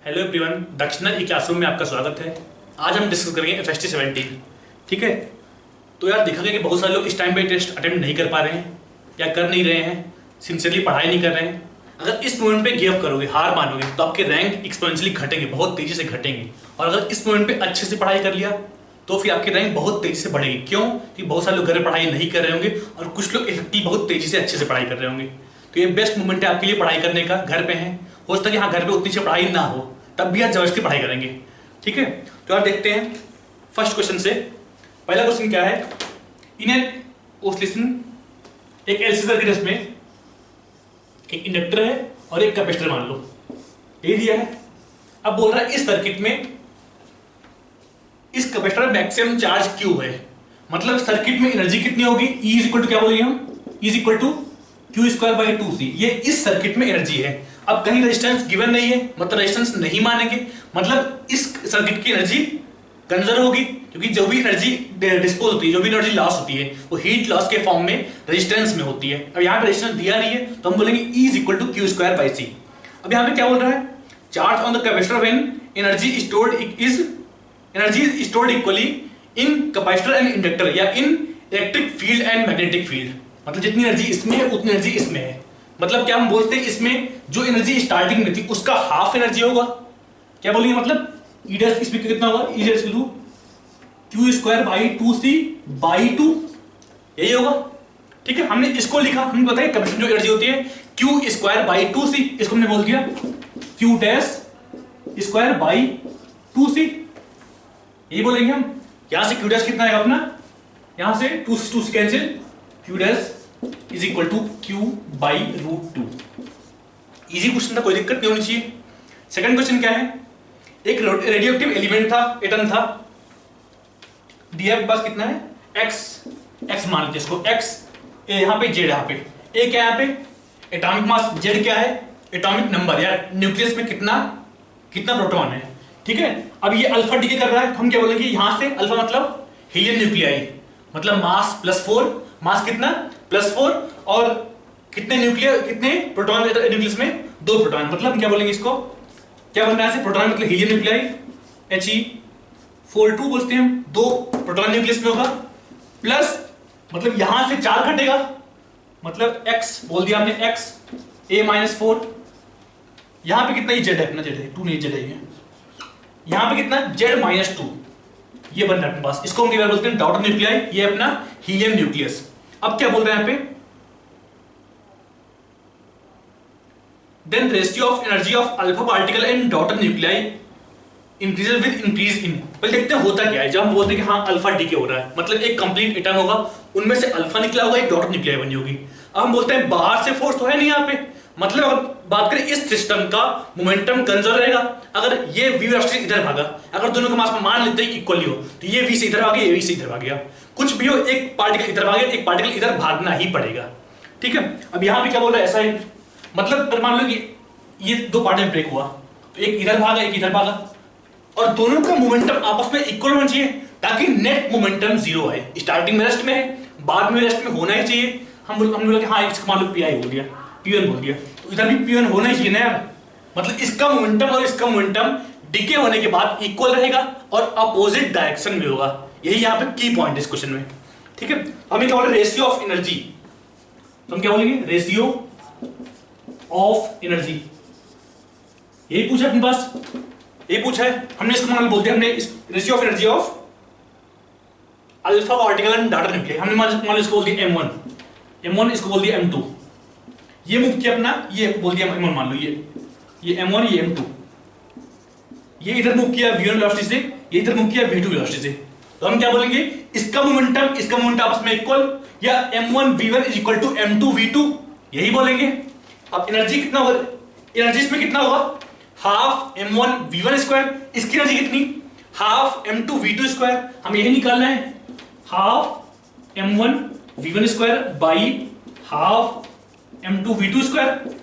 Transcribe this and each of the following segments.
Hello everyone, दक्षिणा ई classroom में आपका स्वागत है। आज हम डिस्कस करेंगे FST 17। ठीक है, तो यार देखा गया कि बहुत सारे लोग इस टाइम पे टेस्ट अटेम्प्ट नहीं कर पा रहे हैं या कर नहीं रहे हैं, सिंसियरली पढ़ाई नहीं कर रहे हैं। अगर इस मोमेंट पे गिव अप करोगे, हार मानोगे, तो आपके रैंक एक्सपोनेंशियली घटेंगे, बहुत तेजी से घटेंगे। और अगर इस मोमेंट पे अच्छे से पढ़ाई कर लिया तो फिर आपकी रैंक बहुत तेजी से बढ़ेगी। क्यों? कि बहुत सारे लोग घर में पढ़ाई नहीं कर रहे होंगे और कुछ लोग इफेक्टिव बहुत तेजी से अच्छे से पढ़ाई कर रहे होंगे। तो ये बेस्ट मोमेंट है आपके लिए पढ़ाई करने का। घर पे है, हो सकता है कि हाँ घर पे उतनी से पढ़ाई ना हो, तब भी आप जबरदस्ती पढ़ाई करेंगे। ठीक है, तो आप देखते हैं फर्स्ट क्वेश्चन से। पहला क्वेश्चन क्या है? इन एन ऑसिलेशन, एक एलसी सर्किट में एक इंडक्टर है और एक कैपेसिटर मान लो, ये दिया है। अब बोल रहा है इस सर्किट में इस कैपेसिटर में मैक्सिमम चार्ज क्यू है, मतलब सर्किट में एनर्जी कितनी होगी? E इज इक्वल टू क्या बोलेंगे हम? E is equal to Q square by 2c। ये इस सर्किट में एनर्जी है। अब कहीं रेजिस्टेंस गिवन नहीं है, मतलब रेजिस्टेंस नहीं मानेंगे, मतलब इस सर्किट की एनर्जी कंजर्व होगी, क्योंकि जो भी एनर्जी डिस्पोज होती है, जो भी एनर्जी लॉस होती है, वो हीट लॉस के फॉर्म में रेजिस्टेंस में होती है। अब यहाँ पे रेजिस्टेंस दिया नहीं है तो हम बोलेंगे E is equal to Q square by C. अब यहाँ पे क्या बोल रहा है? Charge on the capacitor when energy is stored equally in capacitor and inductor, या in electric field and magnetic field. मतलब जितनी एनर्जी इसमें है उतनी एनर्जी इसमें है। मतलब क्या हम बोलते हैं, इसमें जो एनर्जी स्टार्टिंग में थी उसका हाफ एनर्जी होगा। क्या बोलेंगे? मतलब E डैश इसमें कितना होगा? E dash equal to Q square by 2c by 2, यही होगा। ठीक है, हमने इसको लिखा, हमें पता है कैपेसिटर जो एनर्जी होती है क्यू स्क्वायर बाई 2c, इसको हमने बोल दिया Q dash square by 2c, यही बोलेंगे हम। यहां से क्यू डैश कितना है अपना, यहां से 2 से cancel, Q dash is equal to Q by root 2। Easy question था, कोई दिक्कत नहीं होनी चाहिए। सेकंड क्वेश्चन क्या है? एक रेडियो एक्टिव एलिमेंट था, एटम था, दिया के पास कितना है? x मान लीजिए इसको, x यहां पे, z यहां पे, a क्या है यहां पे? एटॉमिक मास, z क्या है? एटॉमिक नंबर, या न्यूक्लियस में कितना प्रोटॉन है। ठीक है, अब ये अल्फा डीके कर रहा है, हम क्या बोलेंगे यहां से? अल्फा मतलब हीलियम न्यूक्लियाई, मतलब मास +4, मास कितना? +4, और कितने प्रोटॉन न्यूक्लियस में? 2 प्रोटॉन, मतलब हम क्या बोलेंगे इसको? क्या बन रहा है? प्रोटॉन मतलब हीलियम न्यूक्लियाई, He42 बोलते हैं हम, 2 प्रोटॉन न्यूक्लियस में होगा, प्लस मतलब यहां से 4 घटेगा, मतलब x बोल दिया हमने, x a-4, यहां पे कितना? z है अपना, z है 2 नहीं, z है यहां पे कितना? z-2, ये बन रहा है अपने पास। इसको हम क्या बोलते हैं? डॉटर न्यूक्लियाई, ये अपना हीलियम न्यूक्लियस। अब क्या बोल रहे हैं यहां पे? Then ratio of energy of alpha particle and daughter nuclei increases with increase in। पहले देखते हैं होता क्या है जब हम बोलते हैं कि हाँ अल्फा डीके हो रहा है, मतलब एक कंप्लीट एटम होगा, उनमें से अल्फा निकला होगा, एक डॉटर न्यूक्लियाई बनी होगी। अब हम बोलते हैं बाहर से फोर्स तो है नहीं यहाँ पे, मतलब अगर बात करें इस सिस्टम का, मोमेंटम कंजर्व रहेगा। अगर ये v वेलोसिटी इधर भागा, अगर दोनों के मास में मान लेते हैं इक्वली हो, तो ये v से इधर भागे, ये v से इधर भागेगा। कुछ भी हो, एक पार्टिकल इधर भागे, एक पार्टिकल इधर भागना ही पड़ेगा। ठीक है, अब यहाँ पे क्या बोल रहा है? ऐसा है, मतलब अगर मान लो कि ये 2 पार्ट में ब्रेक हुआ, तो एक इधर भागा, एक इधर भागा, और दोनों का मोमेंटम आपस में इक्वल होना चाहिए, ताकि नेट मोमेंटम 0 है। स्टार्टिंग में रेस्ट में है, बाद में रेस्ट में होना ही चाहिए। हम बोला कि हाँ इसका मान लो PI बोल दिया, P1 बोल दिया, तो इधर भी P1 होना ही चाहिए ना यार। मतलब इसका मोमेंटम और इसका मोमेंटम डिके होने के बाद इक्वल रहेगा और अपोजिट डायरेक्शन में होगा। यही यहाँ पे की पॉइंट है इस क्वेश्चन में। ठीक है, हमें क्या बोल रहे? रेशियो ऑफ एनर्जी, तो हम क्या बोलेंगे? रेशियो ऑफ एनर्जी, यही पूछा अपने पास, यही पूछा है हमने। इसको मान बोलते हैं, हमने ratio of energy of alpha particle and daughter nuclei, हमने मान इसको बोल दिया M1, इसको बोल दिया M2, ये मूव किया अपना, ये बोल दिया M1 मान लो, ये M1, ये M2, ये इधर मूव किया V1 वेलोसिटी से, ये इधर मूव किया V2 वेलोसिटी से। तो हम क्या बोलेंगे? इसका मोमेंटम आपस में इक्वल, या M1 V1 is equal to M2 V2, यही बोलेंगे। अब एनर्जी कितना होगा? एनर्जी इसमें कितना होगा? हाफ M1 V1 स्क्वायर, इसकी एनर्जी कितनी? Half M2 V2 square. हम यही निकालना है, half M1 V1 square by half M2 V2 square,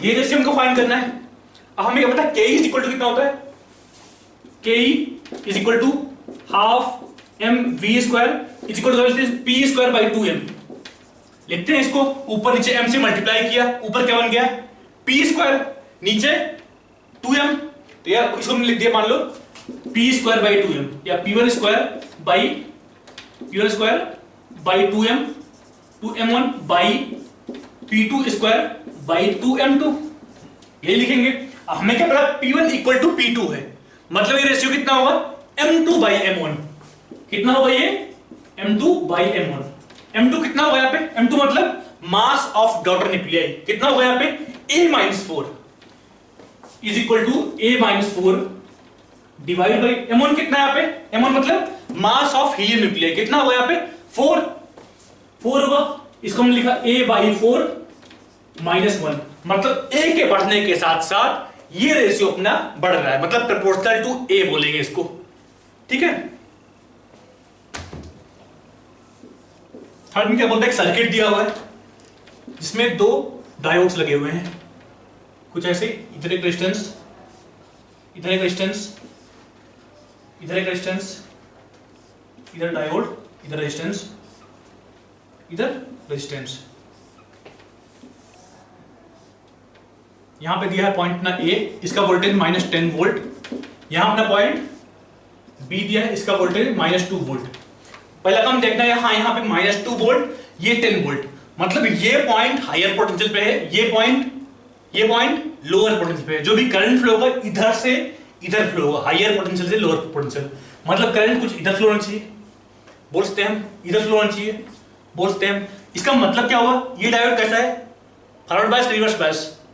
ये रेशियो हमको फाइंड करना है। अब हमें क्या पता? Ke इज इक्वल टू कितना होता है? Ke is equal to half MV square is equal to P square by 2M। लिखते हैं इसको, ऊपर नीचे M से मल्टीप्लाई किया, ऊपर क्या बन गया? P स्क्वायर, नीचे 2M, तो यार इसको हमने लिख दिया, मान लो पी स्क्वायर बाई 2m या p1 square by 2m 2m1 by p2 square by 2m2, ये लिखेंगे। अब हमें क्या पता p1 इक्वल टू p2 है, मतलब ये रेशियो कितना होगा m2 बाई m1, कितना होगा ये m2 बाई m1। m2 कितना होगा यहाँ पे, m2 मतलब मास ऑफ डॉटर न्यूक्लियाई, कितना होगा यहाँ पे a-4 is equal to a-4 divide by m1, कितना यहाँ पे m1 मतलब मास ऑफ हीलियम न्यूक्लियाई, कितना होगा यहाँ पे 4 होगा। इसको हमने लिखा a/4 -1, मतलब a के बढ़ने के साथ साथ ये रेशियो अपना बढ़ रहा है, मतलब प्रोपोर्शनल टू a बोलेंगे इसको, ठीक है। थर्ड में क्या बोलते हैं, एक सर्किट दिया हुआ है जिसमें 2 डायोड्स लगे हुए हैं, कुछ ऐसे, इधर एक रेजिस्टेंस, इधर एक रेजिस्टेंस, इधर एक रेजिस्टेंस, इधर डायोड, इधर रेजिस्टेंस, इधर रेजिस्टेंस। यहां पे दिया है पॉइंट ना A, इसका वोल्टेज -10 वोल्ट, यहां अपना पॉइंट B दिया है, इसका वोल्टेज -2 वोल्ट। पहला काम देखना है, हाँ यहां पे -2 वोल्ट, ये 10 वोल्ट, मतलब ये पॉइंट हायर पोटेंशियल पे है, ये पॉइंट लोअर पोटेंशियल पे है। जो भी करंट फ्लो होगा इधर से इधर फ्लो होगा, हायर पोटेंशियल से लोअर पोटेंशियल, मतलब करंट कुछ इधर फ्लो होना चाहिए, बोलते हैं हम, इधर फ्लो होना चाहिए, बोलते हैं। इसका मतलब क्या हुआ, ये डायोड कैसा है, फॉरवर्ड बायस्ड,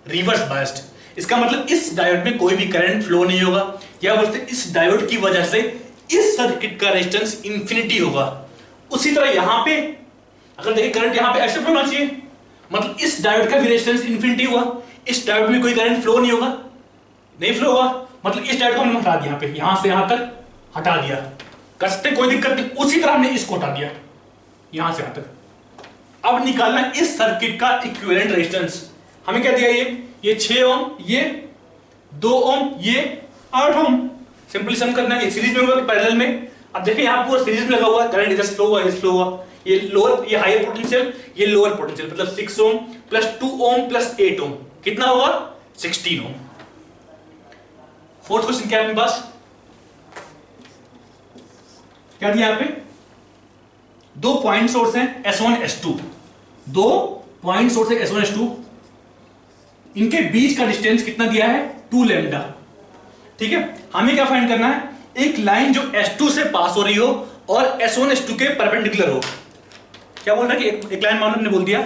रिवर्स बायस्ड। इसका मतलब इस डायोड में कोई भी करंट फ्लो नहीं होगा, या बोलते हैं इस डायोड की वजह से इस सर्किट का रेजिस्टेंस इंफिनिटी होगा। उसी तरह यहां पे अगर देखिए करंट यहां पे ऐसे फ्लो होना चाहिए, मतलब इस डायोड का भी रेजिस्टेंस इंफिनिटी हुआ, इस डायोड में कोई करंट फ्लो नहीं होगा, नहीं फ्लो होगा, मतलब इस डायोड को हमने हटा दिया, पे यहां से यहां तक हटा दिया, कर सकते कोई दिक्कत नहीं। उसी तरह हमने इसको हटा दिया यहां से यहां तक। अब निकालना इस सर्किट का इक्विवेलेंट रेजिस्टेंस, हमें क्या दिया, ये 6 ओम, ये 2 ओम, ये 8 ओम। सिंपली सम करना है, सीरीज में होगा कि पैरेलल में। अब देखिए यहां पूरा सीरीज में लगा हुआ है, करंट इधर फ्लो हुआ, इधर फ्लो हुआ, ये लोअर, ये हायर पोटेंशियल, ये लोअर पोटेंशियल, मतलब 6 ओम प्लस 2 ओम प्लस 8 ओम, कितना होगा 16 ओम। फोर्थ क्वेश्चन क्या है अपने पास, क्या दिया यहां पे, 2 पॉइंट सोर्स हैं S1 S2, 2 पॉइंट सोर्स है S1 S2, इनके बीच का डिस्टेंस कितना दिया है 2 लैम्डा, ठीक है। हमें क्या फाइंड करना है, एक लाइन जो S2 से पास हो रही हो और S1 S2 के परपेंडिकुलर हो। क्या बोल रहा है कि एक लाइन, मान लो हमने बोल दिया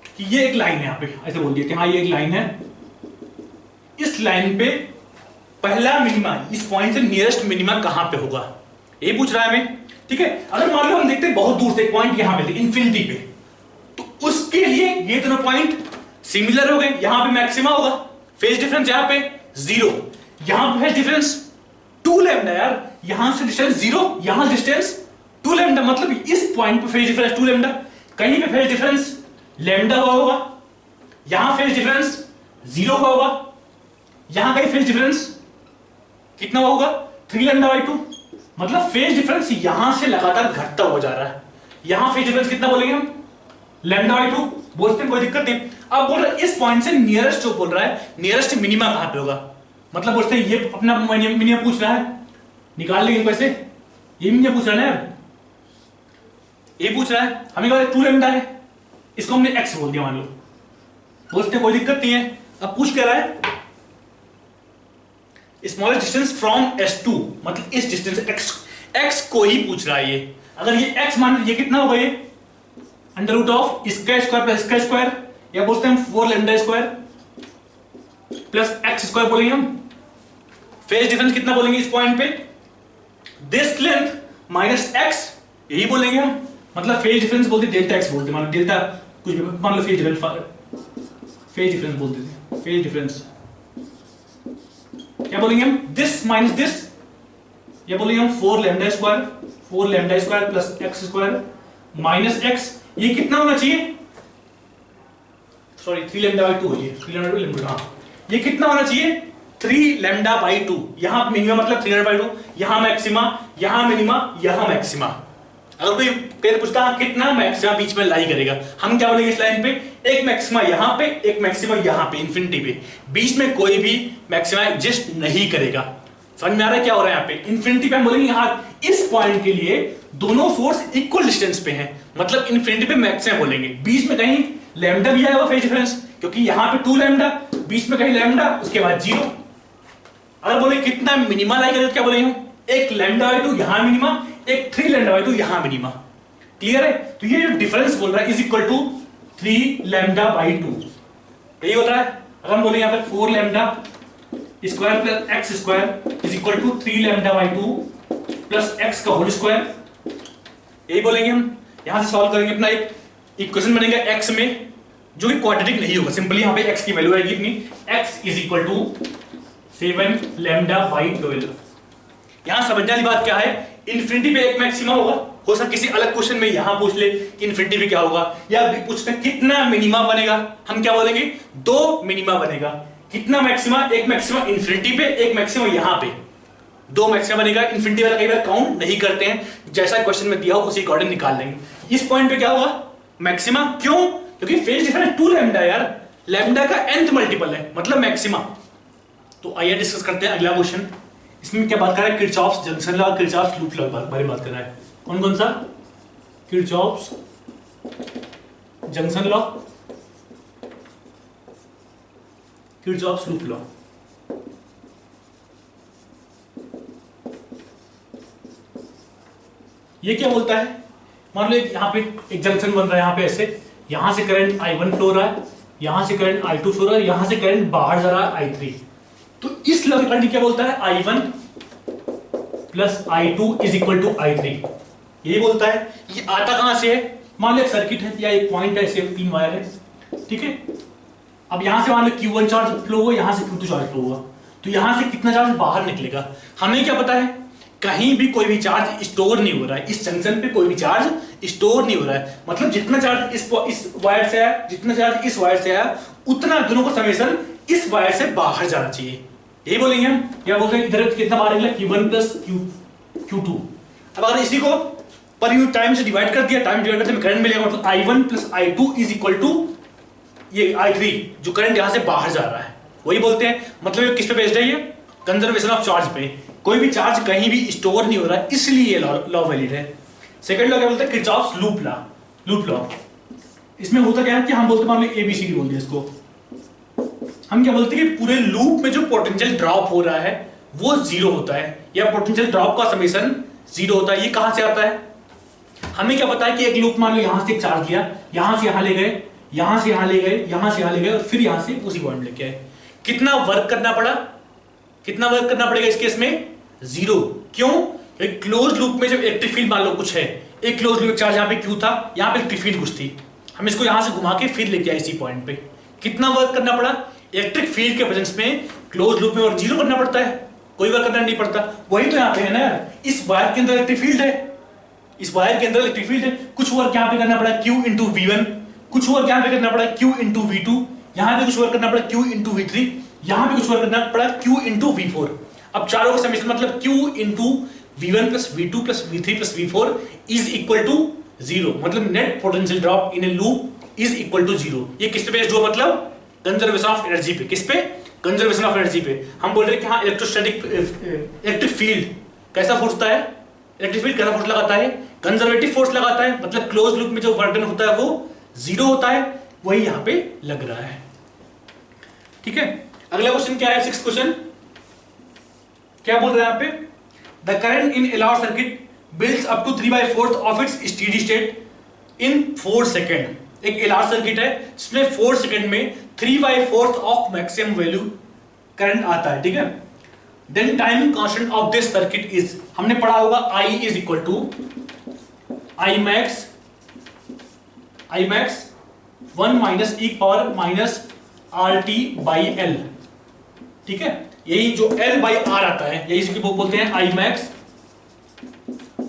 कि ये एक लाइन है, यहां पे ऐसे बोल दिया कि हाँ ये एक लाइन है, इस लाइन पे पहला मिनिमा, इस पॉइंट से नियरेस्ट मिनिमा कहां पे होगा, ये पूछ रहा है हमें, ठीक है। अगर मान लो हम देखते हैं बहुत दूर से एक पॉइंट यहां पे इंफिनिटी पे, तो उसके लिए ये दोनों पॉइंट सिमिलर हो गए, यहां पे मैक्सिमा होगा, फेज डिफरेंस यहां पे 0, यहां पे फेज डिफरेंस 2 लैम्डा, यार यहां से डिस्टेंस 0, यहां डिस्टेंस 2 लैम्डा, मतलब इस पॉइंट पे फेज डिफरेंस 2 लैम्डा, कहीं पे फेज डिफरेंस लैम्डा हुआ होगा, यहां फेज डिफरेंस 0 हुआ होगा, यहां कहीं फेज डिफरेंस कितना हुआ होगा 3 लैम्डा बाई 2, मतलब फेज डिफरेंस यहां से लगातार घटता हुआ जा रहा है। यहां फेज डिफरेंस कितना बोलेंगे हम, लैम्डा बाई 2 बोलते हैं, कोई दिक्कत नहीं। अब बोल रहा है इस पॉइंट से नियरेस्ट, जो बोल रहा है नियरेस्ट मिनिमा कहां पे होगा, मतलब बोलते हैं ये अपना मिनिमा पूछ रहा है, निकाल लेंगे कैसे, ये मिनिमा पूछ रहा है ना, ये पूछ रहा है, हमें कहा 2 लैम्डा है, इसको हमने x बोल दिया मान लो, बोलते कोई दिक्कत नहीं है। अब पूछ क्या रहा है, स्मॉलेस्ट डिस्टेंस फ्रॉम S2, मतलब इस डिस्टेंस x को ही पूछ रहा है ये। अगर ये x मान, ये कितना होगा, ये अंडर रूट ऑफ इसका स्क्वायर प्लस इसका स्क्वायर, या बोलते हैं 4 lambda square plus x square बोलेंगे हम। फेज डिफरेंस कितना बोलेंगे इस पॉइंट पे, दिस लेंथ माइनस x, यही बोलेंगे हम, मतलब फेज डिफरेंस बोलते डेल्टा x बोलते, मान लो डेल्टा कुछ भी, मान लो फेज डिफरेंस बोलते थे, फेज डिफरेंस क्या बोलेंगे हम, दिस माइनस दिस, ये बोलेंगे हम 4 lambda square plus x square minus x, ये कितना होना चाहिए, सॉरी 3 लैम्डा बाई 2 है ये, 3 लैम्डा बाई 2, हाँ ये कितना होना चाहिए 3 लैम्डा बाई 2, यहां मिनिमम मतलब 3 लैम्डा बाई 2, यहां मैक्सिमा, यहां मिनिमा, यहां मैक्सिमा, अगर कोई कहीं पूछता है कितना मैक्सिमा बीच में लाई करेगा, हम क्या बोलेंगे इस लाइन पे, एक मैक्सिमा यहां पे, एक मैक्सिमा यहां पे, इंफिनिटी पे, बीच में कोई भी मैक्सिमा एग्जिस्ट नहीं करेगा। समझ में आ रहा है क्या हो रहा है यहाँ पे? इंफिनिटी पे हम बोलेंगे यहां इस पॉइंट के लिए दोनों फोर्स इक्वल डिस्टेंस पे हैं, मतलब इंफिनिटी पे मैक्सिमा बोलेंगे। बीच में कहीं लैम्डा भी आएगा फेज डिफरेंस, क्योंकि यहां पे 2 लैम्डा, बीच में कहीं लैम्डा, उसके बाद 0। अगर बोले कितना मिनिमा लाई करेगा, क्या बोलेंगे हम, एक लैम्डा बाई 2 यहां मिनिमा, एक 3 लैम्डा बाई 2 यहां मिनिमा। क्लियर है? तो ये जो डिफरेंस बोल रहा है is equal to 3 lambda by 2, यही होता है। अगर हम बोले यहां पे 4 lambda square plus X square is equal to 3 lambda by 2 plus X का होल स्क्वायर, यही बोलेंगे हम। यहां से सॉल्व करेंगे, अपना एक इक्वेशन बनेगा एक्स में जो कि क्वाड्रेटिक नहीं होगा, सिंपली यहां पे एक्स की वैल्यू आएगी इतनी, X is equal to 7 lambda by 12। यहां समझने वाली बात क्या है, इंफिनिटी पे एक मैक्सिमा होगा, हो सकता किसी अलग क्वेश्चन में यहां पूछ ले कि इंफिनिटी पे क्या होगा, या पूछते कितना मिनिमा बनेगा, हम क्या बोलेंगे 2 मिनिमा बनेगा। कितना मैक्सिमा, एक मैक्सिमा इंफिनिटी पे, एक मैक्सिमा यहां पे, 2 मैक्सिमा बनेगा। इंफिनिटी वाला कई बार काउंट नहीं करते हैं, जैसा क्वेश्चन में दिया हो उसी अकॉर्डिंग निकाल लेंगे। इस पॉइंट पे क्या होगा मैक्सिमा, क्यों? क्योंकि फेज डिफरेंस 2 लैम्डा यार, लैम्डा का nth मल्टीपल है, मतलब मैक्सिमा। तो आइए डिस्कस करते हैं अगला क्वेश्चन। इसमें क्या बात कर रहा है, Kirchhoff's junction law, Kirchhoff's loop law बारे में बात कर रहा है। कौन कौन सा? Kirchhoff's junction law, Kirchhoff's loop law. ये क्या बोलता है, मान लो यहां पे एक जंक्शन बन रहा है, यहां पे ऐसे, यहां से करंट I1 फ्लो रहा है, यहां से करंट I2 फ्लो रहा है, यहां से करंट बाहर जा रहा है I3। तो इस लॉ का क्या बोलता है, I1 plus I2 is equal to I3, यही बोलता है। ये आता कहां से है, मान लो एक सर्किट है या एक पॉइंट है, ऐसे 3 वायर है, ठीक है। अब यहां से मान लो Q1 चार्ज फ्लो हुआ, यहां से Q2 चार्ज फ्लो हुआ, तो यहां से कितना चार्ज बाहर निकलेगा, हमें क्या पता है, कहीं भी कोई भी चार्ज स्टोर नहीं हो रहा है, इस जंक्शन पे कोई भी चार्ज स्टोर नहीं हो रहा है, मतलब जितना चार्ज इस वायर से आया, जितना चार्ज इस वायर से आया, उतना दोनों को समेशन इस वायर से बाहर जाना चाहिए, यही बोलेंगे हम। क्या बोलते हैं, इधर कितना बाहर निकला, Q1 प्लस Q2। अब अगर इसी को पर यूनिट टाइम से डिवाइड कर दिया, टाइम डिवाइड करते करंट मिलेगा, मतलब I1 plus I2 is equal to ये I3, जो करंट यहां से बाहर जा रहा है, वही बोलते हैं। मतलब ये किस पे बेस्ड है, ये कंजर्वेशन ऑफ चार्ज पे, कोई भी चार्ज कहीं भी स्टोर नहीं हो रहा है, इसलिए लॉ वैलिड है। सेकंड लॉ क्या बोलते हैं, Kirchhoff's loop law, loop law. इसमें होता क्या है कि हम बोलते मान लो ABCD बोल दिया इसको, हम क्या बोलते हैं कि पूरे लूप में जो पोटेंशियल ड्रॉप हो रहा है वो 0 होता है, या पोटेंशियल ड्रॉप का समेशन 0 होता है। ये कहां से आता है, हमें क्या पता है कि एक लूप मान लो यहां से एक चार्ज लिया, यहां से यहां ले गए, यहां से यहां ले गए, यहां से यहां ले गए, और फिर यहां से उसी पॉइंट लेके आए। कितना वर्क करना पड़ा, कितना वर्क करना पड़ेगा इस केस में, 0। क्यों? एक क्लोज लूप में जब इलेक्ट्रिक फील्ड मान लो कुछ है, एक क्लोज लूप चार्ज यहाँ पे Q था, यहाँ पे इलेक्ट्रिक फील्ड कुछ थी, हम इसको यहां से घुमा के फिर लेके आए इसी पॉइंट पे, कितना वर्क करना पड़ा, इलेक्ट्रिक फील्ड के प्रेजेंस में क्लोज लूप में और 0 करना पड़ता है, कोई वर्क करना नहीं पड़ता। वही तो यहाँ पे है ना, इस वायर के अंदर इलेक्ट्रिक फील्ड है, इस वायर के अंदर इलेक्ट्रिक फील्ड है, कुछ वर्क यहाँ पे करना पड़ा Q इंटू V1, कुछ वर्क यहाँ पे करना पड़ा Q इंटू V2, यहाँ पे कुछ वर्क करना पड़ा Q इंटू V3, यहाँ पे कुछ वर्क करना पड़ा Q इंटू V4। अब चारों का समेशन मतलब Q into V1 plus V2 plus V3 plus V4 is equal to 0, मतलब net potential drop in a loop is equal to 0। ये किस पे बेस्ड हुआ, मतलब कंजर्वेशन ऑफ एनर्जी पे। किस पे, कंजर्वेशन ऑफ एनर्जी पे। हम बोल रहे हैं कि हाँ इलेक्ट्रोस्टैटिक इलेक्ट्रिक फील्ड कैसा फोर्स है, इलेक्ट्रिक फील्ड कैसा फोर्स लगाता है, कंजर्वेटिव फोर्स लगाता है, मतलब क्लोज लूप में जो वर्क डन होता है वो 0 होता है, वही यहाँ पे लग रहा है। ठीक है, अगला क्वेश्चन क्या है, 6th क्वेश्चन क्या बोल रहा है यहाँ पे, the current in LR circuit builds up to 3/4 of its steady state in 4 second. एक LR सर्किट है जिसमें 4 सेकेंड में 3/4 ऑफ मैक्सिमम वैल्यू करंट आता है, ठीक है। Then time constant of this circuit is, हमने पढ़ा होगा I is equal to I max 1 minus e power minus RT by L, ठीक है। यही जो L बाई R आता है, यही इसको बोलते हैं I max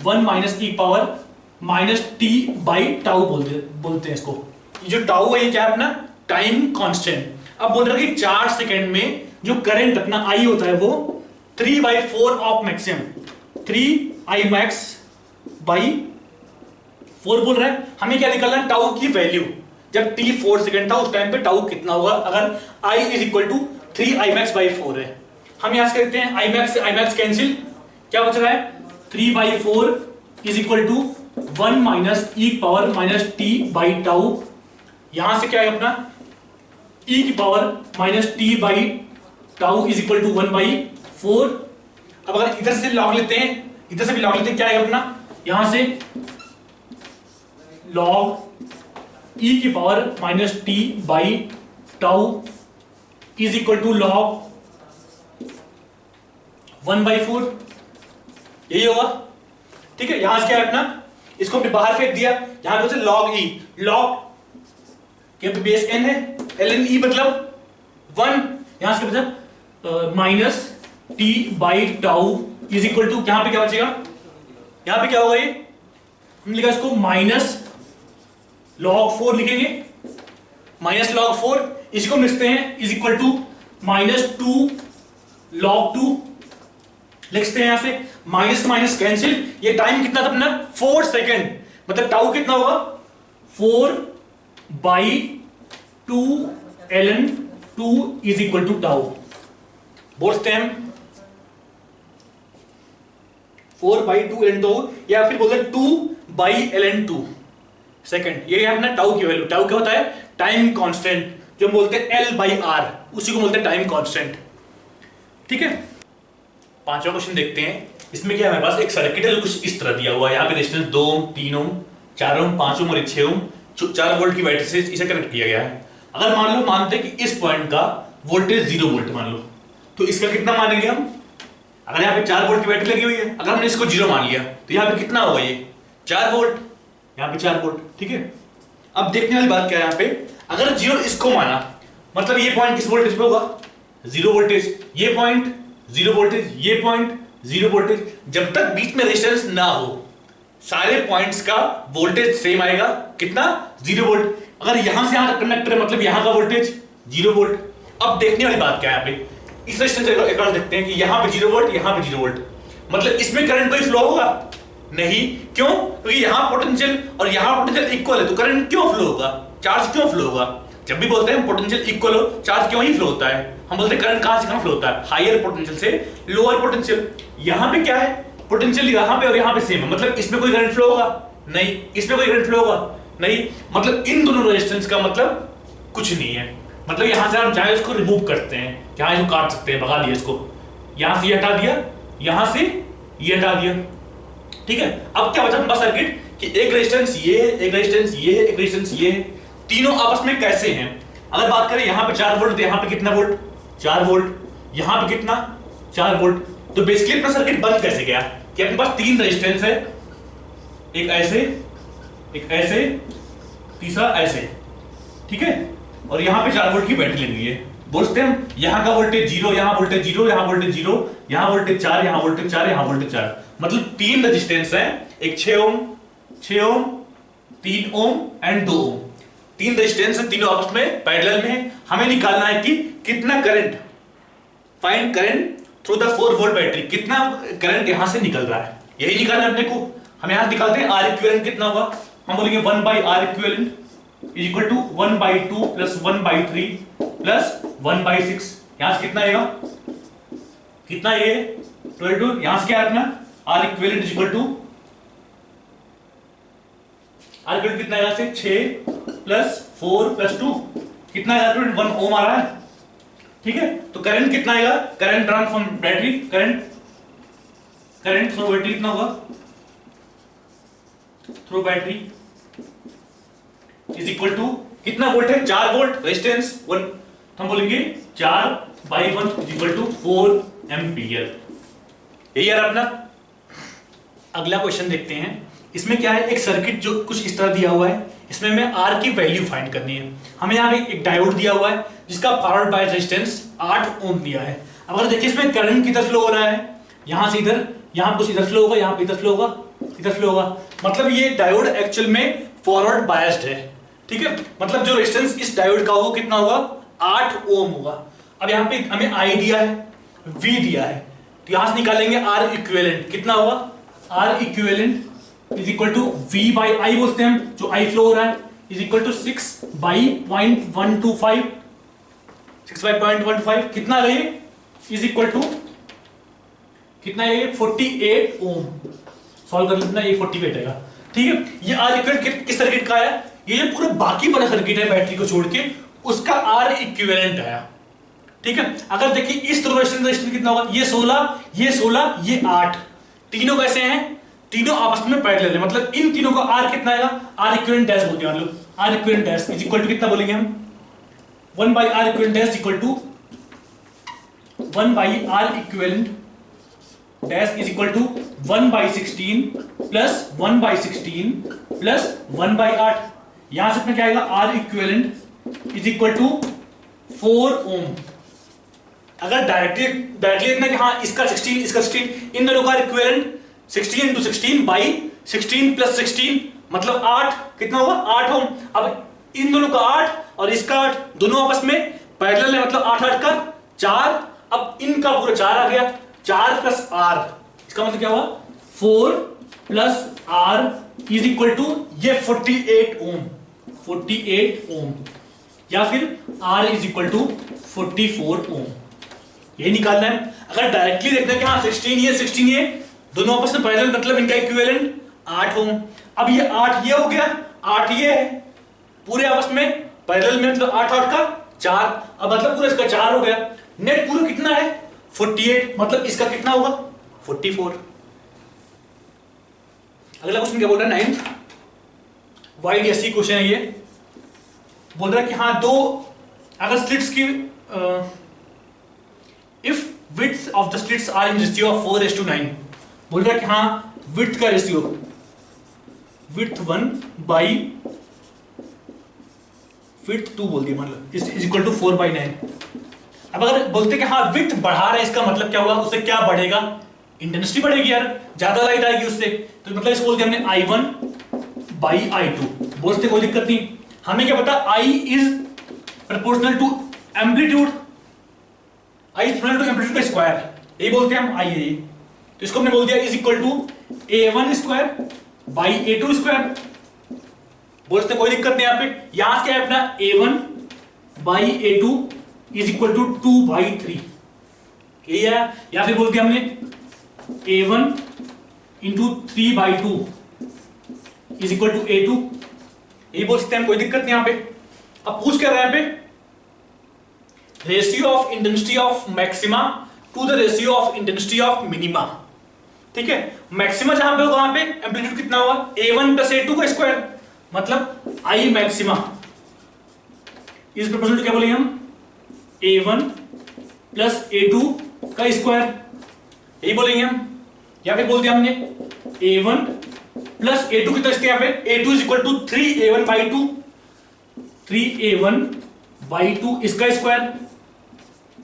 1 minus e power minus T by tau बोलते हैं इसको। ये जो टाउ है ये क्या है अपना टाइम कांस्टेंट। अब बोल रहे हैं कि 4 सेकेंड में जो करंट अपना I होता है वो 3/4 of maximum 3 I max by 4 बोल रहा है, हमें क्या निकालना है, टाउ की वैल्यू। जब t 4 सेकंड था उस टाइम पे टाउ कितना होगा, अगर i is equal to 3imax/4 है। हम यहां से करते हैं imax कैंसिल, क्या बच रहा है 3/4 is equal to 1 minus e power minus t by tau. यहां से क्या है अपना e की power minus t by tau is equal to 1/4। अब अगर इधर से लॉग लेते हैं, इधर से भी लॉग लेते हैं, क्या है अपना यहां से लॉग e की power minus t by tau is equal to log 1/4, यही होगा। ठीक है, यहां से क्या है अपना, इसको हमने बाहर फेंक दिया, यहां पे लॉग e, लॉग के बेस n है, ln e मतलब 1, यहां से मतलब minus t by tau is equal to, यहां पे क्या बचेगा, यहां पे क्या होगा, ये हमने लिखा इसको माइनस लॉग 4 लिखेंगे, माइनस लॉग 4, इसको लिखते हैं is equal to minus 2 log 2, लिखते हैं यहां से माइनस माइनस कैंसिल। ये टाइम कितना था अपना 4 सेकेंड, मतलब टाउ कितना होगा 4/2 ln 2 is equal to tau. बोलते हैं 4/2 ln 2, या फिर बोलते हैं 2/ln 2 सेकेंड। ये है अपना टाउ की वैल्यू। टाउ क्या होता है, टाइम कांस्टेंट, जो हम बोलते हैं L/R, उसी को बोलते हैं टाइम कांस्टेंट। ठीक है, पांचवा क्वेश्चन देखते हैं। इसमें क्या है, हमारे पास एक सर्किट है जो कुछ इस तरह दिया हुआ है। यहाँ पे रेजिस्टेंस 2 ओम, 3 ओम, 4 ओम, 5 ओम और 6 ओम 4 वोल्ट की बैटरी से इसे कनेक्ट किया गया है। अगर मान लो मानते हैं कि इस पॉइंट का वोल्टेज 0 वोल्ट मान लो, तो इसका कितना मानेंगे हम, अगर यहाँ पे 4 वोल्ट की बैटरी लगी हुई है, अगर हमने इसको 0 मान लिया तो यहाँ पे कितना होगा, ये 4 वोल्ट, यहाँ पे 4 वोल्ट। ठीक है, अब देखने वाली बात क्या है, यहाँ पे अगर 0 इसको माना, मतलब ये पॉइंट किस वोल्टेज पे होगा, 0 वोल्टेज, ये पॉइंट 0 वोल्टेज, ये पॉइंट 0 वोल्टेज। जब तक बीच में रेजिस्टेंस ना हो, सारे पॉइंट्स का वोल्टेज सेम आएगा, कितना 0 वोल्ट। अगर यहां से यहां तक कनेक्टर है, मतलब यहां का वोल्टेज 0 वोल्ट। अब देखने वाली बात क्या है, यहाँ पे इस रेजिस्टेंस एक बार देखते हैं कि यहां पे 0 वोल्ट, यहां पे 0 वोल्ट, मतलब इसमें करंट कोई फ्लो होगा नहीं, क्यों, क्योंकि यहां पोटेंशियल और यहां पोटेंशियल इक्वल है, तो करंट क्यों फ्लो होगा, चार्ज क्यों फ्लो होगा। जब भी बोलते हैं पोटेंशियल इक्वल हो, चार्ज क्यों ही फ्लो होता है, हम बोलते हैं करंट कहां से कहां फ्लो होता है, हायर पोटेंशियल से लोअर पोटेंशियल। यहां पे क्या है, पोटेंशियल यहां पे और यहां पे सेम है, मतलब इसमें कोई करंट फ्लो होगा नहीं, इसमें कोई करंट फ्लो होगा नहीं, मतलब इन दोनों रेजिस्टेंस का मतलब कुछ नहीं है। मतलब यहां से हम चाहे इसको रिमूव करते हैं, यहां इसको काट सकते हैं, भगा दिया इसको, यहां से ये हटा दिया, यहां से ये हटा दिया। ठीक है, अब क्या बचा हमारा सर्किट कि एक रेजिस्टेंस ये है, एक रेजिस्टेंस ये है, एक रेजिस्टेंस ये है, तीनों आपस में कैसे हैं। अगर बात करें यहां पे 4 वोल्ट, यहां पे कितना वोल्ट, 4 वोल्ट, यहां पे कितना 4 वोल्ट, तो बेसिकली अपना सर्किट बंद कैसे गया कि अपने पास 3 रेजिस्टेंस है, एक ऐसे, एक ऐसे, तीसरा ऐसे। ठीक है, और यहां पे 4 वोल्ट की बैटरी लगी है। बोलते हैं हम यहां का वोल्टेज 0, यहां वोल्टेज 0, यहां वोल्टेज 0, यहां वोल्टेज 4, यहां वोल्टेज 4, यहां वोल्टेज 4, मतलब 3 रेजिस्टेंस हैं, एक 6 ओम, 6 ओम, 3 ओम एंड 2 ओम। 3 रेजिस्टेंस हैं, तीनों आपस में पैरेलल में हैं। हमें निकालना है कि कितना current, find current through the 4 volt battery, कितना करंट यहां से निकल रहा है, यही निकालना है अपने को। हम यहां निकालते हैं R इक्विवेलेंट कितना होगा, हम बोलेंगे 1/R equivalent is equal to 1/2 plus 1/3 plus 1/6। यहां से कितना आएगा, कितना ये 22, यहां से क्या है अपना R equivalent is equal to, R equivalent कितना आएगा से 6 प्लस 4 प्लस 2, कितना आएगा 1 ओम आ रहा है। ठीक है, तो करंट कितना आएगा, current drawn from battery, current through battery कितना होगा, through battery is equal to कितना वोल्ट है, 4 वोल्ट, रेजिस्टेंस 1, हम बोलेंगे 4/1 इज इक्वल टू 4 एम्पियर। यही यार अपना। अगला क्वेश्चन देखते हैं। इसमें क्या है, एक सर्किट जो कुछ इस तरह दिया हुआ है, इसमें हमें R की वैल्यू फाइंड करनी है। हमें यहाँ पे एक डायोड दिया हुआ है जिसका फॉरवर्ड बायस रेजिस्टेंस 8 ओम दिया है। अब अगर देखिए इसमें करंट किधर फ्लो हो रहा है, यहां से इधर, यहां कुछ इधर फ्लो होगा, यहां पे इधर फ्लो होगा, इधर फ्लो होगा, मतलब ये डायोड एक्चुअल में फॉरवर्ड बायस्ड है। ठीक है, मतलब जो रेजिस्टेंस इस डायोड का होगा कितना होगा, 8 ओम होगा। अब यहाँ पे हमें I दिया है, V दिया है, तो यहां से निकालेंगे R इक्विवेलेंट, कितना होगा R equivalent is equal to V by I बोलते हैं हम, जो आई फ्लो हो रहा है, is equal to 6 by 0.125, 6 by 0.15 कितना है ये, इज इक्वल टू कितना है ये 48 ओम। सॉल्व कर लेना, ये 48 आएगा। ठीक है, ये आर इक्विवेलेंट किस सर्किट का आया, ये जो पूरा बाकी बड़ा सर्किट है बैटरी को छोड़ के, उसका आर इक्विवेलेंट आया। ठीक है, अगर देखिए इस दोनों रेजिस्टेंस कितना होगा, ये 16, ये 16, ये 8, तीनों कैसे हैं, तीनों आपस में पैरेलल है, मतलब इन तीनों का आर कितना आएगा, आर इक्विवेलेंट डैश बोलते हैं हम लोग, R equivalent dash is equal to कितना बोलेंगे हम, 1 by R equivalent dash equal to 1 by R equivalent dash is equal to 1 by 16 plus 1 by 16 plus 1 by 8। यहां से अपना क्या आएगा, R equivalent is equal to 4 ohm. अगर डायरेक्टली देखना कि हाँ इसका 16 इसका 16, इन दोनों का इक्विवेलेंट 16 इंटू 16 बाई 16 प्लस 16 मतलब 8, कितना होगा 8 ओम। अब इन दोनों का 8 और इसका 8 दोनों आपस में पैरेलल है, मतलब 8 8 का 4, अब इनका पूरा 4 आ गया, 4 प्लस आर, इसका मतलब क्या हुआ 4 plus R is equal to ये 48 ओम, 48 ओम, या फिर R is equal to 44 ohm, ये निकालना है। अगर डायरेक्टली देखना है कि हाँ 16 ये दोनों आपस में पैरेलल, मतलब इनका इक्विवेलेंट 8 ओम। अब ये 8 ये हो गया, 8 ये है, पूरे आपस में पैरेलल में, मतलब 8 8 का 4, अब मतलब पूरा इसका 4 हो गया, नेट पूरा कितना है 48, मतलब इसका कितना होगा 44। अगला क्वेश्चन क्या बोल रहा है, 9th वाइड ऐसी क्वेश्चन है, ये बोल रहा है कि हाँ दो अगर स्लिट्स की if width of the slits are in ratio of 4:9, बोल रहा है कि हाँ विड्थ का रेशियो विड्थ 1 बाई विड्थ 2 बोल दिया, मतलब इज इक्वल टू 4/9। अब अगर बोलते कि हाँ विड्थ बढ़ा रहा है, इसका मतलब क्या होगा, उससे क्या बढ़ेगा, इंटेंसिटी बढ़ेगी यार, ज्यादा लाइट आएगी उससे, तो मतलब इसको बोलते हमने I1 बाई I2, बोलते कोई दिक्कत नहीं। हमें क्या पता, I is proportional to amplitude, I is proportional to amplitude का स्क्वायर, यही बोलते हैं हम I है, तो इसको हमने बोल दिया is equal to A1 square by A2 square, बोलते कोई दिक्कत नहीं। यहाँ पे यहां क्या है अपना A1 by A2 is equal to 2/3, यही है, या फिर बोलते हमने A1 into 3/2 is equal to A2, यही बोल सकते हैं, कोई दिक्कत नहीं यहाँ पे। अब पूछ क्या रहा है यहाँ पे, ratio of intensity of maxima to the ratio of intensity of minima. ठीक है, मैक्सिमा जहां पे होगा वहां पे एम्पलीट्यूड कितना होगा, A1 प्लस A2 का स्क्वायर, मतलब I maxima is proportional to क्या बोलेंगे हम, A1 प्लस A2 का स्क्वायर, यही बोलेंगे हम, या फिर बोल दिया हमने A1 प्लस A2 कितना इसके यहाँ पे, A2 is equal to 3A1/2, 3A1/2 इसका square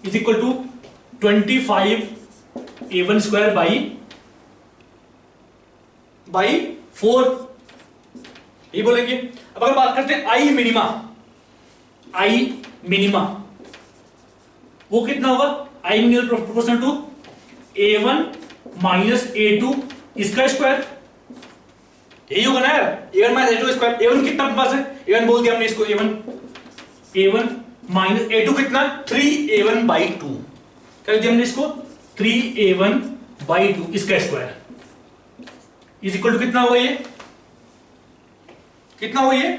is equal to 25A1 square by 4, यही बोलेंगे। अब अगर बात करते हैं I मिनिमा वो कितना होगा, I minimum proportional to A1 minus A2 इसका स्क्वायर, यही होगा ना यार, A1 minus A2 square. A1 कितना अपने पास है, A1 बोल दिया हमने इसको, A1 माइनस A2 कितना 3A1/2, क्या दिया हमने इसको 3A1/2 इसका स्क्वायर इज इक्वल टू कितना हुआ, ये कितना हुआ, ये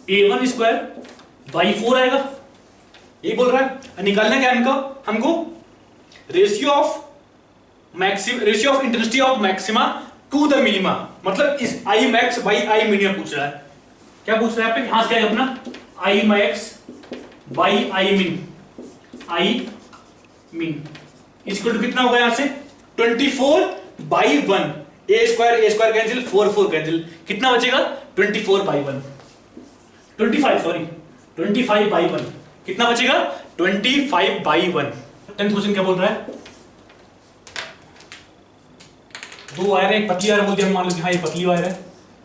A1 स्क्वायर बाई 4 आएगा, यही बोल रहा है। निकालना क्या हमको ratio of intensity of maxima to the minima, मतलब इस I max by I minimum पूछ रहा है। क्या पूछ रहा है यहां से, क्या है अपना I मैक्स बाई I मिन इज इक्वल टू कितना होगा, यहां से 24/1, A स्क्वायर कैंसिल, 4 कैंसिल, कितना बचेगा 24/1, 25/1, कितना बचेगा 25/1। 10th क्वेश्चन क्या बोल रहा है, दो वायर है, एक पतली वायर बोल दिया, मान लो कि हाँ ये पतली वायर है,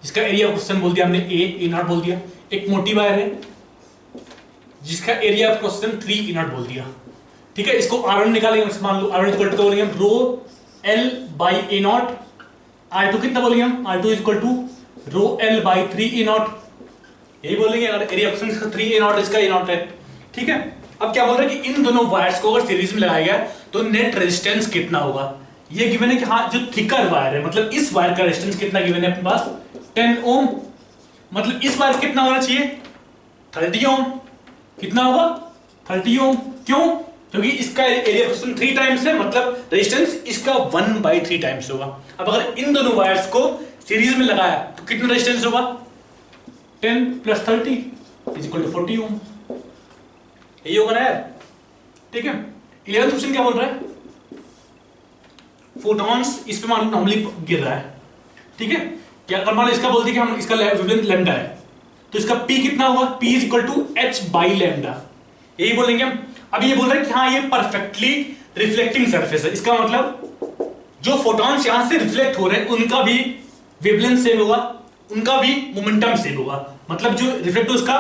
जिसका एरिया क्वेश्चन बोल दिया हमने A0 बोल दिया। एक मोटी वायर है जिसका एरिया क्वेश्चन 3E0 बोल दिया। ठीक है, इसको R1 निकालेंगे, मान लो R1 इक्वल टू बोलेंगे rho L by A naught, R2 कितना बोलेंगे हम, R2 is equal to rho L by 3 A naught, यही बोलेंगे अगर area of substance 3 A naught इसका ए नॉट है, ठीक है। अब क्या बोल रहे हैं कि इन दोनों वायर्स को अगर सीरीज में लगाया गया तो नेट रेजिस्टेंस कितना होगा, ये गिवन है कि हाँ जो थिकर वायर है, मतलब इस वायर का रेजिस्टेंस कितना गिवन है अपने पास 10 ओम, मतलब इस वायर कितना होना चाहिए 30 ओम, कितना होगा 30 ओम, क्यों, क्योंकि इसका एरिया ऑफ सबस्टेंस 3 टाइम्स है, मतलब रेजिस्टेंस इसका 1/3 टाइम्स होगा। अब अगर इन दोनों वायर्स को सीरीज में लगाया तो कितना रेजिस्टेंस होगा 10 + 30 = 40 ओम, यही होगा ना यार, ठीक है। 11th क्वेश्चन क्या बोल रहा है, फोटॉन्स इस पे मान नॉर्मली गिर रहा है, ठीक है। क्या अगर मान लो इसका बोलते कि हम इसका वेवलेंथ लैम्डा है तो इसका p कितना होगा, p = h/λ, यही बोलेंगे हम। अब ये बोल रहे हैं कि हाँ ये परफेक्टली रिफ्लेक्टिंग सरफेस है, इसका मतलब जो फोटॉन्स यहां से रिफ्लेक्ट हो रहे हैं उनका भी वेवलेंथ सेम होगा, उनका भी मोमेंटम सेम होगा, मतलब जो रिफ्लेक्ट हो उसका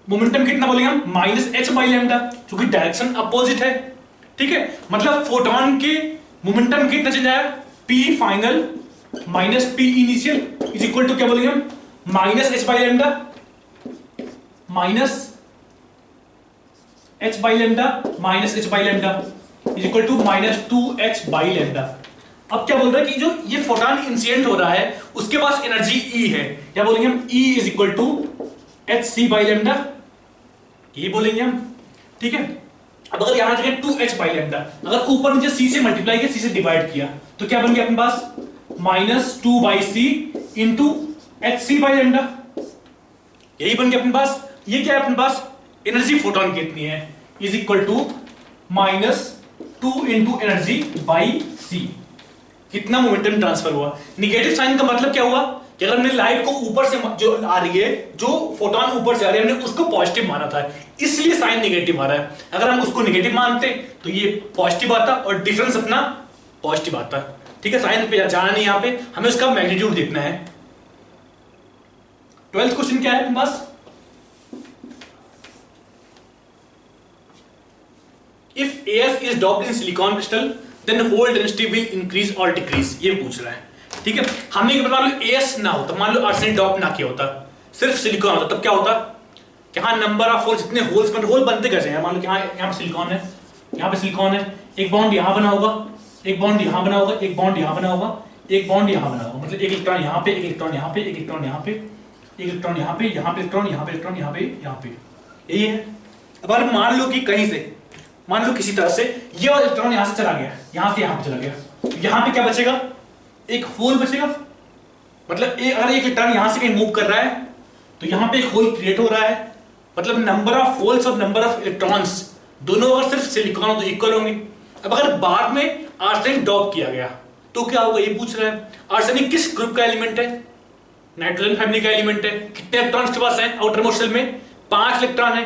मोमेंटम कितना बोलेंगे हम -h/λ, क्योंकि डायरेक्शन अपोजिट है, ठीक है। मतलब फोटॉन के मोमेंटम कितना चेंज आया, p final - p initial is equal to क्या बोलेंगे हम -h/λ -h/λ -h/λ is equal to -2h/λ। अब क्या बोल रहा है कि जो ये फोटॉन इंसिडेंट हो रहा है उसके पास एनर्जी E है, क्या बोलेंगे हम E is equal to hc/λ, ये बोलेंगे हम, ठीक है। अब अगर यहां जगह 2h/λ, अगर ऊपर नीचे c से मल्टीप्लाई किया, c से डिवाइड किया तो क्या बन गया अपने पास -2/c इंटू hc/λ, यही बन गया अपने पास। ये क्या है अपने पास एनर्जी फोटॉन कितनी है is equal to -2 into energy by c, कितना मोमेंटम ट्रांसफर हुआ। निगेटिव साइन का मतलब क्या हुआ कि अगर हमने लाइट को ऊपर से जो आ रही है, जो फोटॉन ऊपर से आ रही है, हमने उसको पॉजिटिव माना था, इसलिए साइन नेगेटिव आ रहा है। अगर हम उसको नेगेटिव मानते तो ये पॉजिटिव आता और डिफरेंस अपना पॉजिटिव आता, ठीक है। साइन पे जाना नहीं, यहां पे हमें उसका मैग्नीट्यूड देखना है। 12th क्वेश्चन क्या है बस, if AS is dropped in silicon crystal then hole density will increase or decrease, ये पूछ रहा है, ठीक है। हमने मान लो AS ना होता, मान लो आर्सेनिक ड्रॉप ना किया होता, सिर्फ सिलिकॉन होता, तब क्या होता कि हाँ नंबर ऑफ होल्स, जितने होल्स होल बनते कैसे हैं, मान लो कि हाँ यहाँ पे सिलिकॉन है, यहाँ पे सिलिकॉन है, एक बॉन्ड यहाँ बना होगा, एक बॉन्ड यहाँ बना होगा, एक बॉन्ड यहाँ बना होगा, एक बॉन्ड यहाँ बना होगा, मतलब एक इलेक्ट्रॉन यहाँ पे, एक इलेक्ट्रॉन यहाँ पे, एक इलेक्ट्रॉन यहाँ पे, एक इलेक्ट्रॉन यहाँ पे, यहाँ पे इलेक्ट्रॉन, यहाँ पे इलेक्ट्रॉन, यहाँ पे, यहाँ पे, यही है। अब अगर मान लो कि कहीं से, मान लो किसी तरह से ये वाला इलेक्ट्रॉन यहां से चला गया, यहां से यहां पे चला गया, तो यहां पे क्या बचेगा, एक होल बचेगा, मतलब अगर एक इलेक्ट्रॉन यहां से कहीं मूव कर रहा है तो यहां पे एक होल क्रिएट हो रहा है, मतलब नंबर ऑफ होल्स और नंबर ऑफ इलेक्ट्रॉन्स दोनों अगर सिर्फ सिलिकॉन तो इक्वल होंगे। अब अगर बाद में आर्सेनिक डॉप किया गया तो क्या होगा, ये पूछ रहा है। आर्सेनिक किस ग्रुप का एलिमेंट है, नाइट्रोजन फैमिली का एलिमेंट है। कितने इलेक्ट्रॉन्स के पास है आउटर मोस्ट शेल में, 5 इलेक्ट्रॉन है।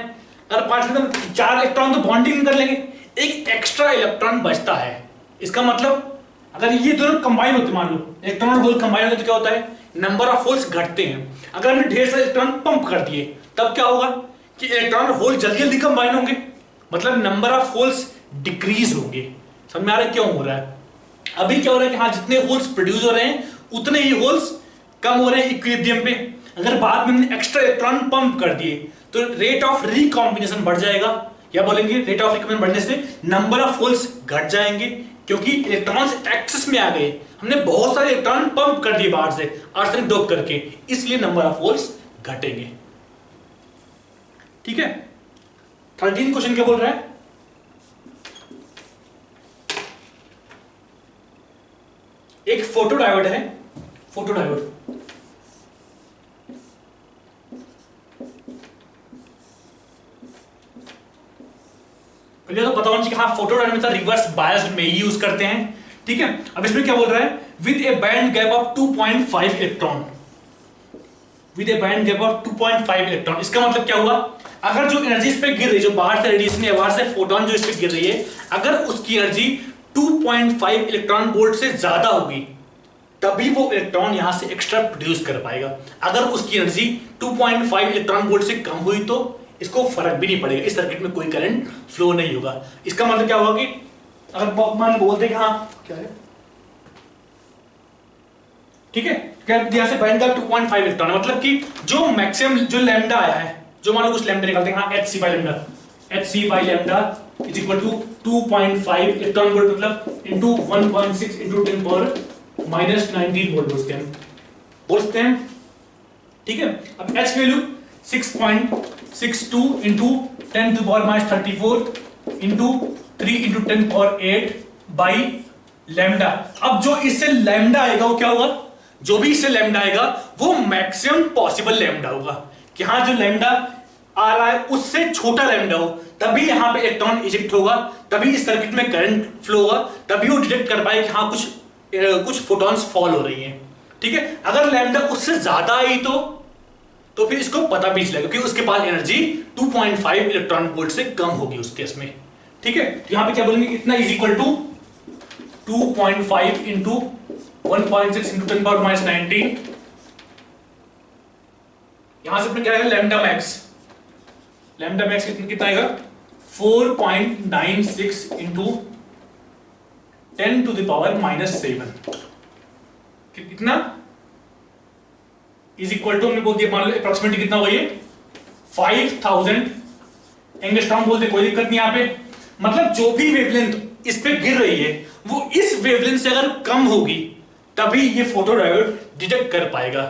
अगर 5 में 4 इलेक्ट्रॉन तो बॉन्डिंग कर लेंगे, एक एक्स्ट्रा इलेक्ट्रॉन बचता है, इसका मतलब अगर ये दोनों कंबाइन होते, मान लो इलेक्ट्रॉन और होल कंबाइन होते तो क्या होता है, नंबर ऑफ होल्स घटते हैं। अगर हमने ढेर सारे इलेक्ट्रॉन पंप कर दिए तब क्या होगा कि इलेक्ट्रॉन और होल जल्दी जल्दी कंबाइन होंगे, मतलब नंबर ऑफ होल्स डिक्रीज होंगे। समझ में आ रहा है क्यों हो रहा है। अभी क्या हो रहा है कि हाँ जितने होल्स प्रोड्यूस हो रहे हैं उतने ही होल्स कम हो रहे हैं इक्विलिब्रियम पे। अगर बाद में हमने एक्स्ट्रा इलेक्ट्रॉन पंप कर दिए तो रेट ऑफ रिकॉम्बिनेशन बढ़ जाएगा, या बोलेंगे रेट ऑफ रिकॉम्बिनेशन बढ़ने से नंबर ऑफ होल्स घट जाएंगे, क्योंकि इलेक्ट्रॉन्स एक्सेस में आ गए, हमने बहुत सारे इलेक्ट्रॉन पंप कर दिए बाहर से आर्सेनिक डोप करके, इसलिए नंबर ऑफ होल्स घटेंगे। ठीक है। 13 क्वेश्चन क्या बोल रहा है, एक फोटो डायोड है, फोटो डायोड पहले तो पता होना चाहिए कि हाँ फोटो डायोड में रिवर्स बायस्ड में यूज करते हैं। ठीक है। अब इसमें क्या बोल रहा है, with A band gap of 2.5 electron, with A band gap of 2.5 electron. इसका मतलब क्या हुआ, अगर जो एनर्जी इस पे गिर रही है, जो बाहर से रेडिएशन है, बाहर से फोटोन जो इस पे गिर रही है, अगर उसकी एनर्जी 2.5 इलेक्ट्रॉन वोल्ट से ज्यादा होगी तभी वो इलेक्ट्रॉन यहां से एक्स्ट्रा प्रोड्यूस कर पाएगा। अगर उसकी एनर्जी 2.5 इलेक्ट्रॉन वोल्ट से कम हुई तो इसको फर्क भी नहीं पड़ेगा, इस सर्किट में कोई करंट फ्लो नहीं होगा। इसका मतलब क्या होगा कि अगर मान बोलते कि हाँ क्या है, ठीक है, क्या दिया से बैंड गैप 2.5 इलेक्ट्रॉन है, मतलब कि जो मैक्सिमम जो लैम्डा आया है, जो मान लो कुछ लैम्डा निकालते हैं, हाँ hc by lambda, hc by lambda is equal to 2.5 electron volt, मतलब into 1.6 into 10 power minus 19 volt बोलते हैं, ठीक है। अब h value 6.62 into 10 to power minus 34 into 3 into 10 power 8 by lambda. अब जो इससे लैम्डा आएगा वो क्या होगा, जो भी इससे लैम्डा आएगा वो मैक्सिमम पॉसिबल लैम्डा होगा, कि हाँ जो लैम्डा आ रहा है उससे छोटा लैम्डा हो, तभी यहां पे इलेक्ट्रॉन इजेक्ट होगा, तभी इस सर्किट में करंट फ्लो होगा, तभी वो डिटेक्ट कर पाए कि हाँ कुछ फोटॉन्स फॉल हो रही हैं, ठीक है। अगर लैम्डा उससे ज्यादा आई तो फिर इसको पता भी चलेगा, क्योंकि उसके पास एनर्जी 2.5 इलेक्ट्रॉन वोल्ट से कम होगी उस केस में, ठीक है। यहां पे क्या बोलेंगे, इतना is equal to 2.5 into 1.6 into 10 power minus 19, यहां से अपने क्या आएगा लैम्डा मैक्स, लैम्डा मैक्स कितना आएगा 4.96 into 10 to the power minus 7, कितना इज इक्वल टू, हमने बोल दिया मान लो अप्रोक्सीमेटली कितना हुआ ये 5000 एंगस्ट्रॉम बोलते, कोई दिक्कत नहीं यहां पे, मतलब जो भी वेवलेंथ इस पे गिर रही है वो इस वेवलेंथ से अगर कम होगी तभी ये फोटो डायोड डिटेक्ट कर पाएगा,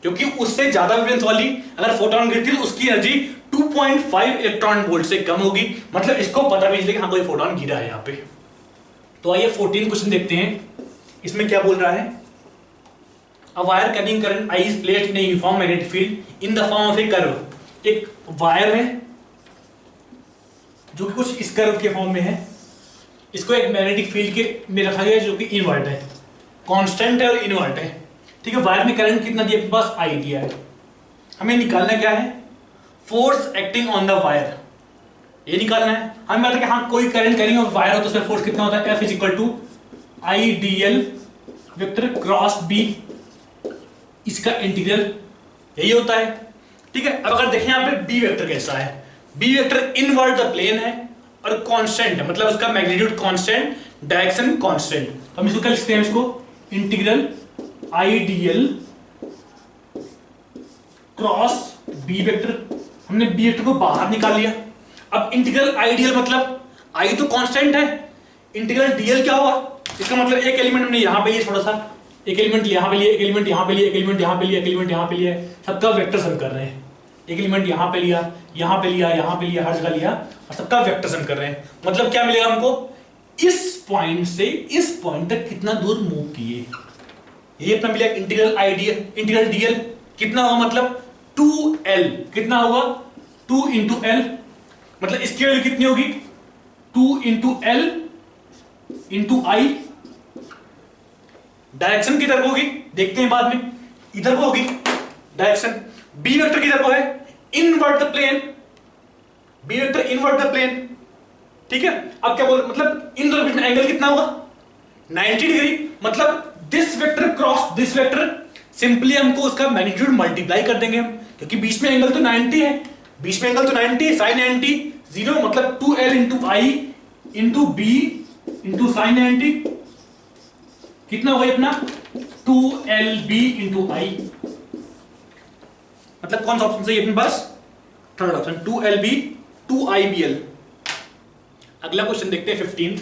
क्योंकि उससे ज्यादा वेवलेंथ वाली अगर फोटोन गिरती है उसकी एनर्जी 2.5 इलेक्ट्रॉन वोल्ट से कम होगी, मतलब इसको पता भी चलेगा हाँ कोई फोटोन गिरा है यहाँ पे। तो आइए 14 क्वेश्चन देखते हैं, इसमें क्या बोल रहा है, A wire carrying current I is placed in a uniform magnetic field in the form of a curve। एक वायर है जो कि कुछ इस कर्व के फॉर्म में है, इसको एक मैग्नेटिक फील्ड के में रखा गया है जो कि इनवर्ट है, कांस्टेंट है और इनवर्ट है, ठीक है। वायर में करंट कितना दिया, अपने पास I दिया है, हमें निकालना क्या है, force acting on the wire, ये निकालना है। हमें पता है कि हाँ कोई करंट करेंगे और वायर हो तो उसमें फोर्स कितना होता है, F is equal to I D L vector cross B, इसका इंटीग्रल यही होता है, ठीक है। अब अगर देखें यहाँ पे बी वेक्टर कैसा है, B vector invert the plane है और कांस्टेंट है, मतलब उसका मैग्नीट्यूड कांस्टेंट, डायरेक्शन कांस्टेंट, हम इसको क्या लिखते हैं, इसको integral I D L cross B vector, हमने बी वेक्टर को बाहर निकाल लिया। अब इंटीग्रल आई डी एल मतलब आई तो कांस्टेंट है, इंटीग्रल डी एल क्या हुआ, इसका मतलब एक एलिमेंट हमने यहां पे लिया, थोड़ा सा एक एलिमेंट यहां पे लिया, एक एलिमेंट यहां पे लिया, एक एलिमेंट यहां पे लिया, एक एलिमेंट यहां पे लिया, सबका वेक्टर सम कर रहे हैं, एक एलिमेंट यहां पे लिया, यहां पे लिया, यहां पे लिया, हर जगह लिया और सबका वेक्टर सम कर रहे हैं। मतलब क्या मिलेगा हमको, इस पॉइंट से इस पॉइंट तक कितना दूर मूव किए, ये अपना मिला इंटीग्रल आइडियल, इंटीग्रल डीएल कितना होगा, मतलब 2l, कितना होगा 2 इंटू एल, मतलब इसकी वैल्यू कितनी होगी 2 इंटू एल इंटू आई। डायरेक्शन किधर को होगी देखते हैं बाद में, इधर को होगी डायरेक्शन। बी वेक्टर किधर को है, invert the plane, B vector invert the plane, ठीक है। अब क्या बोल, मतलब इन दोनों बीच में एंगल कितना होगा 90 डिग्री, मतलब this vector cross this vector, simply हमको उसका मैग्नीट्यूड मल्टीप्लाई कर देंगे हम, क्योंकि बीच में एंगल तो 90 है, बीच में एंगल तो 90 है, साइन 90 0, मतलब 2l इंटू आई इंटू बी इंटू साइन 90 कितना होगा अपना 2lb इंटू आई, मतलब कौन सा ऑप्शन सही है अपने पास, थर्ड ऑप्शन 2lb 2ibl। अगला क्वेश्चन देखते हैं 15th,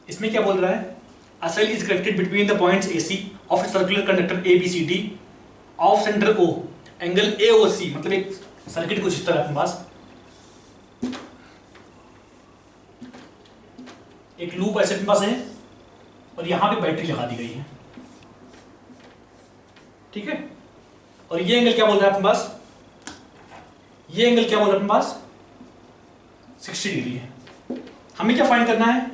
इसमें क्या बोल रहा है, a cell is connected between the points AC of a circular conductor ABCD of center O, angle AOC, मतलब एक सर्किट कुछ इस तरह अपने पास, एक लूप ऐसे अपने पास है और यहां पे बैटरी लगा दी गई है, ठीक है। और ये एंगल क्या बोल रहा है अपने पास, ये एंगल क्या बोल रहा है अपने पास 60 डिग्री है। हमें क्या फाइंड करना है,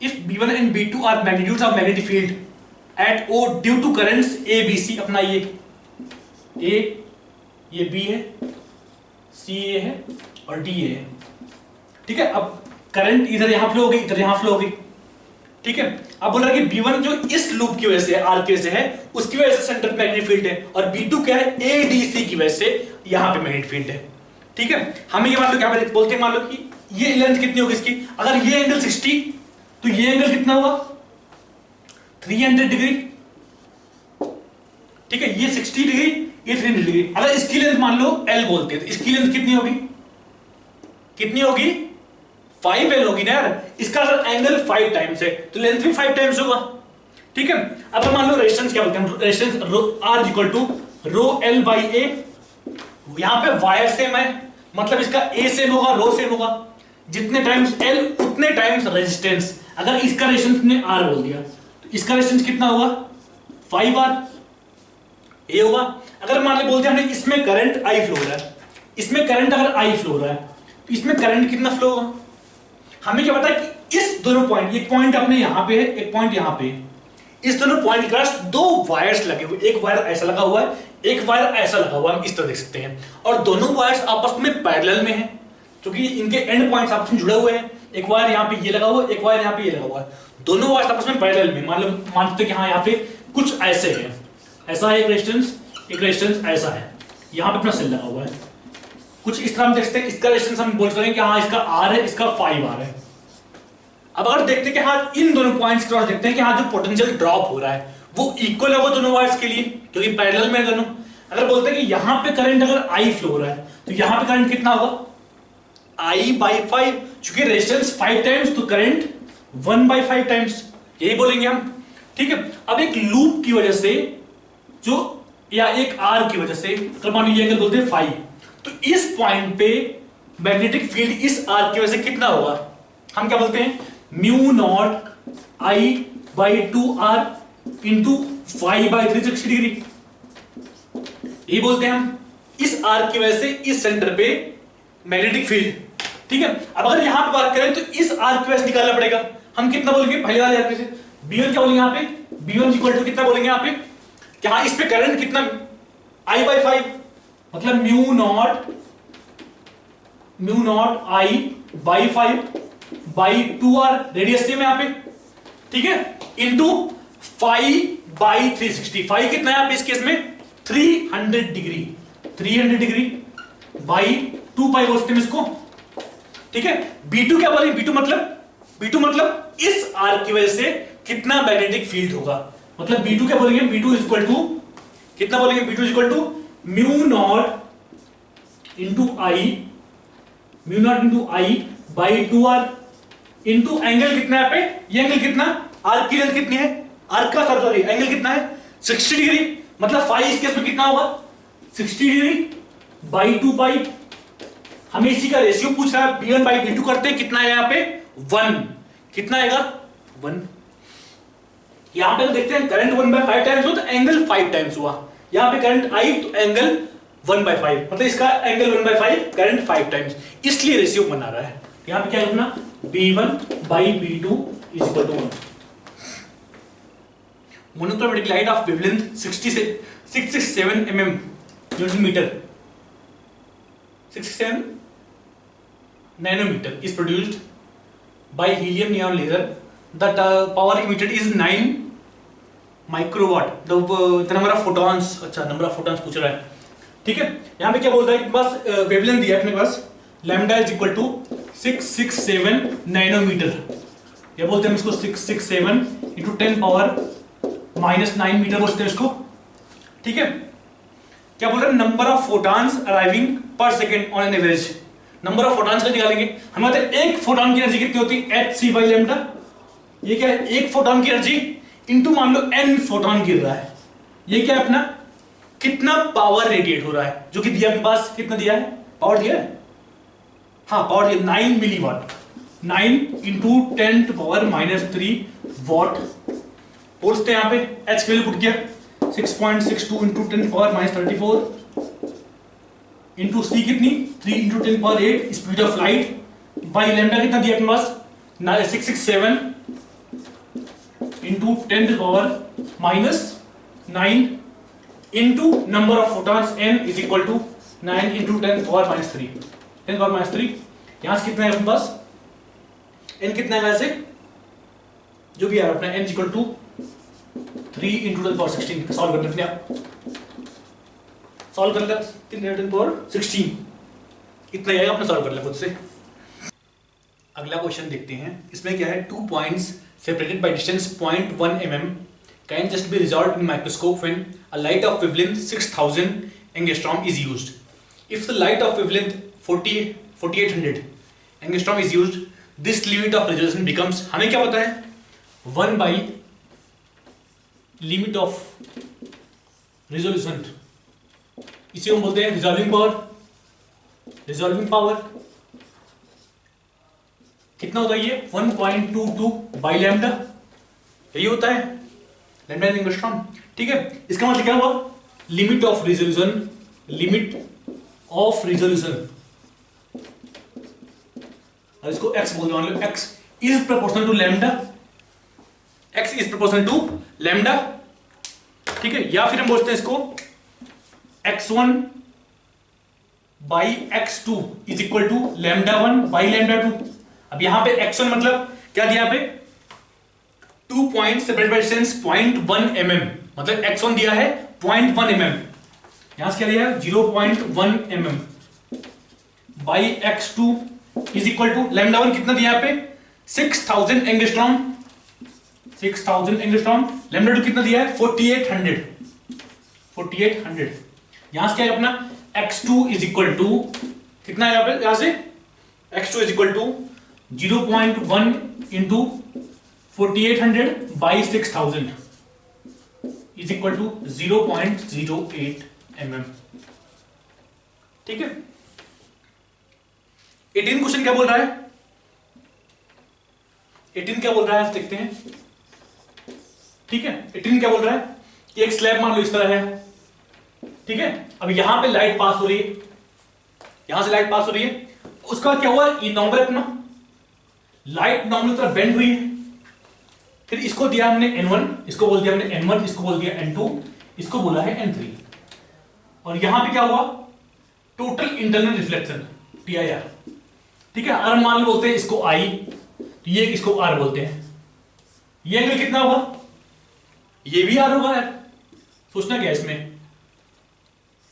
if B1 and B2 are magnitudes of magnetic field at O due to currents A B C, अपना ये A ये B है, C A है और D A है, ठीक है। अब करंट इधर यहां फ्लो होगी, इधर यहां फ्लो होगी, ठीक है। अब बोल रहा है कि B1 जो इस लूप की वजह से आर की वजह से है, उसकी वजह से सेंटर पे मैग्नेटिक फील्ड है, और B2 क्या है ADC की वजह से यहां पे मैग्नेटिक फील्ड है, ठीक है। हमें ये मान लो क्या बोलते हैं, मान लो कि ये लेंथ कितनी होगी इसकी, अगर ये एंगल 60 तो ये एंगल कितना होगा 300 डिग्री, ठीक है, ये 60 डिग्री, ये 300 डिग्री। अगर इसकी लेंथ मान लो L बोलते हैं तो इसकी लेंथ कितनी होगी, कितनी होगी, 5L होगी ना यार। इसका अगर एंगल 5 टाइम्स है तो लेंथ भी 5 टाइम्स होगा, ठीक है। अब मान लो रेजिस्टेंस क्या बोलते हैं, resistance R equal to rho L by A. यहां पे वायर सेम है, मतलब इसका A सेम होगा, रो सेम होगा। जितने टाइम्स L उतने टाइम्स रेजिस्टेंस। अगर इसका रेजिस्टेंस ने R बोल दिया तो इसका रेजिस्टेंस कितना होगा, 5R ये होगा। अगर मान लो बोलते हैं हमने इसमें करंट I फ्लो हो रहा है, इसमें करंट अगर I फ्लो हो रहा है तो इसमें करंट कितना फ्लो होगा। हमें क्या पता है कि इस दोनों पॉइंट, एक पॉइंट अपने यहां पे है, एक पॉइंट यहां पे है, इस दोनों पॉइंट के पास दो वायर्स लगे हुए, एक वायर ऐसा लगा हुआ है, एक वायर ऐसा लगा हुआ है, हम इस तरह देख सकते हैं। और दोनों वायर्स आपस में पैरेलल में हैं, क्योंकि इनके एंड पॉइंट्स आपस में जुड़े हुए हैं। एक वायर यहाँ पे ये लगा हुआ है, एक वायर यहाँ पे ये लगा हुआ है, दोनों वायर्स आपस में पैरेलल में। मान लो मानते हैं कि हाँ यहाँ पे कुछ ऐसे है, ऐसा है एक रेजिस्टेंस ऐसा है, यहाँ पे अपना सेल लगा हुआ है, कुछ इस तरह हम देखते हैं। इसका रेजिस्टेंस हम बोल सकते हैं कि हाँ इसका R है, इसका 5R है। अब अगर देखते हैं कि हाँ इन दोनों पॉइंट्स क्रॉस देखते हैं कि हाँ जो पोटेंशियल ड्रॉप हो रहा है वो इक्वल है वो दोनों वायर्स के लिए, क्योंकि पैरेलल में दोनों। अगर बोलते हैं कि यहां पे करंट अगर I फ्लो हो रहा है तो यहां पे करंट कितना होगा, I बाई 5, चूंकि रेजिस्टेंस 5 टाइम्स तो करंट 1 बाई 5 टाइम्स, यही बोलेंगे हम, ठीक है। अब एक लूप की वजह से जो, या एक R की वजह से, अगर मान लीजिए एंगल बोलते हैं फाई, तो इस पॉइंट पे मैग्नेटिक फील्ड इस R की वजह से कितना होगा, हम क्या बोलते हैं, mu naught I by 2R into 5 by 360 degree, ये बोलते हैं हम। इस R की वजह से इस सेंटर पे मैग्नेटिक फील्ड, ठीक है। अब अगर यहां पे बात करें तो इस R की वजह से निकालना पड़ेगा, हम कितना बोलेंगे, पहले वाले R से B1 क्या बोलेंगे, यहाँ पे B1 इक्वल टू कितना बोलेंगे यहाँ पे, क्या इस पे करंट कितना, I बाई 5, मतलब mu naught I by 5 by 2R, radius same है यहाँ पे, ठीक है, इंटू 5 बाई 360। 5 कितना है आप इस केस में, 300 डिग्री, 300 डिग्री बाई 2 पाई बोलते हैं इसको, ठीक है। B2 क्या बोलेंगे, B2 मतलब इस R की वजह से कितना मैग्नेटिक फील्ड होगा, मतलब B2 क्या बोलेंगे, B2 इज इक्वल टू कितना बोलेंगे, B2 is equal to mu naught into I by 2R into angle कितना है पे, ये एंगल कितना, R की लेंथ कितनी है, R का सॉरी एंगल कितना है, 60 डिग्री, मतलब 5 इस केस में कितना होगा, 60 डिग्री बाई 2 पाई। हमें इसी का रेशियो पूछ रहा है, B1 बाई B2 करते हैं, कितना है यहाँ पे 1, कितना आएगा 1। यहां पे तो देखते हैं करंट 1 बाई 5 टाइम्स हो तो एंगल 5 टाइम्स हुआ, यहां पे करंट I तो एंगल 1 बाई 5, मतलब इसका एंगल 1 बाई 5, करंट 5 टाइम्स, इसलिए रेशियो बना रहा है। यहां पे क्या लिखना, B1 by B2 is equal to 1। Monochromatic light of wavelength 667 mm newton metre, 67 nanometer is produced by helium neon laser. The power emitted is 9 microwatt. The number of photons, अच्छा number of photons पूछ रहा है, ठीक है। यहाँ पे क्या बोल रहा है, बस वेवलेंथ दिया अपने पास, lambda is equal to 667 nanometre, ये बोलते हैं इसको 667 इंटू 10 पावर -9 मीटर बोलते हैं इसको, ठीक है। क्या बोल रहे हैं, नंबर ऑफ फोटॉन्स अराइविंग पर second on an average, number of photons का निकालेंगे। हमें पता है एक फोटॉन की एनर्जी कितनी होती है, hc बाई लैम्डा, ये क्या है, एक फोटॉन की एनर्जी इंटू मान लो n फोटॉन गिर रहा है, ये क्या है अपना, कितना पावर रेडिएट हो रहा है, जो कि दिया अपने पास, कितना दिया है, पावर दिया है, हाँ पावर दिया 9 milliwatt, 9 into 10 to power -3 watt बोलते हैं। यहाँ पे h की वैल्यू पुट किया 6.62 into 10 to power -34 into c कितनी 3 into 10 power 8 speed of light by lambda कितना दिया अपने पास 667 into 10 to power -9 into number of photons n is equal to 9 into 10 power -3, 10 power -3। यहां से कितना है अपने पास, n कितना है वैसे जो भी है अपना n equal to 3 into 10 power 16, solve कर लेते हैं आप, सॉल्व कर लेते हैं 3 इंटू 10 पावर 16, इतना ही आएगा, अपना सॉल्व कर ले खुद से। अगला क्वेश्चन देखते हैं, इसमें क्या है, 2 points separated by distance 0.1 mm can just be resolved in microscope when a light of wavelength 6000 angstrom is used. If the light of wavelength 4800 angstrom is used, this limit of resolution becomes, हमें क्या पता है, 1 by limit of resolution, इसी को हम बोलते हैं resolving power. Resolving power कितना होता है ये, 1.22 बाई लैम्डा, यही होता है लैम्डा इन एंगस्ट्रॉम. ठीक है, इसका मतलब क्या हुआ, limit of resolution, limit of resolution, और इसको x बोल दो, मतलब x is proportional to lambda, x is proportional to lambda. ठीक है, या फिर हम बोलते हैं इसको x1 by x2 is equal to lambda 1 by lambda 2. अब यहां पे x1 मतलब क्या दिया पे, 2 point separate by distance 0.1 mm, मतलब x1 दिया है 0.1 mm, यहां से क्या दिया है 0.1 mm by x2 is equal to lambda 1 कितना दिया पे 6000 एंगस्ट्रॉम, 6000 एंगस्ट्रॉम. लैम्डा 2 कितना दिया है 4800, 4800. यहां से क्या है अपना x2 इज इक्वल टू कितना है, यहां से x2 is equal to 0.1 into 4800 by 6000 is equal to 0.08 mm. ठीक है, 18 क्वेश्चन क्या बोल रहा है, 18 क्या बोल रहा है देखते हैं. ठीक है, 18 क्या बोल रहा है कि एक स्लैब मान लो इस तरह है. ठीक है, अब यहां पे लाइट पास हो रही है, यहां से लाइट पास हो रही है, उसका क्या हुआ, ये नॉर्मल अपना लाइट नॉर्मल तरह बेंड हुई है. फिर इसको दिया हमने n1, इसको बोल दिया हमने n1, इसको बोल दिया n2, इसको बोला है n3. और यहां पे क्या हुआ, टोटल इंटरनल रिफ्लेक्शन TIR. ठीक है, और मान लो बोलते हैं इसको I, तो ये इसको R बोलते हैं. ये एंगल कितना होगा, ये भी R होगा यार, सोचना क्या इसमें.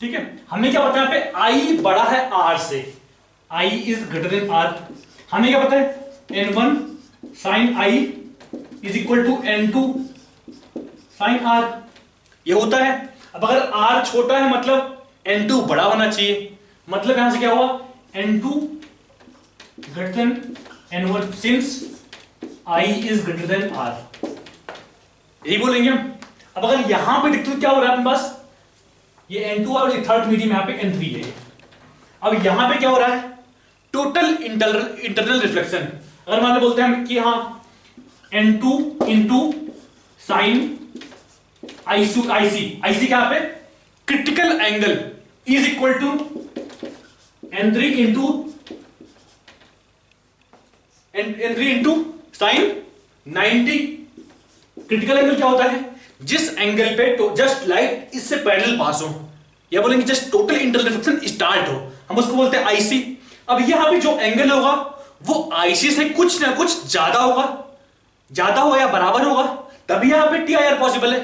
ठीक है, हमें क्या पता है पे I बड़ा है R से, I is greater than R. हमें क्या पता है n1 sin I is equal to n2 sin R, ये होता है. अब अगर R छोटा है मतलब n2 बड़ा होना चाहिए, मतलब यहां से क्या हुआ n2 greater than n1 since I is greater than R, यही बोलेंगे हम. अब अगर यहां पे देखते तो क्या हो रहा है अपने पास, ये n2 और थर्ड मीडियम यहां पे n3 है. अब यहां पे क्या हो रहा है, टोटल इंटरनल रिफ्लेक्शन. अगर मान लो बोलते हैं हम कि हाँ n2 इंटू साइन IC क्या पे critical angle is equal to n3 into sine 90. Critical angle क्या होता है, जिस एंगल पे जस्ट लाइट इससे पैरेलल पास हो, या बोलेंगे just total internal reflection start हो, हम उसको बोलते हैं IC. अब यहां पे जो एंगल होगा वो IC से कुछ ना कुछ ज्यादा होगा या बराबर होगा, तभी यहां पे TIR पॉसिबल है.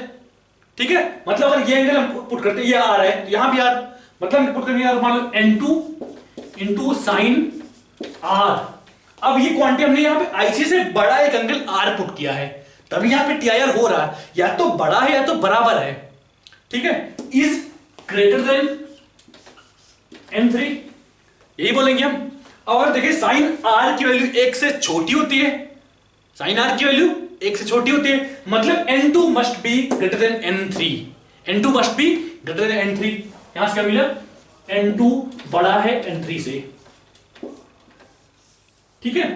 ठीक है, मतलब अगर ये एंगल हम पुट करते हैं, ये R है, तो यहां भी R, मतलब हम पुट करेंगे मान लो n2 इंटू साइन R. अब ये क्वांटिटी हमने यहां पे IC से बड़ा एक एंगल R पुट किया है, तभी यहां पे TIR हो रहा है, या तो बड़ा है या तो बराबर है. ठीक है, इज ग्रेटर देन n3, यही बोलेंगे हम. और देखिए साइन R की वैल्यू 1 से छोटी होती है, साइन R की वैल्यू 1 से छोटी होती है, मतलब n2 must be greater than n3, n2 must be greater than n3. यहां से क्या मिला, n2 बड़ा है n3 से. ठीक है,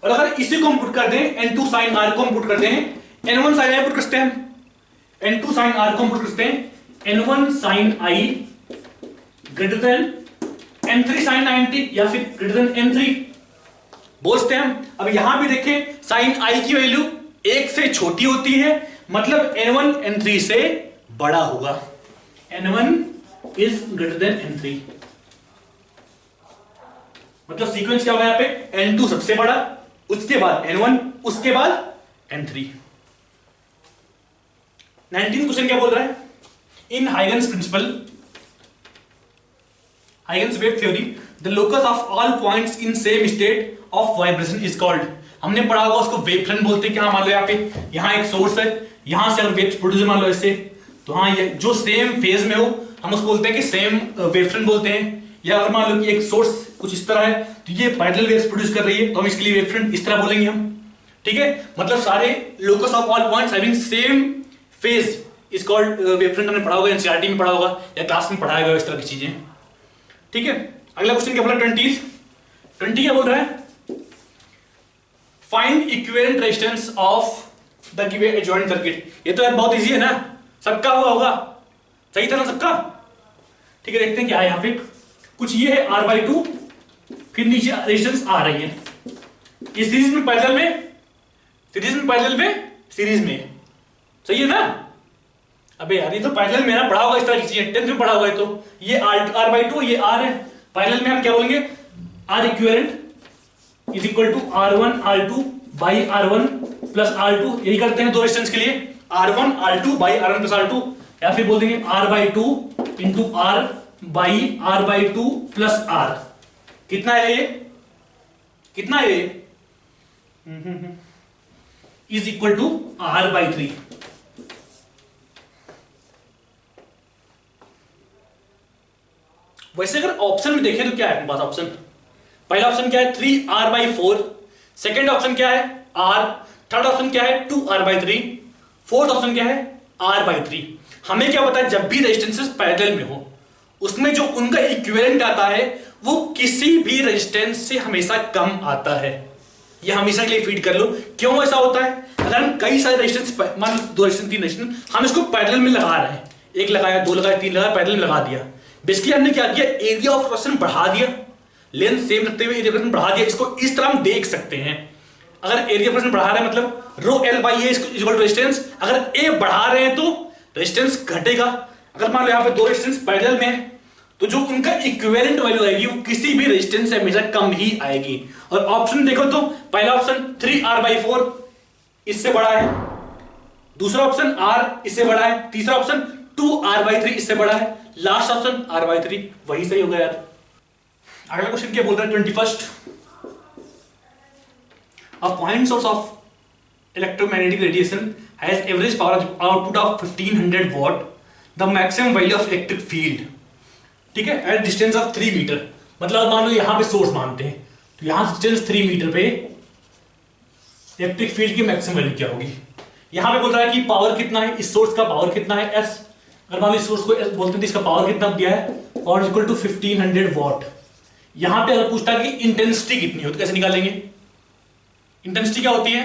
और अगर इसी को हम पुट कर दें, n2 sin R को हम पुट कर दें, n1 sin I पुट करते हैं, n2 sin R को हम पुट करते हैं, n1 sin I greater than n3 sin 90, या फिर ग्रेटर देन n3 बोलते हैं हम. अब यहां भी देखें sin I की वैल्यू 1 से छोटी होती है, मतलब n1 n3 से बड़ा होगा, n1 is greater then n3. मतलब सीक्वेंस क्या होगा यहां पे, n2 सबसे बड़ा, उसके बाद n1, उसके बाद n3. 19 क्वेश्चन क्या बोल रहा है, in Huygens principle, Huygens wave theory, the locus of all points in same state of vibration is called. हमने पढ़ा होगा उसको वेव फ्रंट बोलते हैं। क्या मान लो यहाँ पे, यहाँ एक सोर्स है, यहाँ से अगर वेव प्रोड्यूस मान लो इससे, तो हाँ ये जो सेम फेज में हो हम उसको बोलते हैं कि सेम वेव फ्रंट बोलते हैं। या अगर मान लो कि एक सोर्स कुछ इस तरह है तो ये पैरेलल वेव्स प्रोड्यूस कर रही है तो हम इसके लिए वेव फ्रंट इस तरह बोलेंगे हम, ठीक है। मतलब सारे locus of all points having same phase is called wave front. हमने पढ़ा होगा, एनसीईआरटी में पढ़ा होगा या क्लास में पढ़ाया गया इस तरह की चीजें, ठीक है। अगला क्वेश्चन क्या बोला 20 क्या बोल रहा है, find equivalent resistance of the given adjoint circuit. ये तो यार बहुत इजी है ना, सबका हुआ होगा, सही था ना सबका, ठीक है। देखते हैं क्या है यहाँ पे, कुछ ये है R/2, फिर नीचे रेजिस्टेंस आ रही है, ये सीरीज में पैरेलल में, सीरीज में, सही है ना। अबे यार ये तो पैरेलल में ना पढ़ा होगा इस तरह की चीजें, 10th में पढ़ा होगा। तो ये R/2 ये R है, पैरेलल में हम क्या बोलेंगे, R equivalent is equal to R1 R2 by R1 plus R2। यही करते हैं दो रेजिस्टेंस के लिए, R1 R2 by R1 plus R2, या फिर बोल देंगे R/2 into R by R/2 plus R। कितना है ये, कितना है ये, इज इक्वल टू R/3। वैसे अगर ऑप्शन में देखें तो क्या है अपने पास ऑप्शन, पहला ऑप्शन क्या है 3R/4, सेकेंड ऑप्शन क्या है R, थर्ड ऑप्शन क्या है 2R/3, फोर्थ ऑप्शन क्या है R/3। हमें क्या पता है जब भी रेजिस्टेंसेस पैरेलल में हो उसमें जो उनका इक्विवेलेंट आता है वो किसी भी रेजिस्टेंस से हमेशा कम आता है। ये हमेशा के लिए फीड कर लो। क्यों ऐसा होता है, अगर हम कई सारे रेजिस्टेंस, मान लो 2 रेजिस्टेंस 3 रेजिस्टेंस, हम इसको पैरेलल में लगा रहे हैं, एक लगाया 2 लगाया 3 लगाया, पैरेलल में लगा दिया, बेसिकली हमने क्या किया, एरिया ऑफ रोटेशन बढ़ा दिया, लेंथ सेम रखते हुए एरिया ऑफ रोटेशन बढ़ा दिया। इसको इस तरह हम देख सकते हैं, अगर एरिया ऑफ रोटेशन बढ़ा रहे हैं मतलब rho L by A equal to resistance, अगर ए बढ़ा रहे हैं तो रेजिस्टेंस घटेगा। अगर मान लो यहाँ पे 2 रेजिस्टेंस पैरेलल में है तो जो उनका इक्विवेलेंट वैल्यू आएगी वो किसी भी रेजिस्टेंस से हमेशा कम ही आएगी। और ऑप्शन देखो तो पहला ऑप्शन 3R/4 इससे बड़ा है, दूसरा ऑप्शन R इससे बड़ा है, तीसरा ऑप्शन 2R/3 इससे बड़ा है, लास्ट ऑप्शन R/3, वही सही होगा यार। अगला क्वेश्चन क्या बोल रहा है 21, a point source of electromagnetic radiation has average power output of 1500 what, the maximum value of electric field, ठीक है, एट डिस्टेंस ऑफ 3 मीटर। मतलब मान लो यहां पे सोर्स मानते हैं तो यहां डिस्टेंस 3 मीटर पे इलेक्ट्रिक फील्ड की मैक्सिमम वैल्यू क्या होगी। यहां पे बोल रहा है कि पावर कितना है, इस सोर्स का पावर कितना है S, अगर मान लो इस सोर्स को S बोलते हैं तो इसका पावर कितना दिया है, पावर इक्वल टू 1500 वॉट। यहां पे अगर पूछता है कि इंटेंसिटी कितनी हो तो कैसे निकालेंगे, इंटेंसिटी क्या होती है,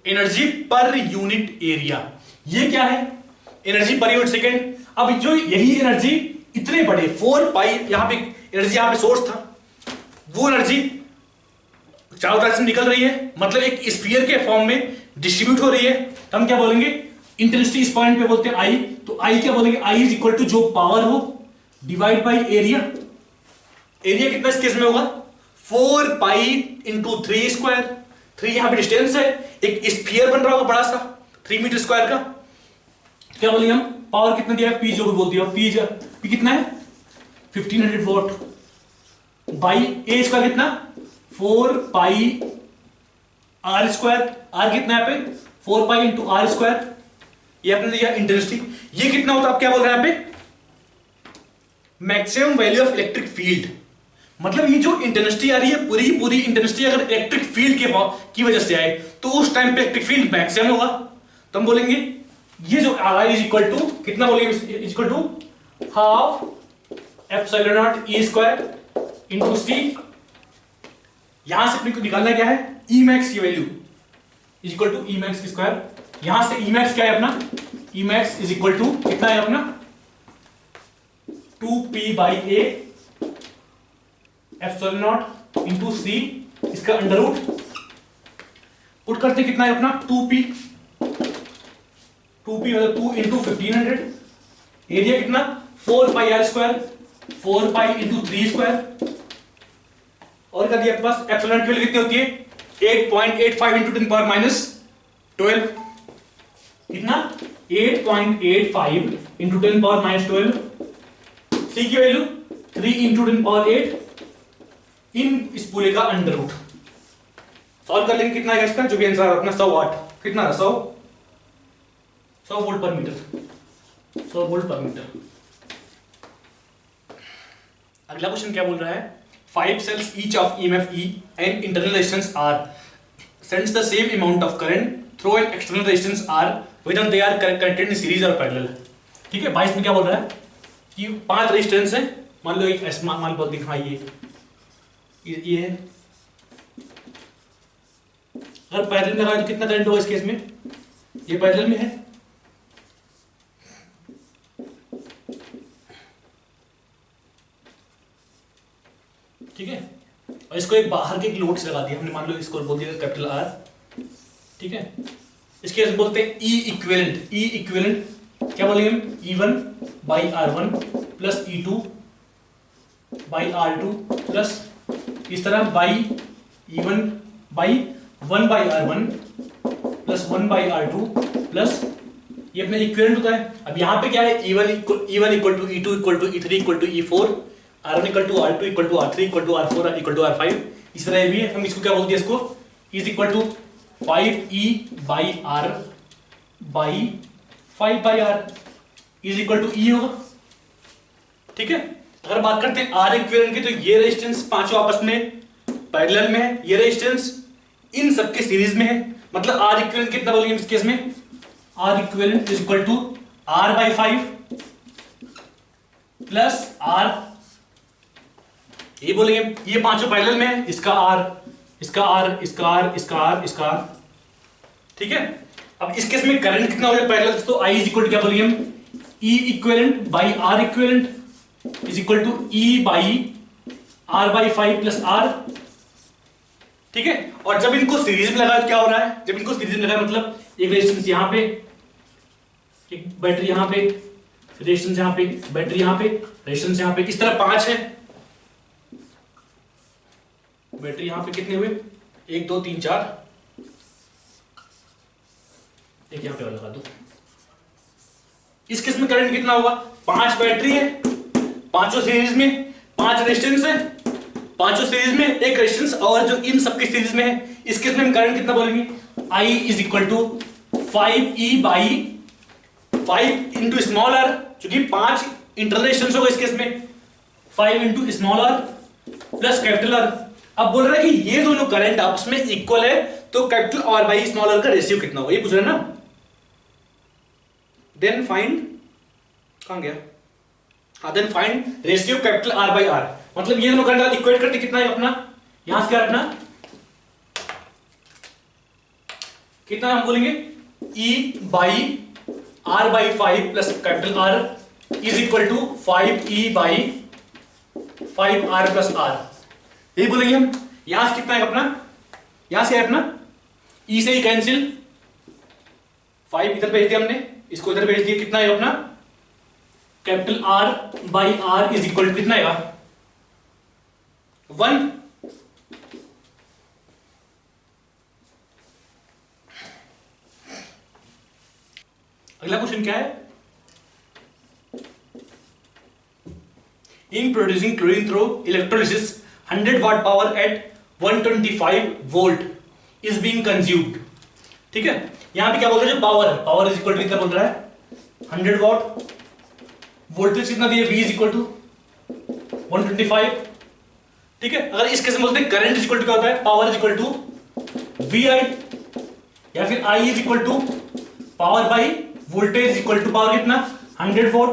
एनर्जी पर यूनिट एरिया। ये क्या है, एनर्जी पर यूनिट सेकेंड। अब जो यही एनर्जी इतने बड़े 4 पाई, यहां पे एनर्जी, यहां पे सोर्स था, वो एनर्जी चारों तरफ से निकल रही है, मतलब एक स्फीयर के फॉर्म में डिस्ट्रीब्यूट हो रही है, तो हम क्या बोलेंगे, इंटेंसिटी इस पॉइंट पे बोलते हैं I, तो I क्या बोलेंगे, I इज इक्वल टू जो पावर हो डिवाइड बाई एरिया। एरिया कितना इस केस में होगा 4 पाई इंटू 3 स्क्वायर, 3 यहां पे डिस्टेंस है, एक स्फीयर बन रहा होगा बड़ा सा 3 मीटर स्क्वायर का। क्या बोलेंगे हम, पावर कितना दिया है, P जो भी बोल दिया, P कितना है 1500 वॉट बाई ए स्क्वायर कितना 4 पाई R स्क्वायर, R कितना है पे 4 पाई इंटू R स्क्वायर, ये आपने दिया इंटेंसिटी। ये कितना होता है, आप क्या बोल रहे हैं यहाँ पे, maximum value of electric field. मतलब ये जो इंटेंसिटी आ रही है पूरी इंटेंसिटी अगर इलेक्ट्रिक फील्ड की वजह से आए तो उस टाइम पे इलेक्ट्रिक फील्ड मैक्सिमम होगा। तो हम बोलेंगे ये जो आ रहा है इज इक्वल टू कितना, बोलेंगे is equal to half epsilon naught E square into C। यहां से अपने को निकालना क्या है, E मैक्स की value is equal to E max square. यहां से E मैक्स क्या है अपना, E max is equal to कितना है अपना 2P by A epsilon naught into C, इसका अंडर रूट पुट करते कितना है अपना 2P मतलब 2 इंटू 1500, एरिया कितना 4 पाई R square, 4 pi into 3 square, और कर दिया आपके पास एप्सिलॉन की वैल्यू कितनी होती है 8.85 इंटू 10 पावर माइनस 12, कितना 8.85 इंटू 10 पावर माइनस 12, C की वैल्यू 3 इंटू 10 पावर 8 इन इस पूरे का अंडर रूट। सॉल्व कर लेंगे, कितना आएगा इसका जो भी आंसर है अपना 100 वाट, कितना 100 वोल्ट पर मीटर, 100 वोल्ट पर मीटर। अगला क्वेश्चन क्या बोल रहा है, 5 cells each of EMF E and internal resistance R sends the same amount of current through an external resistance R whether they are connected in series or parallel। ठीक है, 22 में क्या बोल रहा है कि 5 रेजिस्टेंस है, मान लो एक एस मान लो दिखाइए ये है, अगर पैरेलल में लगा तो कितना करंट होगा इस केस में, ये पैरेलल में है, ठीक है, और इसको एक बाहर के एक लोड से लगा दिया हमने, मान लो इसको बोल दिया कैपिटल आर, ठीक है, इसके बोलते हैं ई इक्विवेलेंट, ई इक्विवेलेंट क्या बोलेंगे हम, E1 by R1 plus E2 by R2 plus इस तरह by E1 by 1 by R1 plus 1 by R2 plus ये अपना इक्विवेलेंट होता है। अब यहाँ पे क्या है, E1 equal to E2 equal to E3 equal to E4, R1 equal to R2 equal to R3 equal to R4 equal to R5, इस तरह भी है, हम इसको क्या बोलते हैं, इसको is equal to 5E by R by 5 by R is equal to E होगा, ठीक है। अगर बात करते हैं R इक्विवेलेंट की, तो ये रेजिस्टेंस पांचों आपस में पैरेलल में है, ये रेजिस्टेंस इन सबके सीरीज में है, मतलब R इक्विवेलेंट कितना बोलेंगे इस केस में, R equivalent is equal to R by 5 plus R, ये बोलेंगे, ये पांचों पैरेलल में है, इसका R, इसका R, इसका R, इसका R, इसका R, ठीक है। अब इस केस में करंट कितना हो जाए पैरेलल, तो I इज इक्वल टू क्या बोलेंगे हम, E equivalent by R equivalent is equal to E by R by 5 plus R, ठीक है। और जब इनको सीरीज में लगा तो क्या हो रहा है, जब इनको सीरीज में लगा मतलब एक रेजिस्टेंस यहां पे, एक बैटरी यहां पे, रेजिस्टेंस यहां पे, बैटरी यहां पे, रेजिस्टेंस यहां पे, इस तरह 5 है, बैटरी यहां पे कितने हुए, 1 2 3 4, एक यहां पे और लगा दो। इस केस में करंट कितना होगा, 5 बैटरी है, पांचों सीरीज में, 5 रेजिस्टेंस है, पांचों सीरीज में, एक रेजिस्टेंस और जो इन सबके सीरीज में है, इस केस में हम करंट कितना बोलेंगे, I is equal to 5E by 5 into small r, क्योंकि 5 इंटरनल रेजिस्टेंस होगा इस केस में, 5 into small r plus capital R। अब बोल रहा है कि ये दोनों करंट आपस में इक्वल है, तो capital R by small r का रेशियो कितना होगा, ये पूछ रहे हैं ना। देन फाइंड, कहां गया, हाँ, then find ratio capital R by R, मतलब ये दोनों करंट इक्वेट करते कितना है अपना, यहां से क्या रखना, कितना हम बोलेंगे, E by R by 5 plus capital R is equal to 5E by 5R plus R, यही बोलेंगे हम। यहां से कितना है अपना, यहां से है अपना E से ही कैंसिल, 5 इधर भेज दिया हमने, इसको इधर भेज दिया, कितना है अपना capital R by R is equal to कितना है 1। अगला क्वेश्चन क्या है, in producing chlorine through electrolysis 100 watt power at 125 volt is being consumed, ठीक है। यहां पे क्या बोल रहा है, जो पावर है, पावर इज इक्वल टू कितना बोल रहा है, 100 वाट, वोल्टेज कितना दिया, V इज इक्वल टू 125, ठीक है। अगर इस केस में बोलते हैं करंट इज इक्वल टू क्या होता है, power is equal to VI, या फिर I is equal to power by voltage equal to power कितना, 100 वोल्ट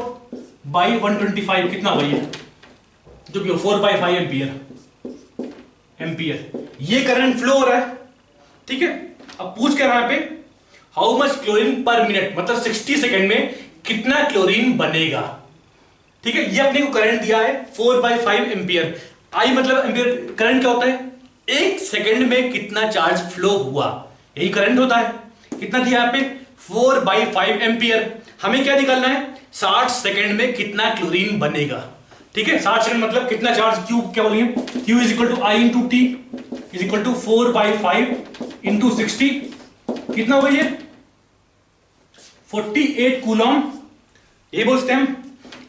बाई 125, कितना हुआ ये, जो भी हो 4/5 एम्पियर, ये करंट फ्लो हो रहा है, ठीक है। अब पूछ कर रहा है पे हाउ मच क्लोरीन पर मिनट, मतलब 60 सेकंड में कितना क्लोरीन बनेगा, ठीक है। ये अपने को करंट दिया है 4/5 एम्पियर, आई मतलब एम्पियर, करंट क्या होता है, 1 सेकंड में कितना चार्ज फ्लो हुआ, यही करंट होता है। कितना दिया यहाँ पे 4/5 एम्पियर, हमें क्या निकालना है, 60 सेकंड में कितना क्लोरीन बनेगा, ठीक है। 60 सेकंड मतलब कितना चार्ज, क्यू क्या बोलेंगे, Q is equal to I into T is equal to 4/5 into 60, कितना होगा ये 48 कूलम, ये बोलते हैं हम।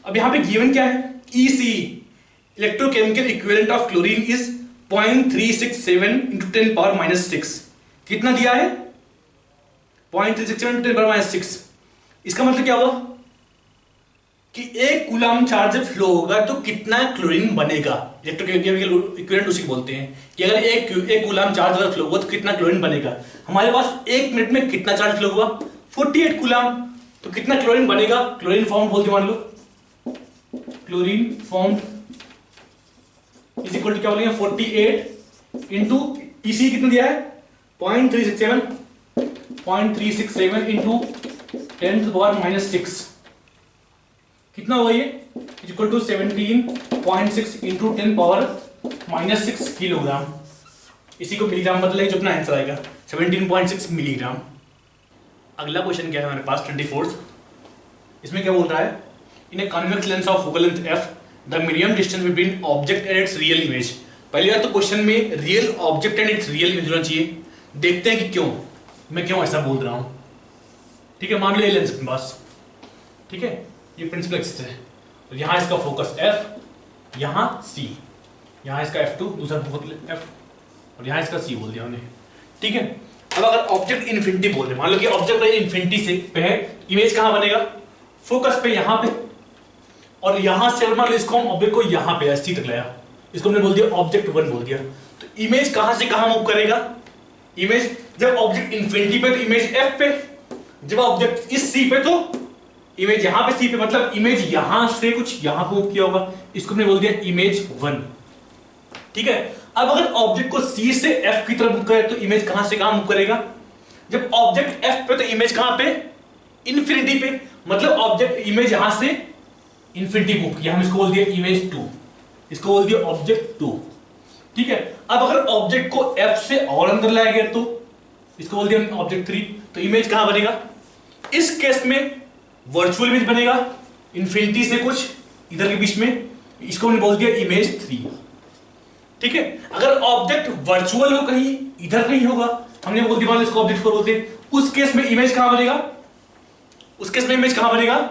अब यहां पे गिवन क्या है, EC electrochemical equivalent of chlorine is 0.367 into 10 power minus 6 कितना दिया है? 0.367 इंटू 10 पावर माइनस 6। इसका मतलब क्या हुआ कि एक कूलम चार्ज जब फ्लो होगा तो कितना क्लोरीन बनेगा। इलेक्ट्रोकेमिकल इक्विवेलेंट उसी बोलते हैं कि अगर एक कूलम चार्ज अगर फ्लो हुआ तो कितना क्लोरीन बनेगा। हमारे पास 1 मिनट में कितना चार्ज फ्लो हुआ? 48 कूलम। तो कितना क्लोरीन बनेगा? क्लोरीन फॉर्म बोलते मान लो, chloroform is equal to क्या बोलेंगे 48 इंटू इसी कितना दिया है 0.367 इंटू 10 टू पावर माइनस 6 कितना होगा ये equal to 17.6 into 10 power minus 6 kilogram. इसी को मिलीग्राम बदले जो अपना आंसर आएगा 17.6 मिलीग्राम। अगला क्वेश्चन क्या है हमारे पास 24th। इसमें क्या बोल रहा है in a convex lens of focal length f the medium distance between object and its real image. पहली बात तो क्वेश्चन में real object and its real image होना चाहिए। देखते हैं कि क्यों मैं ऐसा बोल रहा हूं। ठीक है, मान लो ये लेंस अपने पास, ठीक है, ये प्रिंसिपल एक्सिस है, तो यहां इसका फोकस f, यहां c, यहां इसका f2 दूसरा फोकस f और यहां इसका c बोल दिया हमने। ठीक है, अब अगर ऑब्जेक्ट इन्फिनिटी बोल रहे, मान लो कि ऑब्जेक्ट इन्फिनिटी से पे है, इमेज कहां बनेगा? फोकस पे, यहां पे, और यहां से मान लो इसको हम ऑब्जेक्ट को यहां पे सी तक लाया, इसको हमने बोल दिया ऑब्जेक्ट 1 बोल दिया। तो इमेज कहां से कहां मूव करेगा? इमेज जब ऑब्जेक्ट इन्फिनिटी पे तो इमेज f पे, जब ऑब्जेक्ट इस c पे तो इमेज यहां पे c पे, मतलब इमेज यहां से कुछ यहां को मूव किया होगा, इसको हमने बोल दिया इमेज 1। ठीक है, अब अगर ऑब्जेक्ट को c से f की तरफ मूव करे तो इमेज कहां से कहां मूव करेगा? जब ऑब्जेक्ट f पे तो इमेज कहां पे? इन्फिनिटी पे, मतलब ऑब्जेक्ट इमेज यहां से इन्फिनिटी मूव किया, हम इसको बोल दिया इमेज 2, इसको बोल दिया ऑब्जेक्ट 2। ठीक है, अब अगर ऑब्जेक्ट को f से और अंदर लाया गया तो इसको बोल दिया ऑब्जेक्ट 3, तो इमेज कहां बनेगा? इस केस में वर्चुअल इमेज बनेगा इन्फिनिटी से कुछ इधर के बीच में, इसको हमने बोल दिया इमेज 3। ठीक है, अगर ऑब्जेक्ट वर्चुअल हो कहीं इधर कहीं होगा, हमने बोल दिया इसको ऑब्जेक्ट 4 बोलते हैं, उस केस में इमेज कहां बनेगा? उस केस में इमेज कहां बनेगा?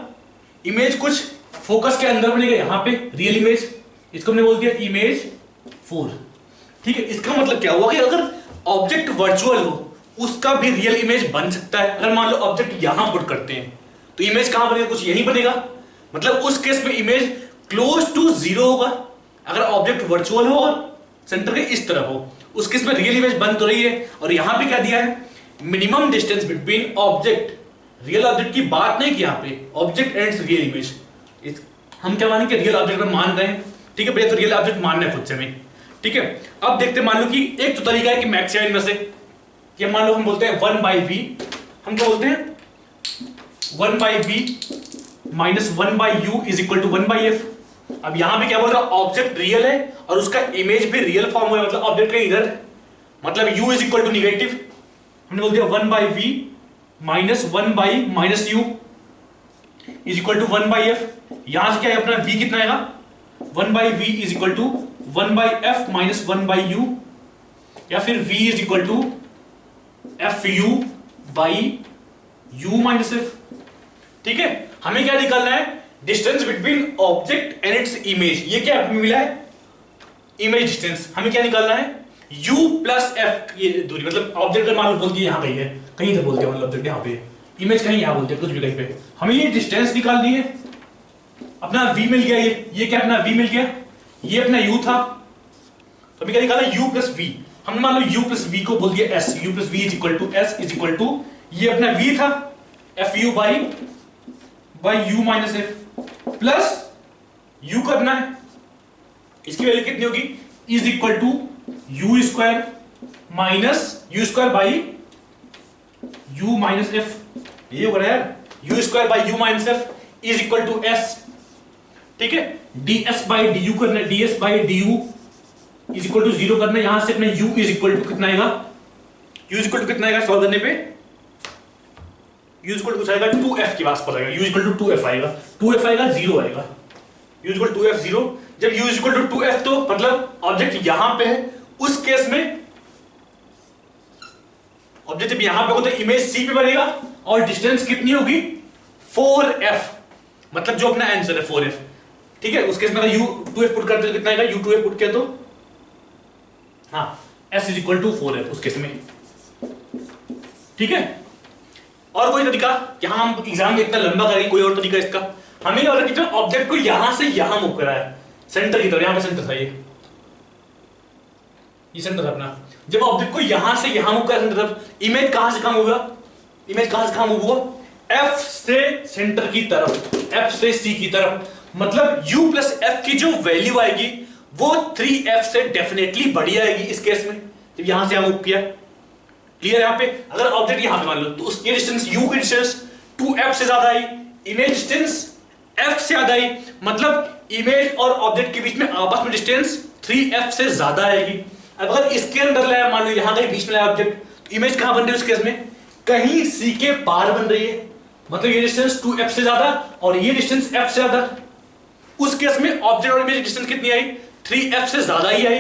इमेज कुछ फोकस के अंदर बनेगा, यहां पे रियल इमेज, इसको हमने बोल दिया इमेज 4। ठीक है, इसका मतलब क्या हुआ कि अगर ऑब्जेक्ट वर्चुअल हो उसका भी रियल इमेज बन सकता है। अगर मान लो ऑब्जेक्ट यहां पुट करते हैं तो इमेज कहां बनेगा? कुछ यहीं बनेगा, मतलब उस केस में इमेज क्लोज टू 0 होगा। अगर ऑब्जेक्ट वर्चुअल हो और सेंटर के इस तरफ हो, उस केस में रियल इमेज बन तो रही है। और यहां पे क्या दिया है? Minimum distance between object, real object की बात नहीं की यहां पे, ऑब्जेक्ट एंड रियल इमेज। हम क्या मानेंगे? रियल ऑब्जेक्ट में मान रहे हैं। ठीक है, पहले तो रियल ऑब्जेक्ट मानना है खुद से हमें। ठीक है, अब देखते मान लो कि एक तो तरीका है कि मैक्स या इनमें से, कि मान लो हम बोलते हैं 1/v, हम क्या बोलते हैं 1/v minus 1/u is equal to 1/f। अब यहां पे क्या बोल रहा है? ऑब्जेक्ट रियल है और उसका इमेज भी रियल फॉर्म है, मतलब ऑब्जेक्ट का इधर, मतलब u is equal to negative, हमने बोल दिया 1/v minus 1/-u is equal to 1/f। यहां से क्या है अपना v कितना आएगा? 1/v is equal to 1/f minus 1/u, या फिर v is equal to fu by u minus f। ठीक है, हमें क्या निकालना है? Distance between object and its image. ये क्या हमें मिला है? Image distance. हमें क्या निकालना है? u प्लस f, ये दूरी, मतलब ऑब्जेक्ट मान लो बोलती है यहां कहीं है, कहीं इधर बोलते हैं, मतलब ऑब्जेक्ट यहां पे, इमेज कहीं यहां बोलते हैं, कुछ भी कहीं पे। हमें ये डिस्टेंस निकालनी है। अपना v मिल गया, ये क्या अपना v मिल गया, ये अपना u था, तो हमें क्या निकालना? u plus v। हमने मान लो u प्लस v को बोल दिया s, u plus v is equal to s is equal to, ये अपना v था fu by u minus f plus u करना है, इसकी वैल्यू कितनी होगी? Is equal to u square minus u square by u minus f। ये होगा यार, u square by u minus f is equal to s। ठीक है, ds बाई du करना है, ds by du is equal to 0 करना है। यहां से अपने u इज इक्वल टू कितना आएगा? u इज इक्वल टू कितना आएगा सॉल्व करने पे? u इज इक्वल टू कुछ आएगा 2f के पास पर आएगा, u is equal to 2f आएगा, 2f आएगा 0 आएगा, u is equal to 2f 0। जब u is equal to 2f तो मतलब ऑब्जेक्ट यहां पे है, उस केस में ऑब्जेक्ट जब यहां पे हो तो इमेज c पे बनेगा और डिस्टेंस कितनी होगी? 4f, मतलब जो अपना आंसर है 4f। ठीक है, उस केस में अगर u 2f पुट करते तो कितना आएगा? u 2f पुट किया तो हाँ S is equal to 4F उस केस में, ठीक है। और कोई तरीका, यहां हम एग्जाम में इतना लंबा करेंगे, कोई और तरीका इसका, हमें और कि ऑब्जेक्ट को यहां से यहां मूव करा है सेंटर की तरफ, यहां पे सेंटर था ये सेंटर था अपना। जब ऑब्जेक्ट को यहां से यहां मूव करा सेंटर तरफ, इमेज कहां से कहां मूव हुआ, इमेज कहां से कहां मूव हुआ, F से सेंटर की तरफ, F से C की तरफ। मतलब U प्लस F की जो वैल्यू आएगी वो 3F से डेफिनेटली बड़ी आएगी इस केस में, जब यहां से यहां मूव किया। क्लियर? यहां पे अगर ऑब्जेक्ट यहां पे मान लो तो उसकी डिस्टेंस U की डिस्टेंस 2F से ज्यादा आई, इमेज डिस्टेंस F से ज्यादा आई, मतलब इमेज और ऑब्जेक्ट के बीच में आपस में डिस्टेंस 3F से ज्यादा आएगी। अब अगर इसके अंदर लाया, मान लो यहां कहीं बीच में लाया ऑब्जेक्ट, तो इमेज कहां बन रही है उस केस में, कहीं C के पार बन रही है, मतलब ये डिस्टेंस 2F से ज्यादा और ये डिस्टेंस F से ज्यादा। उस केस में ऑब्जेक्ट और इमेज डिस्टेंस कितनी आई, 3F से ज्यादा ही आई।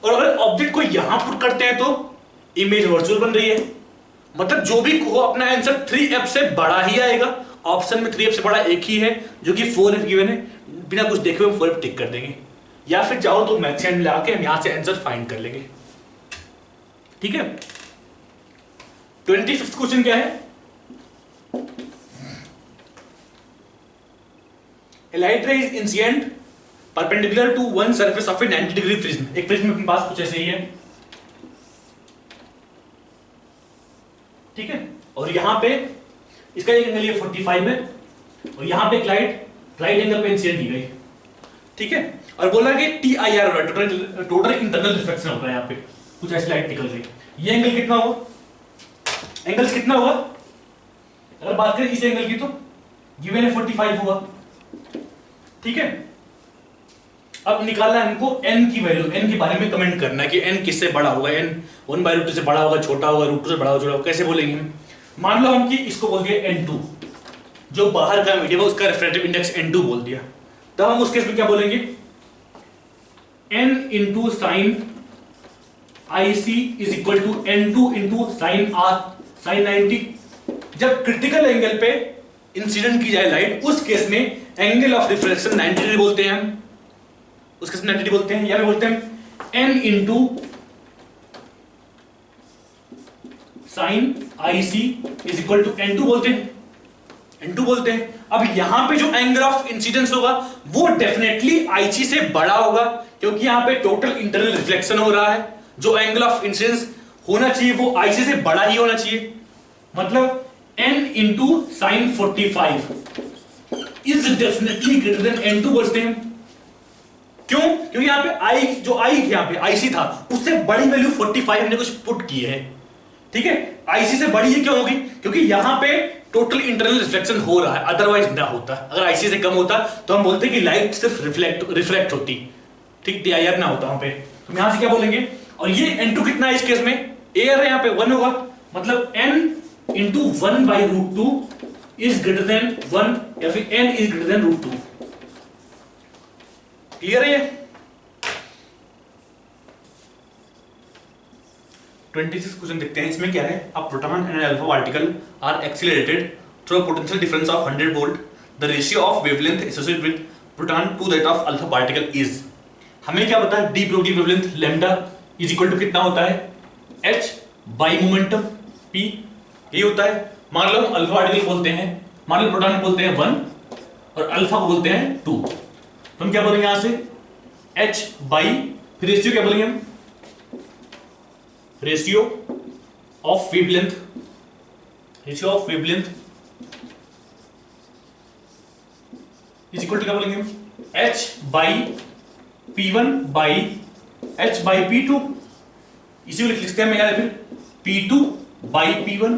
और अगर ऑब्जेक्ट को यहां पुट करते हैं तो इमेज वर्चुअल बन रही है, मतलब जो भी हो अपना आंसर 3F से बड़ा ही आएगा। ऑप्शन में 3F से बड़ा एक ही है जो कि 4F गिवन है, बिना कुछ देखे हुए 4F टिक कर देंगे, या फिर चाहो तो मैथ में लाके हम यहां से आंसर फाइंड कर लेंगे, ठीक है। 25th क्वेश्चन क्या है, A light ray is incident perpendicular to one surface of a 90-degree prism। एक प्रिज्म अपने पास कुछ ऐसे ही है, ठीक है। और यहां पे इसका एक एंगल ये 45 है और यहां पे एक राइट एंगल पे इंसिडेंट दी गई, ठीक है। और बोला कि TIR हो रहा है, टोटल इंटरनल रिफ्लेक्शन हो रहा है, यहां पे कुछ ऐसी लाइट निकल रही है। ये एंगल कितना हुआ, एंगल्स कितना हुआ, अगर बात करें इस एंगल की तो गिवन है 45 हुआ, ठीक है। अब निकालना है हमको n की वैल्यू, n के बारे में कमेंट करना है कि n किससे बड़ा होगा, n 1/√2 से बड़ा होगा, छोटा होगा, √2 से बड़ा होगा, छोटा होगा, कैसे बोलेंगे हम। मान लो हम कि इसको बोल दिया n2, जो बाहर का मीडियम है उसका रिफ्रैक्टिव इंडेक्स n2 बोल दिया, तब हम उस केस में क्या बोलेंगे, n into sine IC is equal to n2 into sine R sine 90। जब क्रिटिकल एंगल पे इंसिडेंट की जाए लाइट, उस केस में एंगल ऑफ रिफ्लेक्शन 90 डिग्री बोलते हैं हम, उस केस में 90 डिग्री बोलते हैं, या फिर बोलते हैं n into sine IC is equal to n2 बोलते हैं, n2 बोलते हैं। अब यहां पे जो एंगल ऑफ इंसिडेंस होगा वो डेफिनेटली IC से बड़ा होगा, क्योंकि यहां पे टोटल इंटरनल रिफ्लेक्शन हो रहा है। जो एंगल ऑफ इंसिडेंस होना चाहिए वो IC से बड़ा ही होना चाहिए, मतलब n into sign 45 is definitely greater than n2 बोलते हैं। क्यों? क्योंकि यहां पे I जो I यहां पे IC था उससे बड़ी वैल्यू 45 हमने कुछ पुट की है, ठीक है। IC से बड़ी ये क्यों होगी, क्योंकि यहां पे टोटल इंटरनल रिफ्लेक्शन हो रहा है, अदरवाइज ना होता। अगर IC से कम होता तो हम बोलते कि लाइट सिर्फ रिफ्लेक्ट होती, ठीक, TIR ना होता वहां पे। तो यहां से क्या बोलेंगे, और ये n2 कितना है इस केस में, एयर है, यहां पे 1 होगा, मतलब n into 1/√2 is greater than 1, या फिर n is greater than √2। Clear है? 26 क्वेश्चन देखते हैं, इसमें क्या है, a proton and alpha particle are accelerated through a potential difference of 100 volt, the ratio of wavelength associated with proton to that of alpha particle is. हमें क्या पता है, de Broglie wavelength lambda is equal to कितना होता है, h by momentum p, ये होता है। मान लो हम अल्फा पार्टिकल बोलते हैं, मान लो प्रोटॉन बोलते हैं 1 और अल्फा को बोलते हैं 2, तो हम क्या बोलेंगे यहां से, h बाई, फिर रेशियो क्या बोलेंगे हम, ratio of wavelength, ratio of wavelength is equal to क्या बोलेंगे हम, h by p1 by h by p2, इसी को लिख सकते हैं हम यार, फिर p2 बाई p1।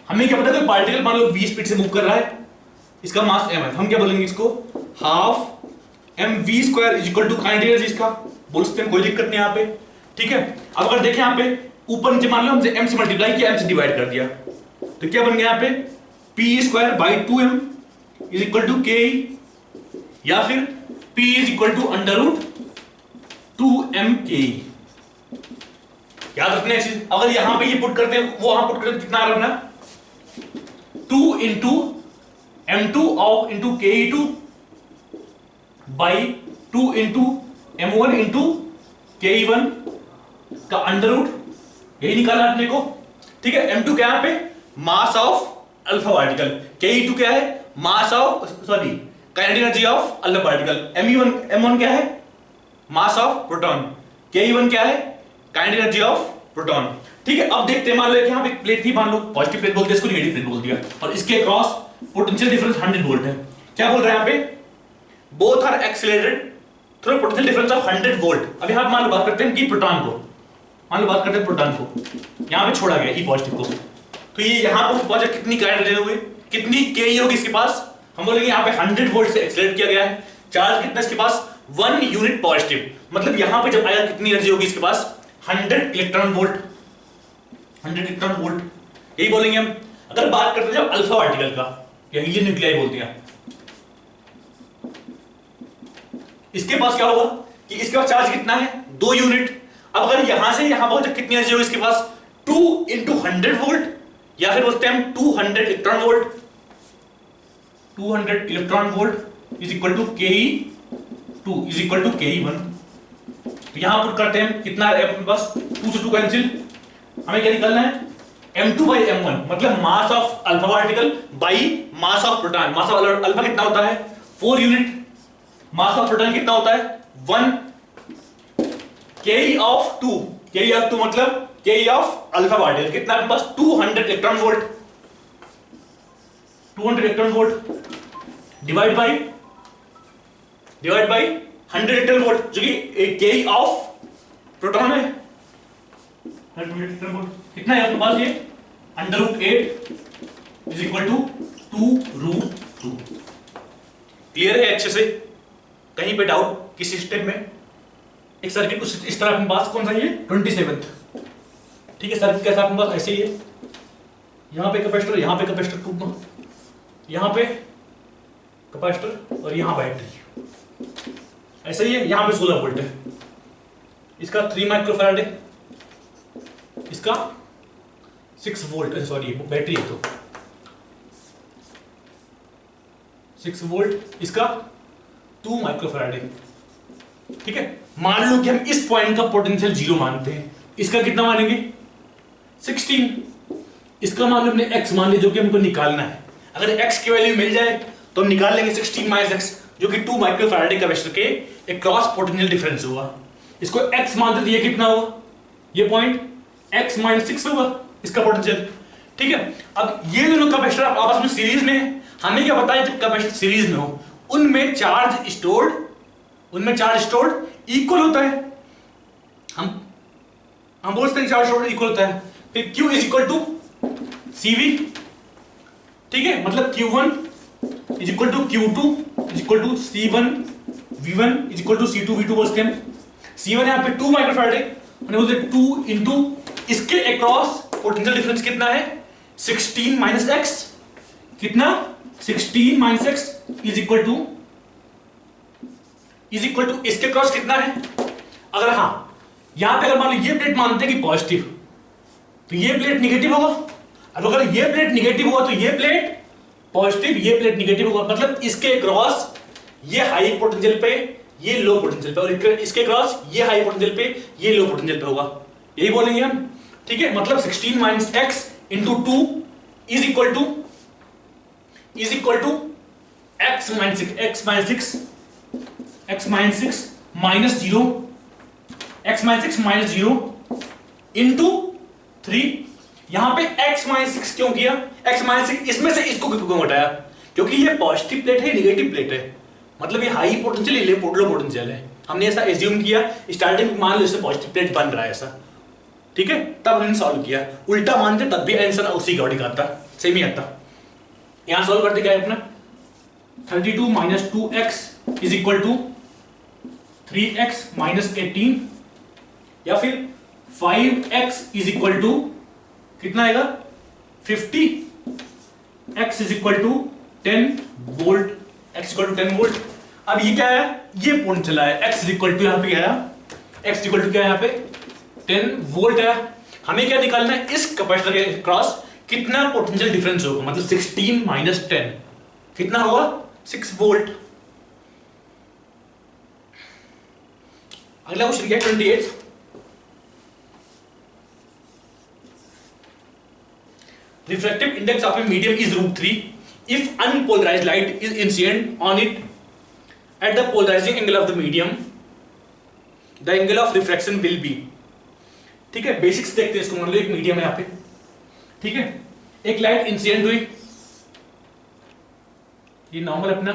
हमें क्या पता है, पार्टिकल मान लो 20 स्पीड से मूव कर रहा है, इसका मास m है, हम क्या बोलेंगे इसको, half mv² is equal to kinetic energy इसका बोल सकते हैं, कोई दिक्कत नहीं यहाँ पे, ठीक है। अब अगर देखें यहाँ पे ऊपर नीचे मान लो हमसे m से मल्टीप्लाई किया, m से डिवाइड कर दिया, तो क्या बन गया यहाँ पे p² by 2m is equal to ke, या फिर p is equal to √2mke। याद रखना है चीज, अगर यहां पे ये पुट करते हैं, वो वहां पुट करते कितना आ रहा है, 2 into m2 of into ke2 by 2 into m1 into ke1 का अंडर रूट, यही निकालना अपने को, ठीक है। m2 क्या है यहाँ पे, mass of alpha particle, ke2 क्या है, mass of sorry kinetic energy of alpha particle, m1 क्या है, मास ऑफ प्रोटॉन, ke1 क्या है, काइनेटिक एनर्जी ऑफ प्रोटॉन, ठीक है। अब देखते हैं, मान लो कि यहाँ पे एक प्लेट थी, मान लो पॉजिटिव प्लेट बोल दिया, इसको नेगेटिव प्लेट बोल दिया, और इसके क्रॉस पोटेंशियल डिफरेंस 100 वोल्ट है। क्या बोल रहे हैं यहाँ पे, both are accelerated through potential difference of 100 volt. अब यहाँ मान लो बात करते हैं कि प्रोटॉन को, मान लो बात करते हैं प्रोटॉन को, यहाँ पे छोड़ा गया ई पॉजिटिव को, तो ये यहाँ पर पहुंचा कितनी करंट ले हुए, कितनी के होगी इसके पास, हम बोलेंगे यहाँ पे 100 वोल्ट से एक्सीलरेट किया गया है, चार्ज कितना इसके पास 1 यूनिट पॉजिटिव, मतलब यहाँ पे जब आया कितनी एनर्जी होगी इसके पास 100 इलेक्ट्रॉन वोल्ट, 100 इलेक्ट्रॉन वोल्ट, यही बोलेंगे हम। अगर बात करते हैं जब अल्फा पार्टिकल का, या हीलियम न्यूक्लियाई बोलते हैं, इसके पास क्या होगा कि इसके पास चार्ज कितना है 2 यूनिट। अब अगर यहां से यहां पहुंचे कितनी एनर्जी होगी इसके पास 2 × 100 वोल्ट, या फिर बोलते हैं हम 200 electron volt, 200 electron volt is equal to ke2 is equal to ke1। तो यहां पुट करते हैं कितना है अपने पास, 2 से 2 कैंसिल, हमें क्या निकालना है m2/m1, मतलब mass of alpha particle by mass of proton. Mass of alpha कितना होता है 4 यूनिट, मास ऑफ प्रोटॉन कितना होता है 1, ke ऑफ 2 मतलब ke ऑफ अल्फा पार्टिकल कितना अपने पास 200 electron volt, 200 electron volt divide by 100 electron volt, जो कि ke ऑफ प्रोटॉन है 100 इलेक्ट्रॉन वोल्ट, कितना है आपके पास ये √8 इज इक्वल टू 2√2। क्लियर है अच्छे से, कहीं पे डाउट किसी स्टेप में। एक सर्किट कुछ इस तरह अपने पास कौन सा है 27th, ठीक है। सर्किट कैसा अपने पास ऐसे ही है, यहां पे कैपेसिटर, यहां पे कैपेसिटर, यहां पे कैपेसिटर और यहां बैटरी, ऐसे ही है। यहां पे 16 वोल्ट है, इसका 3 माइक्रोफैराड है, इसका 6 वोल्ट, सॉरी बैटरी है तो 6 वोल्ट, इसका 2 माइक्रोफैराड है, ठीक है। मान लो कि हम इस पॉइंट का पोटेंशियल 0 मानते हैं, इसका कितना मानेंगे 16, इसका मान लो हमने x मान लिया जो कि हमको निकालना है। अगर x की वैल्यू मिल जाए तो हम निकाल लेंगे 16 - x, जो कि 2 माइक्रोफैराड कैपेसिटर के एक क्रॉस पोटेंशियल डिफरेंस होगा। इसको x मानते तो ये कितना होगा, ये पॉइंट x - 6 होगा इसका पोटेंशियल, ठीक है। अब ये दोनों कैपेसिटर आपस में सीरीज में है, हमें क्या पता है जब कैपेसिटर सीरीज में हो उनमें चार्ज स्टोर्ड इक्वल होता है, हम बोलते हैं चार्ज स्टोर्ड इक्वल होता है। फिर Q is equal to CV, ठीक है, मतलब Q1 is equal to Q2 is equal to C1 V1 is equal to C2 V2 बोलते हैं। C1 यहाँ पे 2 माइक्रोफैराड है, हमने बोलते 2 इंटू इसके अक्रॉस पोटेंशियल डिफरेंस कितना है 16 - x, कितना 16 - x इज इक्वल टू इसके क्रॉस कितना है। अगर हाँ यहां पे अगर मान लो ये प्लेट मानते हैं कि पॉजिटिव, तो ये प्लेट निगेटिव होगा। अब अगर ये प्लेट निगेटिव हुआ तो ये प्लेट पॉजिटिव, ये प्लेट निगेटिव होगा, मतलब इसके क्रॉस ये हाई पोटेंशियल पे, ये लो पोटेंशियल पे, और इसके क्रॉस ये हाई पोटेंशियल पे, ये लो पोटेंशियल पे होगा, यही बोलेंगे हम, ठीक है। मतलब 16 - x into 2 is equal to x - 6 x - 6 - 0 into 3। यहां पे x - 6 क्यों किया, x - 6 इसमें से इसको क्यों हटाया, क्योंकि ये पॉजिटिव प्लेट है, निगेटिव प्लेट है, मतलब ये हाई पोटेंशियल, ये लो पोटेंशियल है। हमने ऐसा एज्यूम किया स्टार्टिंग में, मान लो इससे पॉजिटिव प्लेट बन रहा है ऐसा, ठीक है, तब हमने सॉल्व किया। उल्टा मानते तब भी आंसर उसी अकॉर्डिंग आता, सेम ही आता। यहां सॉल्व करते क्या है अपना 32 - 2x is equal to 3x - 18, या फिर 5x इज इक्वल टू कितना आएगा 50, x is equal to 10 volt, x equal to 10 volt. अब ये क्या है, ये पॉइंट चला है, x इज इक्वल टू यहाँ पे क्या है, x इक्वल टू क्या है यहाँ पे 10 वोल्ट है। हमें क्या निकालना है, इस कैपेसिटर के क्रॉस कितना पोटेंशियल डिफरेंस होगा, मतलब 16 - 10 कितना होगा 6 वोल्ट। अगला क्वेश्चन क्या है 28, refractive index of a medium is √3 if unpolarized light is incident on it at the polarizing angle of the medium, the angle of refraction will be। ठीक है, बेसिक्स देखते हैं इसको। मान लो एक मीडियम है यहाँ पे, ठीक है, एक लाइट इंसिडेंट हुई, ये नॉर्मल अपना,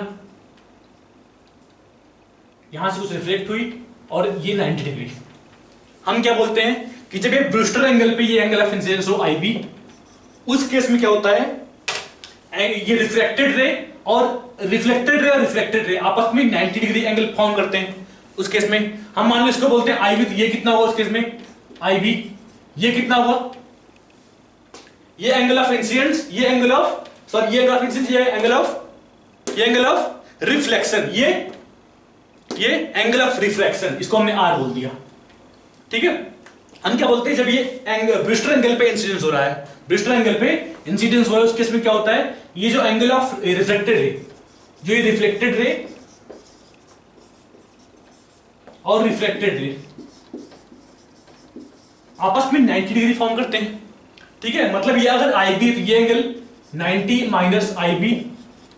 यहां से कुछ रिफ्लेक्ट हुई और ये 90 डिग्री। हम क्या बोलते हैं कि जब ये ब्रूस्टर एंगल पे ये एंगल ऑफ इंसिडेंस हो IB, उस केस में क्या होता है, ये रिफ्लेक्टेड रे और रिफ्लेक्टेड रे आपस में 90 डिग्री एंगल फॉर्म करते हैं। उस केस में हम मान लो इसको बोलते हैं IB, तो ये कितना हुआ उस केस में IB, ये कितना हुआ, ये एंगल ऑफ इंसिडेंस, ये एंगल ऑफ सॉरी, ये एंगल ऑफ इंसिडेंस, ये एंगल ऑफ रिफ्लेक्शन, ये एंगल ऑफ रिफ्रैक्शन, इसको हमने R बोल दिया। ठीक है, हम क्या बोलते हैं, जब ये ब्रूस्टर एंगल पे इंसिडेंस हो रहा है, ब्रूस्टर एंगल पे इंसिडेंस हो रहा है, उस केस में क्या होता है, ये जो एंगल ऑफ रिफ्लेक्टेड रे, जो ये रिफ्लेक्टेड रे और रिफ्लेक्टेड रे आपस में 90 डिग्री फॉर्म करते हैं। ठीक है, मतलब ये अगर IB, तो ये एंगल 90 माइनस IB,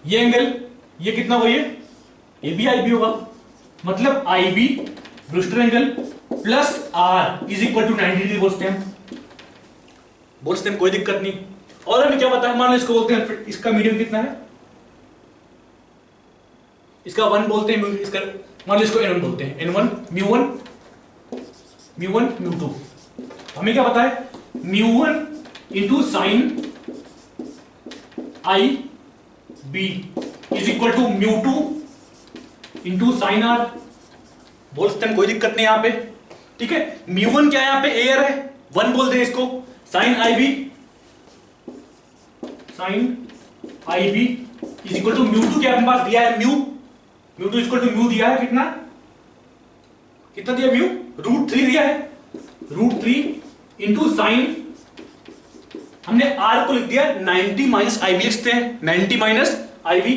ये एंगल, ये कितना हुआ, ये भी IB होगा, मतलब IB Brewster angle plus R is equal to 90 degree बोलते हैं, कोई दिक्कत नहीं। और हमें क्या पता है, मान लो इसको बोलते हैं, इसका मीडियम कितना है, इसका 1 बोलते हैं, इसका मान लो इसको N1 बोलते हैं, N1 μ1 μ2। हमें क्या पता है, μ1 into sine IB is equal to μ2 into sine R बोल सकते हैं, कोई दिक्कत नहीं यहां पे। ठीक है, μ1 क्या है, यहां पे एयर है, 1 बोल दे इसको, sine IB is equal to μ2 क्या अपने पास दिया है, μ2 इक्वल टू म्यू दिया है, कितना दिया, म्यू √3 दिया है, √3 इंटू साइन, हमने R को लिख दिया 90 माइनस IB, लिखते हैं 90 माइनस IB।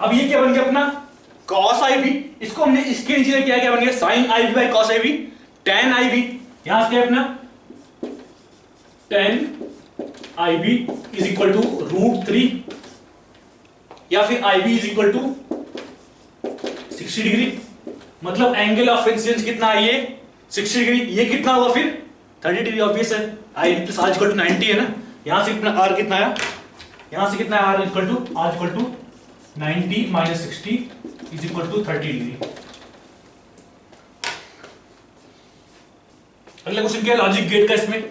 अब ये क्या बन गया अपना cos IB, इसको हमने इसके नीचे क्या बन गया, sin IB by cos IB, tan IB, यहां से अपना tan IB is equal to √3 या फिर IB is equal to 60 degree, मतलब एंगल ऑफ इंसिडेंस कितना है, ये 60 डिग्री, ये कितना हुआ फिर 30 डिग्री, ऑब्वियस है, IB plus R equal to 90 है ना, यहां से कितना R कितना आया, यहां से कितना है, R equal to 90 minus 60 is equal to 30 degree. अगला क्वेश्चन क्या है, लॉजिक गेट का इसमें।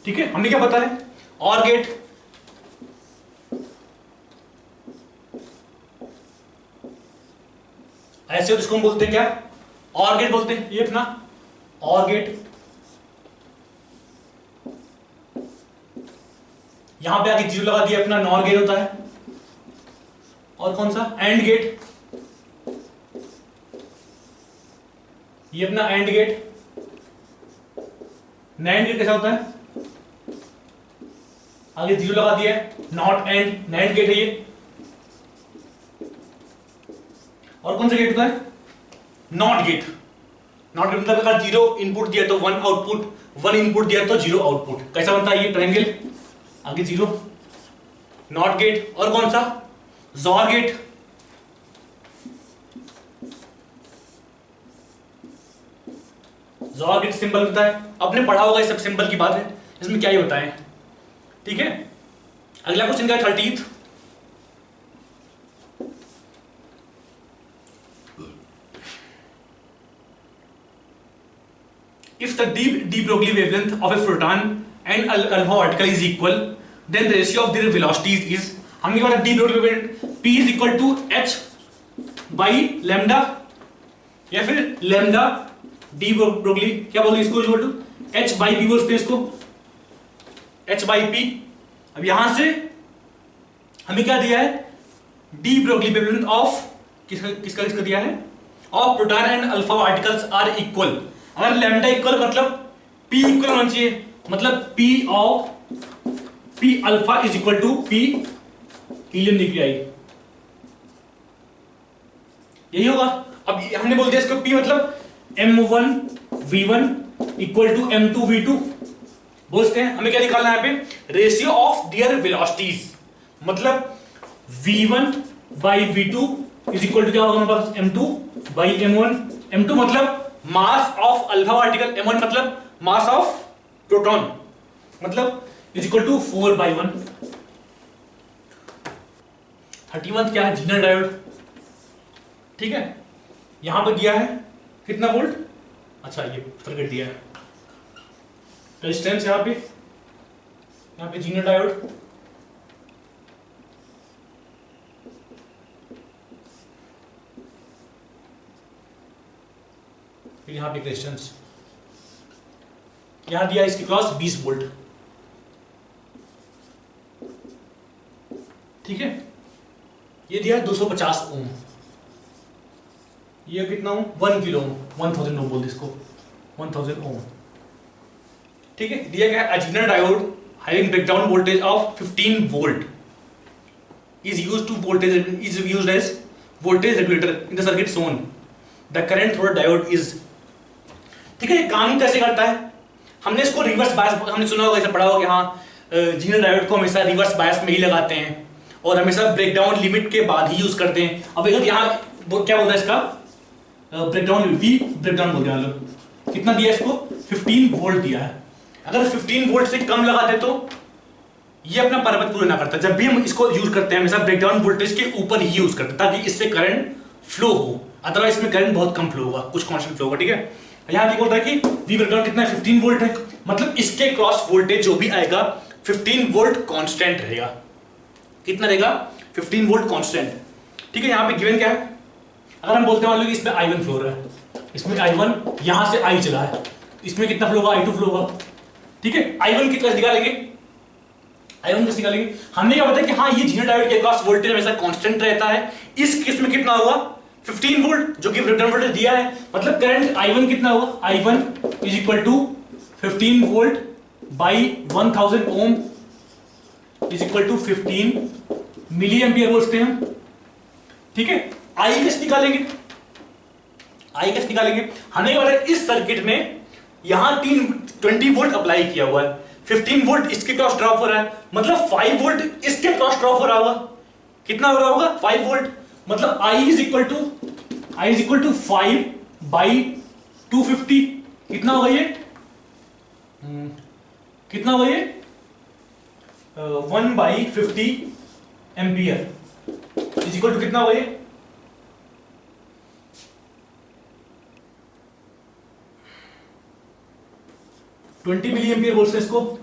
ठीक है, हमें क्या पता है, और गेट, ऐसे इसको हम बोलते हैं क्या, और गेट बोलते हैं, ये अपना और गेट, यहां पे आगे 0 लगा दिया, अपना नॉर गेट होता है। और कौन सा, एंड गेट, ये अपना एंड गेट, नैंड गेट कैसा होता है, आगे 0 लगा दिया है, नॉट एंड, नैंड गेट है ये। और कौन सा गेट होता है, नॉट गेट, मतलब अगर 0 इनपुट दिया तो 1 आउटपुट, 1 इनपुट दिया तो 0 आउटपुट, कैसा बनता है ये ट्रायंगल, आगे 0, नॉट गेट। और कौन सा, XOR gate, XOR gate symbol होता है, आपने पढ़ा होगा, ये सब सिंबल की बात है, इसमें क्या ही बताएं। ठीक है, अगला क्वेश्चन क्या है, 30th, if the de Broglie wavelength of a photon and alpha particle is equal, then the ratio of their velocities is, हमने कहा de Broglie wavelength P is equal to h by lambda या फिर lambda de Broglie, क्या बोलते हैं इसको, equal to h by p बोलते हैं इसको, h by p। अब यहां से हमें क्या दिया है, de Broglie wavelength of किसका दिया है, of proton and alpha particles are equal। अगर लैम्डा इक्वल मतलब P इक्वल होना चाहिए, मतलब P अल्फा is equal to P helium nuclei, यही होगा। अब हमने बोल दिया इसको P मतलब M1 V1 equal to M2 V2 बोलते हैं हमें क्या निकालना है यहाँ पे, रेशियो ऑफ देयर वेलोसिटीज, मतलब v1 by v2 is equal to क्या होगा हमारे पास, m2 बाई m1। m2 मतलब mass of alpha particle, m1 मतलब मास ऑफ प्रोटॉन, मतलब इज इक्वल टू 4/1। 31 क्या है, जीनर डायोड, ठीक है। यहां पर दिया है कितना वोल्ट, अच्छा ये सर्किट दिया है, रेजिस्टेंस यहाँ पे जीनर डायोड, फिर यहाँ पे रेजिस्टेंस, यहां दिया इसके क्रॉस 20 वोल्ट, ठीक है। ये दिया 250 ओम, ये कितना ओम, 1 किलो ओम, 1000 ओम बोल इसको, 1000 ओम, ठीक है। दिया गया a Zener diode having breakdown voltage of 15 volt is used as voltage regulator in the circuit shown. The current through the diode is, ठीक है। ये काम कैसे करता है, हमने इसको रिवर्स बायस, हमने सुना होगा, ऐसा पढ़ा होगा कि हाँ जीनर डायोड को हमेशा रिवर्स बायस में ही लगाते हैं और हमेशा ब्रेकडाउन लिमिट के बाद ही यूज करते हैं। अब अगर यहाँ क्या बोलता है इसका ब्रेकडाउन, वी ब्रेकडाउन बोलते हैं लोग, कितना दिया इसको 15 वोल्ट दिया है। अगर 15 वोल्ट से कम लगा दे तो ये अपना पर्पस पूरा ना करता। जब भी हम इसको यूज करते हैं हमेशा ब्रेकडाउन वोल्टेज के ऊपर ही यूज करते हैं ताकि इससे करंट फ्लो हो, अदरवाइज इसमें करंट बहुत कम फ्लो होगा, कुछ कांस्टेंट फ्लो होगा, ठीक है। यहाँ देखो होता है कि वी ब्रेकडाउन कितना है, 15 वोल्ट है, मतलब इसके क्रॉस वोल्टेज जो भी आएगा 15 वोल्ट कांस्टेंट रहेगा। कितना रहेगा, 15 वोल्ट कांस्टेंट, ठीक है। यहाँ पे गिवन क्या है, अगर हम बोलते हैं इसमें I1 फ्लो रहा है, इसमें I1 यहां से I चला है, इसमें कितना फ्लो होगा, I2 फ्लो होगा, ठीक है। I1 कितना निकालेंगे, I1 कैसे निकालेंगे, हमने क्या बताया कि हाँ ये जीनर डायोड के क्रॉस वोल्टेज हमेशा कांस्टेंट रहता है। इस केस में कितना होगा 15 वोल्ट जो कि ब्रेकडाउन वोल्टेज दिया है, मतलब करंट I1 कितना होगा, I1 is equal to 15 volt by 1000 ohm is equal to 15 milli ampere बोलते हैं हम, ठीक है। आई कैसे निकालेंगे, आई कैसे निकालेंगे, हमें पता है इस सर्किट में यहां 20 वोल्ट अप्लाई किया हुआ है, 15 वोल्ट इसके क्रॉस ड्रॉप हो रहा है, मतलब 5 वोल्ट इसके क्रॉस ड्रॉप हो रहा होगा, कितना हो रहा होगा 5 वोल्ट, मतलब I is equal to 5 by 250, कितना होगा ये, कितना होगा ये 1/50 एम्पियर इज इक्वल टू कितना होगा ये 20 मिली एम्पियर बोलते हैं इसको,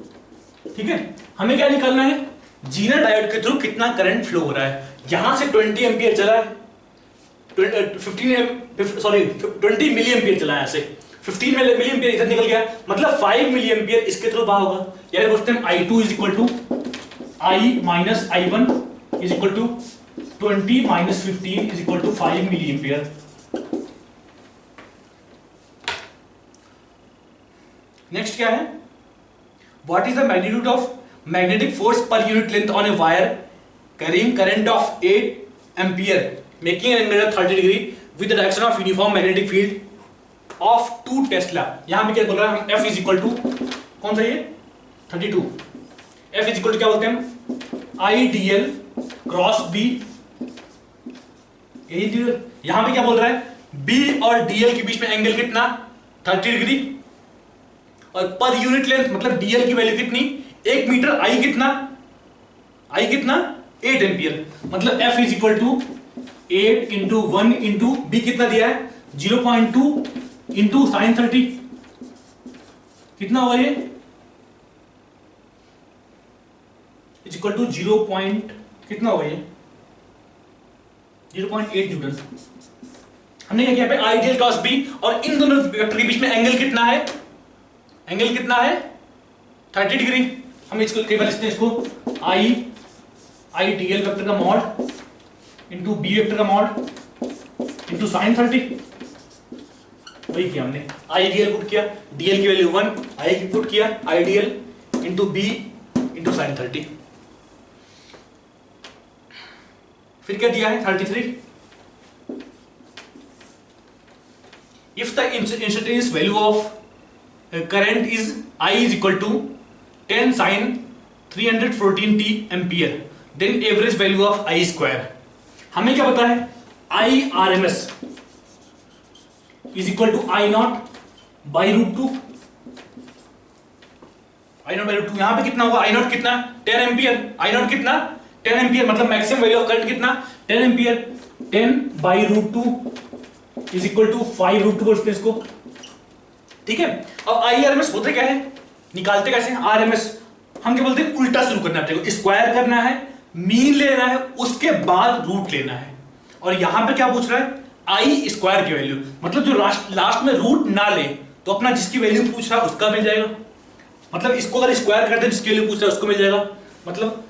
ठीक है। हमें क्या निकालना है, जीनर डायोड के थ्रू कितना करंट फ्लो हो रहा है। यहां से 20 एम्पियर चला है, 20 मिली एम्पियर चला है, यहां से 15 मिली एम्पियर इधर निकल गया, मतलब 5 मिली एम्पियर इसके थ्रू बाहर होगा। यानी बोलते हैं I2 is equal to I minus I1 is equal to 20 minus 15 is equal to 5 milli ampere. Next क्या है, what is the magnitude of magnetic force per unit length on a wire carrying current of 8 ampere making an angle 30 degree with the direction of uniform magnetic field of 2 tesla. यहां पे क्या बोल रहा है, हम F is equal to कौन सा ये 32, F इज इक्वल टू क्या बोलते हैं हम IDL क्रॉस B, यहां पे क्या बोल रहा है B और DL के बीच में एंगल कितना 30 डिग्री, और पर यूनिट लेंथ मतलब DL की वैल्यू कितनी 1 मीटर, I कितना 8 एम्पियर, मतलब F is equal to 8 into 1 into B कितना दिया है 0.2 इंटू साइन 30, कितना हुआ ये इज इक्वल टू 0. कितना हुआ ये 0.8 न्यूटन। हमने क्या किया पे आइडियल क्रॉस B और इन दोनों वेक्टर के बीच में एंगल कितना है, एंगल कितना है 30 डिग्री। हम इसको केवल इसको IDL वेक्टर का मॉड इंटू B वेक्टर का मॉड इंटू साइन 30, वही किया हमने। IDL पुट किया, DL की वैल्यू 1, I की पुट किया IDL into B into sine 30, फिर क्या दिया है 33। If the instantaneous value of current is I is equal to 10 sin 314t ampere, then average value of I square. हमें क्या पता है, I R M S is equal to I not by root two. I not by root two, यहां पे कितना होगा, आई not कितना 10 ampere, I not कितना 10 एम्पियर, मतलब मैक्सिमम वैल्यू ऑफ करंट कितना 10 ampere. 10 by root two is equal to 5 root two बोलते हैं इसको, ठीक है। अब आई आर एम एस होते क्या है, निकालते कैसे आर एम एस, हम क्या बोलते हैं, उल्टा शुरू करना है, स्क्वायर करना है, मीन लेना है, उसके बाद रूट लेना है। और यहां पे क्या पूछ रहा है, आई स्क्वायर की वैल्यू, मतलब जो लास्ट में रूट ना ले तो अपना जिसकी वैल्यू पूछ रहा है उसका मिल जाएगा, मतलब इसको अगर स्क्वायर कर दे जिसकी वैल्यू पूछ रहा है उसको मिल जाएगा। मतलब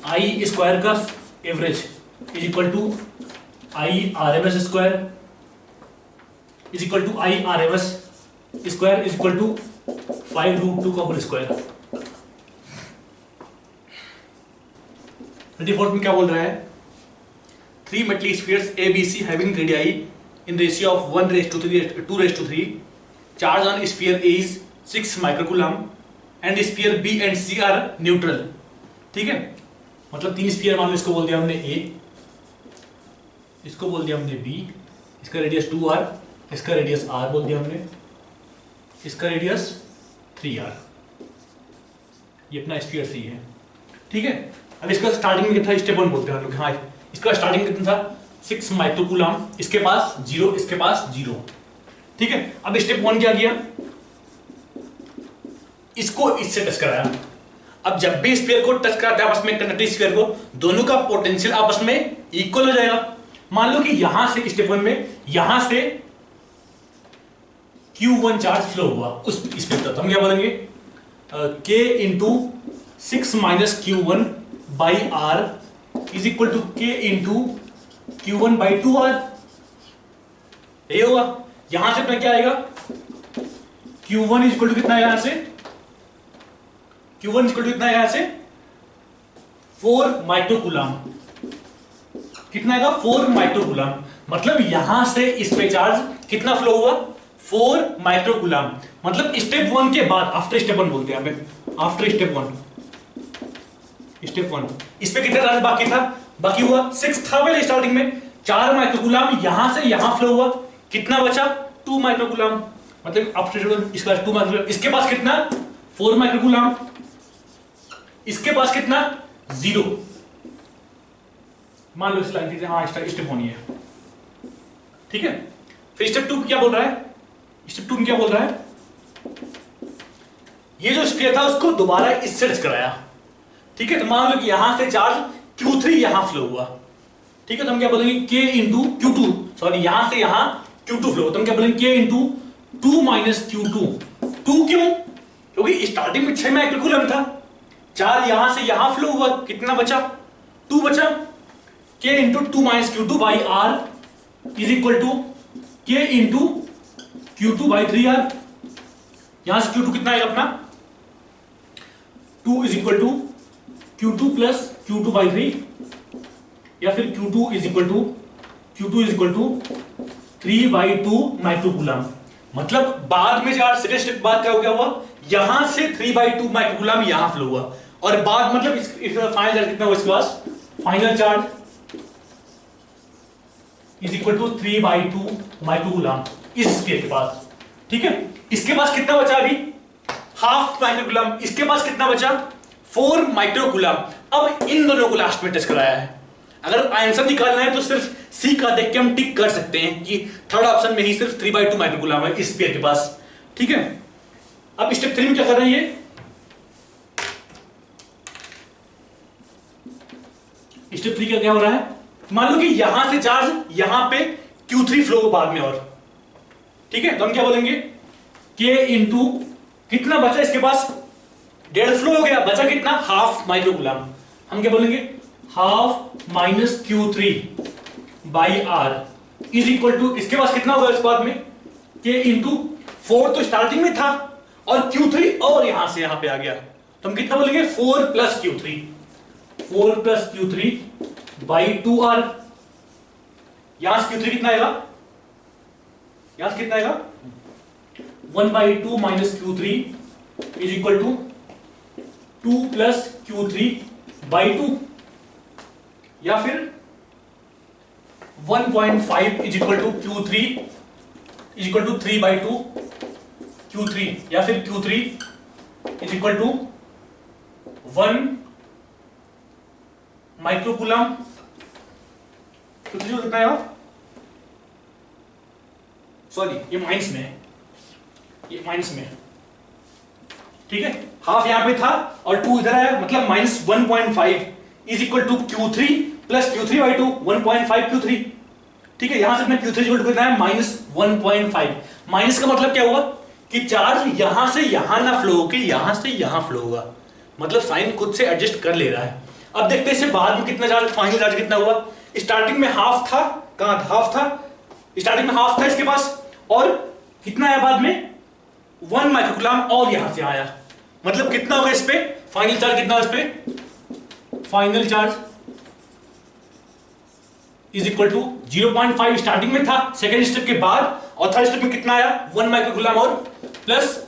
आई स्क्वायर का average is equal to I R M S square is equal to I R M S square is equal to 5 root 2 का होल स्क्वायर। 24 में क्या बोल रहा है, 3 metallic spheres ABC having radii in ratio of 1:2:3, charge on sphere A is 6 microcoulomb and sphere B and C are neutral, ठीक है। मतलब 3 sphere मान लो, इसको बोल दिया हमने A, इसको बोल दिया हमने B, इसका रेडियस 2r, इसका रेडियस r बोल दिया हमने, इसका रेडियस 3r, ये अपना स्फीयर C है, ठीक है। अब इसका स्टार्टिंग में कितना, स्टेप 1 बोलते हैं हम लोग, हाँ इसका स्टार्टिंग कितना था 6 माइक्रोकूलम, इसके पास 0, इसके पास 0, ठीक है। अब स्टेप 1 क्या किया, इसको इससे टच कराया। अब जब भी स्फीयर को टच कराते हैं आपस में, कंडक्टिंग स्फीयर को, दोनों का पोटेंशियल आपस में इक्वल हो जाएगा। मान लो कि यहां से स्टेप 1 में यहां से Q1 चार्ज फ्लो हुआ उस स्फीयर तक, हम क्या बोलेंगे K into 6 minus Q1 by R is equal to K into Q1 by 2R, यही होगा। यहां से अपना क्या आएगा, Q1 इज इक्वल टू कितना, यहां से Q1 इज इक्वल टू कितना है, यहां से 4 माइक्रोकूलम, कितना आएगा 4 माइक्रोकूलम, मतलब यहां से इस पे चार्ज कितना फ्लो हुआ 4 माइक्रोकूलम। मतलब स्टेप 1 के बाद, आफ्टर स्टेप 1 बोलते हैं आफ्टर स्टेप 1, स्टेप 1 इस पे कितना चार्ज बाकी था, बाकी हुआ 6 था पहले स्टार्टिंग में, 4 माइक्रोकूलम यहां से यहां फ्लो हुआ, कितना बचा 2 माइक्रोकूलम, मतलब आफ्टर इसका 2 माइक्रोकूलम, इसके पास कितना 4 माइक्रोकूलम, इसके पास कितना 0, मान लो इस लाइन से, हाँ स्टेप 1 है, ठीक है। फिर स्टेप 2 क्या बोल रहा है, स्टेप 2 में क्या बोल रहा है, ये जो स्फीयर था उसको दोबारा इससे टच कराया, ठीक है। तो मान लो कि यहां से चार्ज Q3 यहां फ्लो हुआ, ठीक है। तो हम क्या बोलेंगे K इंटू Q2, सॉरी यहां से यहां Q2 फ्लो, तो हम क्या बोलेंगे K इंटू 2 माइनस Q2। 2 क्यों, क्योंकि स्टार्टिंग में 6 माइक्रोकूलम था, चार्ज यहां से यहां फ्लो हुआ, कितना बचा 2 बचा, K into 2 minus Q2 by R is equal to K into Q2 by 3R। यहां से Q2 कितना आएगा अपना 2 is equal to Q2 plus Q2 by 3, या फिर Q2 is equal to 3 by 2 microcoulomb. मतलब बाद में चार्ज सेकंड स्टेप बाद क्या हो गया हुआ, यहां से 3 बाई 2 माइक्रोकूलम यहां फ्लो हुआ, और बाद मतलब इस फाइनल चार्ज कितना हुआ इसके पास, final charge is equal to 3 by 2 microcoulomb इस स्फीयर के पास, ठीक है। इसके पास कितना बचा अभी, हाफ माइक्रोकूलम, इसके पास कितना बचा 4 माइक्रोकूलम। अब इन दोनों को लास्ट में टच कराया है। अगर आंसर निकालना है तो सिर्फ सी का देख के हम टिक कर सकते हैं कि थर्ड ऑप्शन में ही सिर्फ 3 बाई 2 माइक्रोकूलम है इस स्फीयर के पास, ठीक है। अब स्टेप 3 में क्या कर रहे हैं, ये स्टेप 3 का क्या हो रहा है, मान लो कि यहां से चार्ज यहां पे Q3 फ्लो हो बाद में, और ठीक है। तो हम क्या बोलेंगे K इंटू कितना बचा इसके पास, 1.5 फ्लो हो गया, बचा कितना हाफ माइक्रोकूलम, हम क्या बोलेंगे half minus Q3 by R is equal to, इसके पास कितना होगा इस बाद में K इंटू 4 तो स्टार्टिंग में था, और Q3 और यहां से यहां पे आ गया, तो हम कितना बोलेंगे 4 प्लस Q3 बाई 2R। यहां से Q3 कितना आएगा, यहां से कितना आएगा 1 by 2 minus Q3 is equal to 2 plus Q3 by 2, या फिर 1.5 is equal to Q3 is equal to 3 by 2 Q3, या फिर Q3 is equal to 1 microcoulomb. कितना है, सॉरी ये माइनस में है, ये माइनस में है, ठीक है। हाफ यहां पे था और 2 इधर आया, मतलब minus 1.5 is equal to Q3 plus Q3 by 2, 1.5 Q3, ठीक है। यहां से अपने Q3 इक्वल टू कितना है, माइनस 1.5। माइनस का मतलब क्या हुआ कि चार्ज यहां से यहां ना फ्लो होकर यहां से यहां फ्लो होगा, मतलब साइन खुद से एडजस्ट कर ले रहा है। अब देखते हैं इसे बाद में कितना चार्ज, फाइनल चार्ज कितना हुआ। स्टार्टिंग में हाफ था, कहां था, हाफ था, स्टार्टिंग में हाफ था इसके पास, और कितना आया बाद में 1 माइक्रोकूलम, और यहां से आया, मतलब कितना होगा इस पे फाइनल चार्ज, कितना इस पे final charge is equal to 0.5 starting में था, सेकेंड स्टेप के बाद, और थर्ड स्टेप में कितना आया 1 माइक्रोकूलम और plus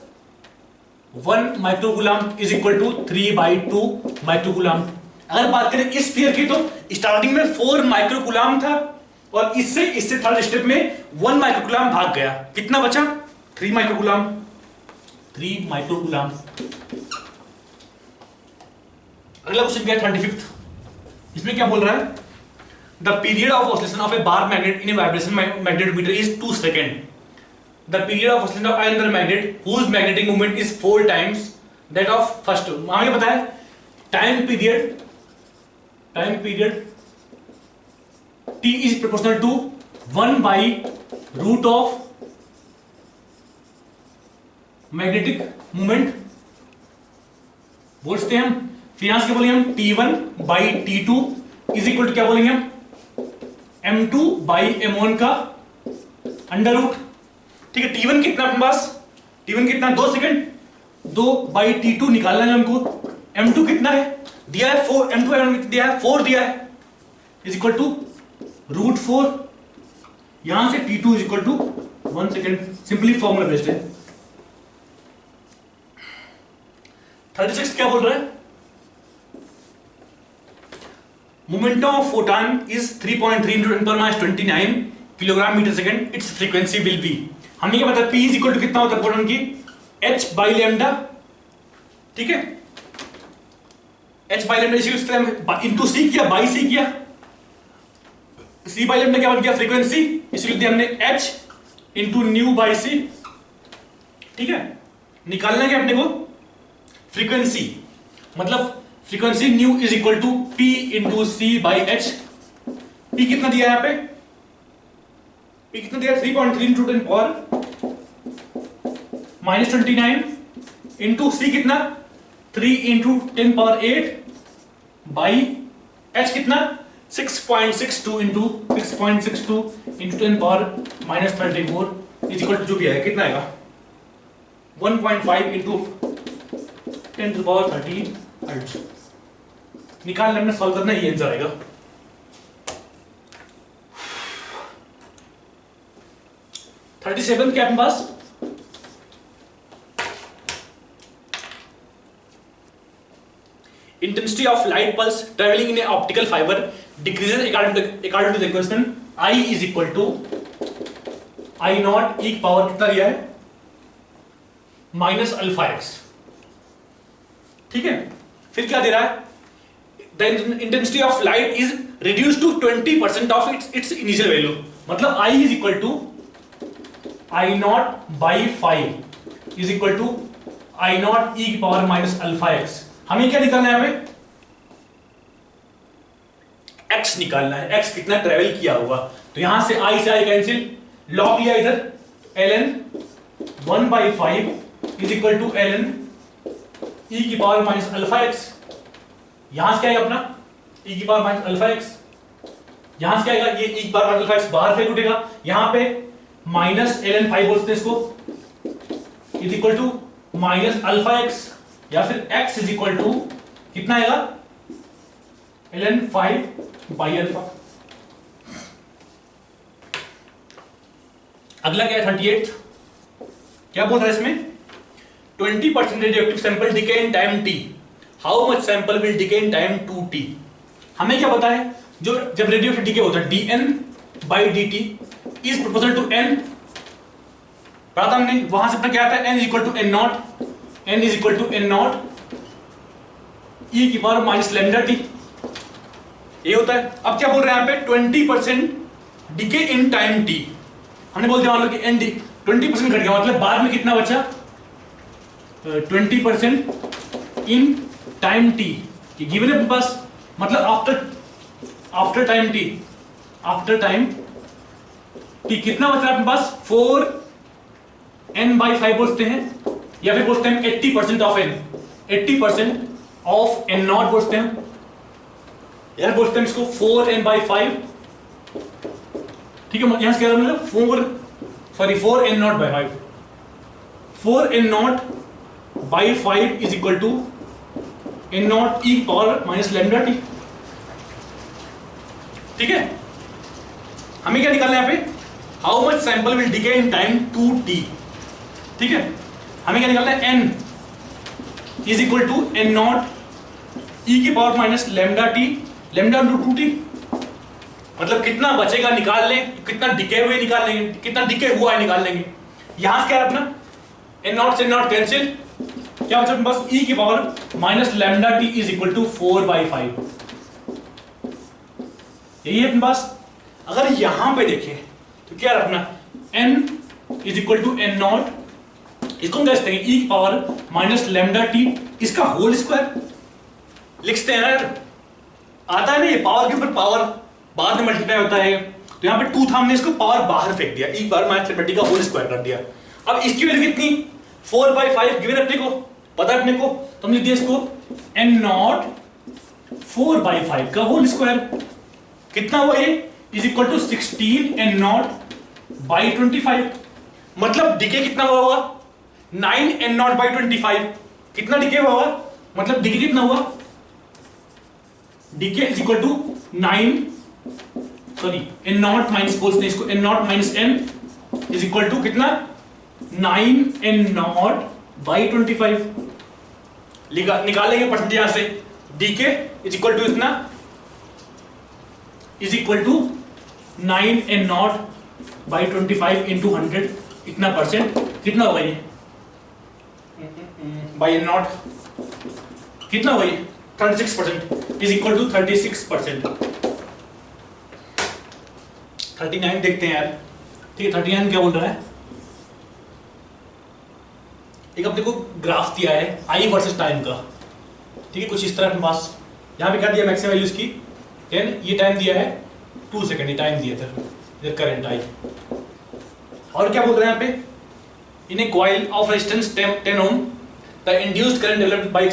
1 microcoulomb is equal to 3/2 microcoulomb. अगर बात करें इस स्फीयर की तो स्टार्टिंग में 4 माइक्रोकूलम था, और इससे थर्ड स्टेप में 1 माइक्रोकूलम भाग गया, कितना बचा 3 माइक्रोकूलम, 3 माइक्रोकूलम। अगला क्वेश्चन क्या है 35th, इसमें क्या बोल रहा है, the period of oscillation of a bar magnet in a vibration magnetometer is 2 second. The period of oscillation of another magnet whose magnetic movement is 4 times that of first. हमें पता है time period T is proportional to 1 by root of magnetic movement बोलते हैं हम। फिर यहां से क्या बोलेंगे हम T1 by T2 is equal to क्या बोलेंगे हम M2 by M1 का अंडर रूट, ठीक है। T1 कितना अपने पास, T1 कितना 2 सेकेंड, 2 by T2 निकालना है हमको। M2 कितना है दिया है 4, M2 दिया है 4 दिया है, इज इक्वल टू √4, यहां से T2 is equal to 1 second, simply formula based है। 36 क्या बोल रहा है, momentum of photon is 3.3 into 10⁻29 kilogram metre second, its frequency will be. हमें क्या पता P इज इक्वल टू कितना होता है फोटॉन की h बाई लैम्डा, ठीक है। h बाई लैम्डा इंटू सी किया, बाई सी किया, सी बाई लैम्डा क्या बन गया फ्रीक्वेंसी, इसलिए दिया हमने h into nu by C, ठीक है। निकालना क्या अपने को फ्रीक्वेंसी, मतलब frequency nu is equal to P into C by H. P कितना दिया है यहाँ पे, P कितना दिया 3.3 into 10 power -29 इंटू सी कितना 3 into 10 power 8 बाई h कितना 6.62 into 6.62 into 10 power -34 is equal to जो भी है कितना आएगा 1.5 into 10 to the power 13 hertz. निकालना हमने सॉल्व करना, ये आंसर आएगा। थर्टी सेवन क्या अपने पास, intensity of light pulse traveling in an optical fiber decreases according to the equation I is equal to I naught e की पावर कितना दिया है -α(x), ठीक है। फिर क्या दे रहा है, the intensity of light is reduced to 20% of its initial value, मतलब I is equal to I naught by 5 is equal to I naught e की पावर -α(x). हमें क्या निकालना है, हमें x निकालना है, x कितना ट्रेवल किया होगा। तो यहां से I से I कैंसिल, लॉग लिया इधर ln 1/5 is equal to ln e की पावर -α(x। यहां से क्या आएगा अपना e की पावर -α(x, यहां से क्या आएगा ये e की पावर -α(x बाहर फेंक उठेगा, यहां पे -ln 5 बोलते हैं इसको, इज इक्वल टू -α(x, या फिर x इज इक्वल टू कितना आएगा ln 5/α। अगला क्या है 38, क्या बोल रहा है इसमें 20% radioactive sample decay in time t, how much sample will decay in time 2t। हमें क्या पता है, जो जब रेडियो डिके होता है dn by dt is proportional to n, पढ़ा था हमने, वहां से अपना क्या आता है n is equal to n not, n is equal to n not e की पावर माइनस लैम्डा टी, ये होता है। अब क्या बोल रहे हैं यहाँ पे 20% डिके इन टाइम t, हमने बोल दिया मान लो कि n 20% घट गया, मतलब बाद में कितना बचा 20% इन टाइम t, ये गिवन है अपने पास, मतलब after time t, after time t कितना बचा अपने पास 4n/5 बोलते हैं, या फिर बोलते हैं 80% of n, 80% of n not बोलते हैं, यार बोलते हैं इसको 4n/5, ठीक है। यहां से क्या मतलब 4n naught by 5, 4n naught by 5 is equal to n naught e power minus lambda t, ठीक है। हमें क्या निकालना है यहाँ पे, how much sample will decay in time 2t, ठीक है। हमें क्या निकालना है, n is equal to n naught e की power minus lambda t, lambda into 2t, मतलब कितना बचेगा निकाल लें, कितना डिके हुए निकाल लेंगे, कितना डिके हुआ है निकाल लेंगे। यहां से क्या है अपना n नॉट से n नॉट कैंसिल, क्या बचा अपने पास e की power minus lambda T is equal to 4/5, यही है अपने पास। अगर यहां पे देखें तो क्या है अपना n is equal to n not, इसको हम कैसे देंगे e की पावर माइनस लैम्डा टी, इसका होल स्क्वायर लिखते हैं यार, आता है ना ये पावर के ऊपर पावर बाद में मल्टीप्लाई होता है, तो यहाँ पे 2 था, हमने इसको पावर बाहर फेंक दिया, e power minus lambda T का होल स्क्वायर कर दिया। अब इसकी वैल्यू कितनी 4/5 गिवन अपने को पता है अपने को, तो हमने दिया इसको n नॉट 4/5 का होल स्क्वायर, कितना हुआ ये is equal to 16 n not by 25, मतलब डिके कितना हुआ होगा 9 n नॉट बाई 25, कितना डिके हुआ होगा, मतलब डिके कितना हुआ, decay is equal to 9 sorry n not minus बोलते हैं इसको, n not minus n is equal to कितना 9 n नॉट बाई 25, निकालेंगे परसेंटेज यहां से, डीके इज इक्वल टू इतना is equal to 9 n not by 25 into 100, इतना परसेंट कितना होगा ये बाई n नॉट, कितना होगा ये 36% इज इक्वल टू 36%। 39 देखते हैं यार, ठीक है। 39 क्या बोल रहा है, एक अपने को ग्राफ दिया है आई वर्सेस टाइम का, ठीक है, कुछ इस तरह अपने पास, यहाँ पे क्या दिया मैक्सिमम वैल्यू इसकी 10, ये टाइम दिया है 2 सेकेंड, ये टाइम दिया था करंट आई, और क्या बोल रहे हैं यहाँ पे, in a coil of resistance 10 ohm the induced current developed by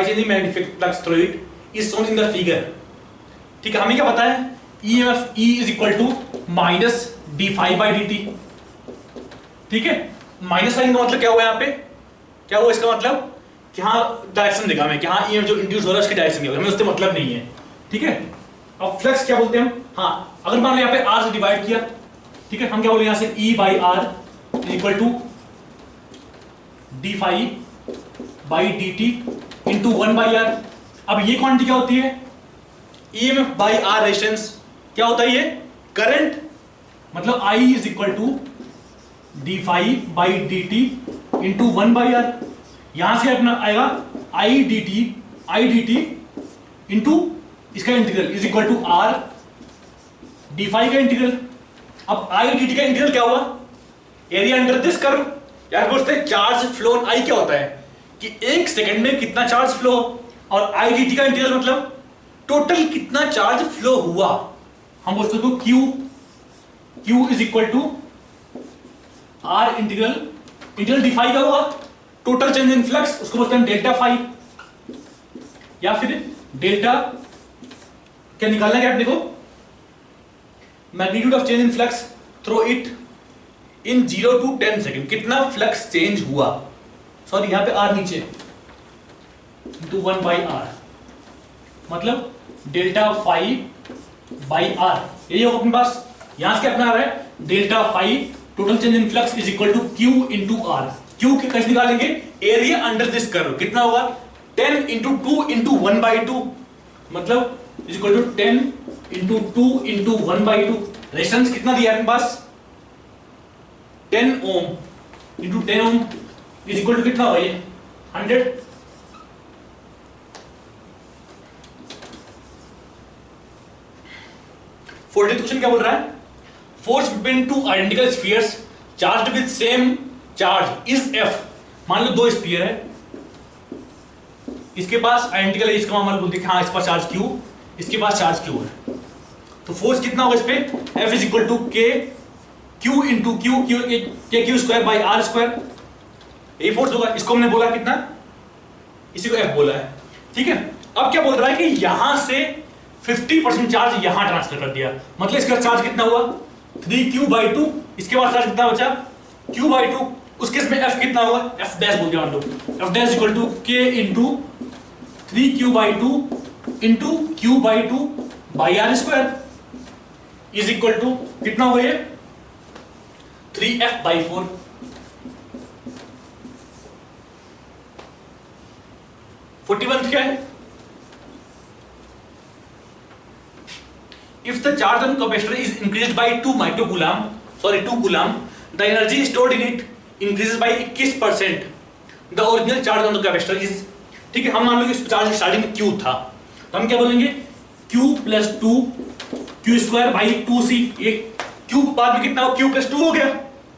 changing magnetic flux through it is shown in the figure, ठीक है। हमें क्या पता है EMF E is equal to minus d∅/dt, ठीक है। माइनस साइन का मतलब क्या हुआ यहाँ पे, क्या हुआ इसका मतलब कि हाँ डायरेक्शन देखा हमें कि हाँ EMF जो इंड्यूस हो रहा है उसकी डायरेक्शन क्या, हमें उससे मतलब नहीं है, ठीक है। अब फ्लक्स क्या बोलते हैं हम, हाँ अगर मान लो यहाँ पे R से डिवाइड किया, ठीक है, हम क्या बोले यहाँ से E/R is equal to d∅/dt into 1/R। अब ये क्वांटिटी क्या होती है, EMF/R रेजिस्टेंस, क्या होता है ये करंट, मतलब I is equal to d∅/dt into 1/R, यहां से अपना आएगा I dt इंटू इसका integral is equal to R d∅ का इंटीग्रल। अब I dt का इंटीग्रल क्या हुआ, एरिया अंडर दिस कर्व, यार बोलते हैं चार्ज फ्लो I क्या होता है कि 1 सेकंड में कितना चार्ज फ्लो, और I dt का इंटीग्रल मतलब टोटल कितना चार्ज फ्लो हुआ, हम बोलते हैं Q is equal to R integral d∅ का हुआ, टोटल चेंज इन फ्लक्स उसको बोलते हैं डेल्टा फाई, या फिर डेल्टा क्या निकालना है अपने को, magnitude of change in flux through it in 0 to 10 second, कितना फ्लक्स चेंज हुआ, सॉरी यहां पे R नीचे इंटू 1/R, मतलब डेल्टा फाई बाई R, यही होगा अपने पास। यहां से क्या अपना आ रहा है delta phi total change in flux is equal to Q into R, Q के कैसे निकालेंगे, एरिया अंडर दिस कर्व कितना होगा 10 इंटू 2 इंटू 1/2 मतलब is equal to 10 into 2 into 1/2। Resistance कितना दिया है अपने पास 10 ohm into 10 ohm is equal to कितना होगा ये 100। 40th क्वेश्चन क्या बोल रहा है, force between two identical spheres charged with same charge is F. मान लो दो स्फीयर है, इसके पास आइडेंटिकल है, इसका मान बोलते हैं हाँ इस पास चार्ज क्यू, इसके पास चार्ज क्यू है, तो फोर्स कितना होगा इस पे F is equal to K Q into Q K Q square by R square, यही फोर्स होगा। इसको हमने बोला कितना, इसी को F बोला है, ठीक है। अब क्या बोल रहा है कि यहां से 50% चार्ज यहां ट्रांसफर कर दिया, मतलब इसका चार्ज कितना हुआ 3q/2, इसके बाद चार्ज कितना बचा q/2, उस केस में F कितना होगा F डैश बोल दिया मान लो, F dash equal to k into 3q/2 into q/2 by R square is equal to कितना हुआ ये 3f/4। क्या है, if the charge on capacitor is increased by 2 coulomb, the energy stored in it increases by 21%, the original charge on the capacitor is, ठीक है। हम मान लो कि चार्ज स्टार्टिंग में q था, तो हम क्या बोलेंगे q plus 2 q square by 2c, एक q बाद में कितना हुआ q प्लस 2 हो गया,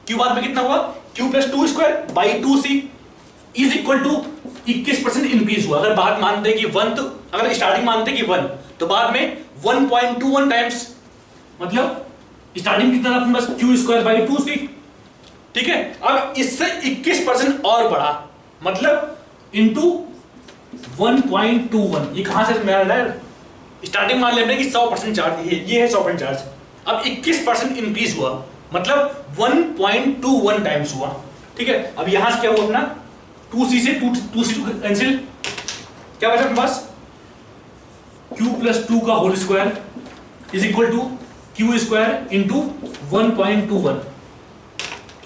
q बाद में कितना हुआ q plus 2 square by 2c is equal to 21% increase हुआ। अगर बात मानते हैं कि 1, तो अगर स्टार्टिंग मानते हैं कि 1, तो बाद में 1.21 टाइम्स, मतलब स्टार्टिंग कितना था बस q स्क्वायर बाई 2c, ठीक है। अब इससे 21% और बढ़ा, मतलब इंटू 1.21, ये कहां से मिल रहा है, स्टार्टिंग मान लेते हैं कि 100% चार्ज, ये है 100% चार्ज, अब 21% इंक्रीज हुआ, मतलब 1.21 टाइम्स हुआ, ठीक है। अब यहां से क्या हुआ अपना 2c से 2c कैंसिल, क्या बचा अपने पास q प्लस 2 का whole square is equal to q square into 1.21,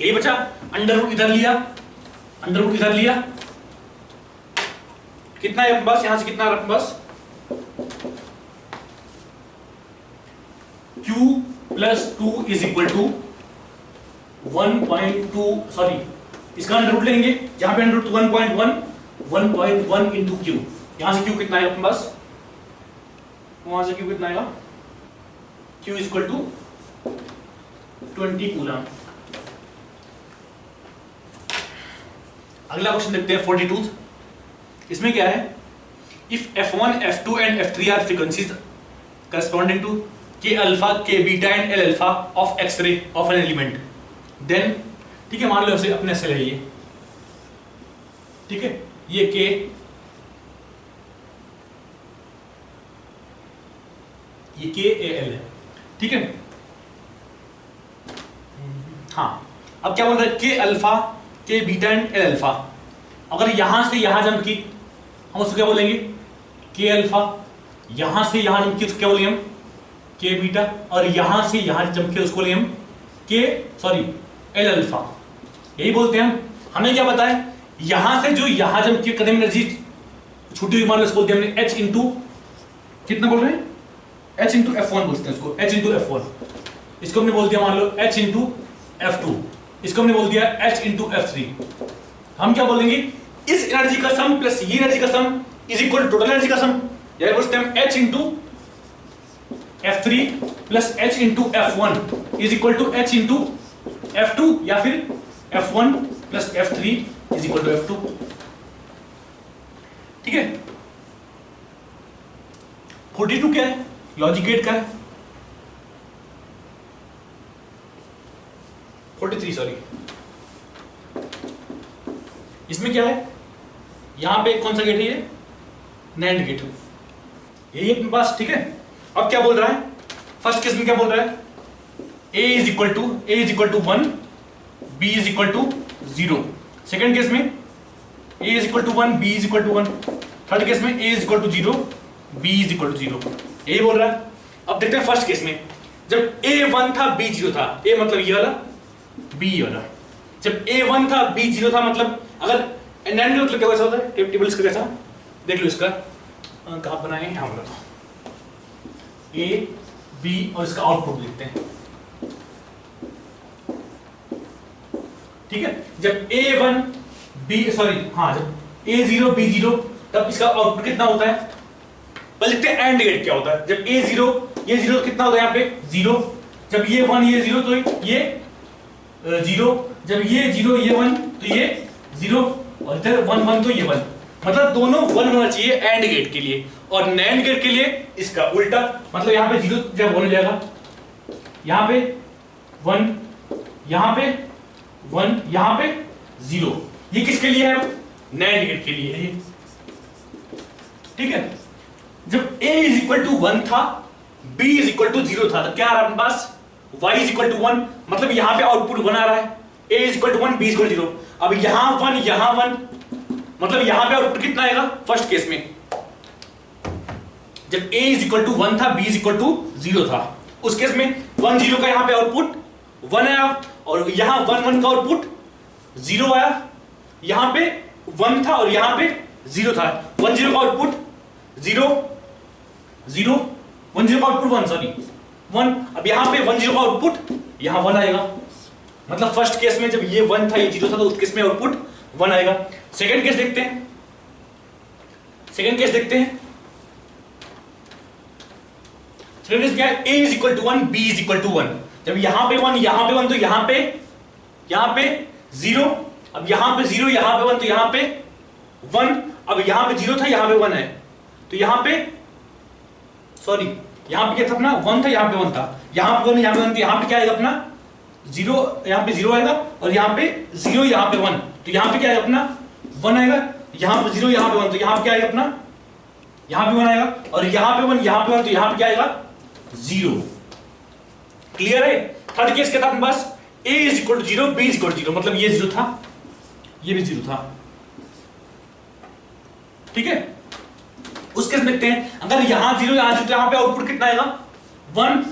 यही बचा। अंडर रूट इधर लिया, अंडर रूट इधर लिया, कितना है अपने पास, यहां से कितना है अपने पास q plus 2 is equal to 1.2, sorry इसका अंडर रूट लेंगे, जहां पे अंडर रूट 1.1 इंटू क्यू, यहां से क्यू कितना है अपने पास, वहां से क्यू कितना आएगा Q is equal to 20 coulomb. अगला क्वेश्चन देखते हैं 42। इसमें क्या है, if f1 f2 and f3 are frequencies corresponding to k alpha k beta and l alpha of x-ray of an element, then ठीक है, मान लो ऐसे अपने सेल है ये, ठीक है, ये k, ये k a l है, ठीक है। हाँ, अब क्या बोल रहा है k alpha k beta and l alpha, अगर यहां से यहां जंप की हम उसको क्या बोलेंगे k अल्फा, यहां से यहां जंप की उसको क्या बोलेंगे हम k बीटा, और यहां से यहां जंप की उसको बोलेंगे हम l अल्फा, यही बोलते हैं हम। हमें क्या पता है, यहां से जो यहां जंप की कदम एनर्जी छूटी हुई मान लो, इसको बोलते हैं हमने h इंटू कितना बोल रहे हैं h इंटू f1 बोलते हैं इसको, h इंटू f1, इसको हमने बोल दिया मान लो h इंटू f2, इसको हमने बोल दिया h इंटू f3। हम क्या बोलेंगे, इस एनर्जी का सम प्लस ये एनर्जी का sum is equal to total energy का सम, यानी बोलते हैं हम h into f3 plus h into f1 is equal to h into f2, या फिर f1 plus f3 is equal to f2, ठीक है। 42 क्या है, लॉजिक गेट का है। 43 सॉरी, इसमें क्या है, यहां पे कौन सा गेट है, ये नैंड गेट, यही अपने पास, ठीक है। अब क्या बोल रहा है, फर्स्ट केस में क्या बोल रहा है, a is equal to 1, b is equal to 0, second case में a is equal to 1, b is equal to 1, third case में a is equal to 0, b is equal to 0, यही बोल रहा है। अब देखते हैं फर्स्ट केस में, जब a 1 था b 0 था, a मतलब ये वाला, b ये वाला, जब a 1 था b 0 था, मतलब अगर नैंड मतलब क्या वैसा होता है, टेबल्स का कैसा देख लो इसका कहाँ बनाए हैं, यहाँ बना ए बी और इसका आउटपुट देखते हैं। ठीक है, जब A1 B सॉरी हाँ जब A0 B0 तब इसका आउटपुट कितना होता है, पहले देखते हैं एंड गेट क्या होता है। जब A0 ये 0 कितना होता है यहाँ पे 0, जब ये 1 ये 0 तो ये 0, जब ये 0 ये 1 तो ये 0 और इधर 1 1 तो ये 1, मतलब दोनों 1 होना चाहिए एंड गेट के लिए, और नैंड गेट के लिए इसका उल्टा, मतलब यहाँ पे 0 जब 1 हो जाएगा, यहाँ पे 1, यहाँ पे 1, यहाँ पे 0, ये किसके लिए है, नैंड गेट के लिए है ये। ठीक है, जब a इज इक्वल टू 1 था, b इज इक्वल टू 0 था, तो क्या आ रहा है अपने पास y इज इक्वल टू 1, मतलब यहाँ पे आउटपुट 1 आ रहा है, a is equal to 1 b is equal to 0। अब यहाँ 1 यहाँ 1, मतलब यहाँ पे आउटपुट कितना आएगा फर्स्ट केस में, जब a इज इक्वल टू 1 था b इज इक्वल टू 0 था, उस केस में 1 0 का यहाँ पे आउटपुट 1 आया, और यहाँ 1 1 का आउटपुट 0 आया, यहाँ पे 1 था और यहाँ पे 0 था, 1 0 का आउटपुट 0 0, 1 0 का आउटपुट 1 सॉरी 1, अब यहाँ पे 1 0 का आउटपुट यहाँ 1 आएगा, मतलब फर्स्ट केस में जब ये 1 था ये 0 था तो उस केस में आउटपुट 1 आएगा। सेकंड केस देखते हैं, सेकंड केस देखते हैं, सेकंड केस क्या है, a is equal to 1 b is equal to 1, जब यहाँ पे 1 यहाँ पे 1 तो यहाँ पे 0, अब यहाँ पे 0 यहाँ पे 1 तो यहाँ पे 1, अब यहाँ पे 0 था यहाँ पे 1 है, तो यहाँ पे सॉरी यहाँ पे क्या था अपना 1 था यहाँ पे 1 था, यहाँ पे 1 यहाँ पे 1 तो यहाँ पे क्या आएगा अपना 0, यहाँ पे 0 आएगा, और यहाँ पे 0 यहाँ पे 1 तो यहाँ पे क्या आएगा अपना 1 आएगा, यहाँ पे 0 यहाँ पे 1 तो यहाँ पे क्या आएगा अपना यहाँ पे 1 आएगा, और यहाँ पे 1 यहाँ पे 1 तो यहाँ पे क्या आएगा 0। क्लियर है। थर्ड केस क्या था अपने पास, a is equal to 0 b is equal to 0, मतलब ये 0 था ये भी 0 था। ठीक है, उस केस देखते हैं, अगर यहां 0 यहां 0 तो यहां पे आउटपुट कितना आएगा 1,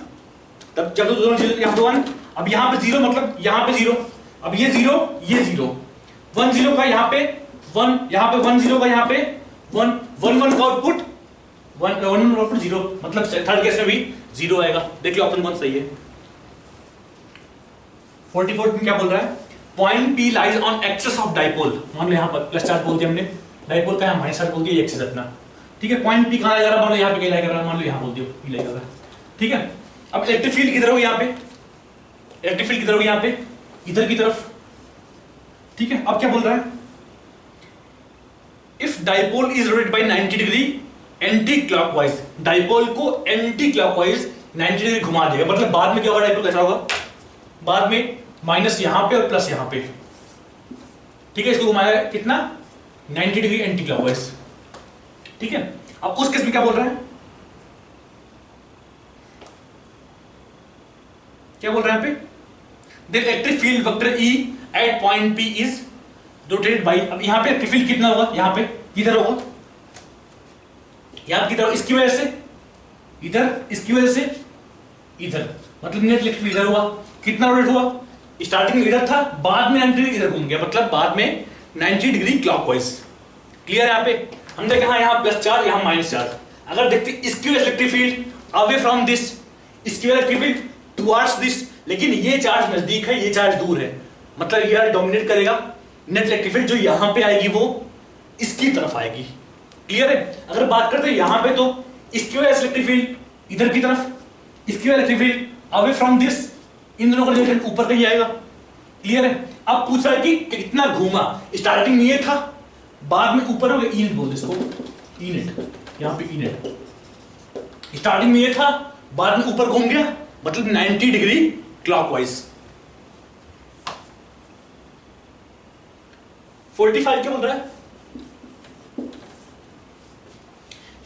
तब जब दोनों 0 यहां पे 1, अब यहां पे 0 मतलब यहां पे 0, अब ये 0 ये 0, 1 0 का यहां पे 1, यहां पे 1 0 का यहां पे 1 1 1 का आउटपुट 1 1 आउटपुट 0, मतलब थर्ड केस में भी 0 आएगा। देख लो ऑप्शन 1 सही है। 44 में क्या बोल रहा है, point P lies on axis of dipole, मान लो यहाँ पर प्लस चार्ज बोल दिया हमने, डाइपोल का यहाँ माइनस चार्ज बोल दिया, एक्सिस अपना। ठीक है, पॉइंट P कहाँ लाई कर रहा है, मान लो यहाँ पे कहीं लाई कर रहा है, मान लो यहाँ बोल दियो P लाई कर रहा है। ठीक है, अब इलेक्ट्रिक फील्ड किधर होगी यहाँ पे, इलेक्ट्रिक फील्ड किधर होगी यहाँ पे, इधर की तरफ। ठीक है, अब क्या बोल रहा है, if dipole is rotated bye 90 degree anti clockwise, dipole को एंटी क्लॉकवाइज 90 डिग्री घुमा देगा, मतलब बाद में क्या होगा, डाइपोल कैसा होगा, बाद में माइनस यहां पे और प्लस यहां पे। ठीक है, इसको घुमाया कितना 90 डिग्री एंटी क्लॉकवाइज। ठीक है, अब उस केस में क्या बोल रहा है, क्या बोल रहा है यहाँ पे, the electric field vector E at point P is rotated by, अब यहाँ पे इलेक्ट्रिक फील्ड कितना होगा, यहाँ पे किधर होगा, यहाँ पे किधर, इसकी वजह से इधर, इसकी वजह से इधर, मतलब नेट इलेक्ट्रिक फील्ड इधर हुआ, कितना रोटेट हुआ, स्टार्टिंग में इधर था, बाद में 90 डिग्री इधर घूम गया, मतलब बाद में 90 डिग्री क्लॉकवाइज। क्लियर है। यहाँ पे हम देखें, हाँ यहाँ प्लस चार्ज यहाँ माइनस चार्ज, अगर देखते इसकी electric field away from this, इसकी इलेक्ट्रिक फील्ड टुवर्ड्स दिस, लेकिन ये चार्ज नजदीक है ये चार्ज दूर है, मतलब ये डोमिनेट करेगा, नेट इलेक्ट्रिक फील्ड जो यहाँ पे आएगी वो इसकी तरफ आएगी। क्लियर है। अगर बात करते हैं यहाँ पे, तो इसकी वजह से इलेक्ट्रिक फील्ड इधर की तरफ, इसकी वजह electric field away from this, इन दोनों का रिलेशन ऊपर कहीं आएगा। क्लियर है। अब पूछ रहा है कि कितना घूमा, स्टार्टिंग में ये था, बाद में ऊपर हो गया, ई नेट बोलते इसको, ई नेट, यहाँ पे ई नेट, स्टार्टिंग में ये था, बाद में ऊपर घूम गया, मतलब 90 डिग्री क्लॉकवाइज। 45 क्या बोल रहा है,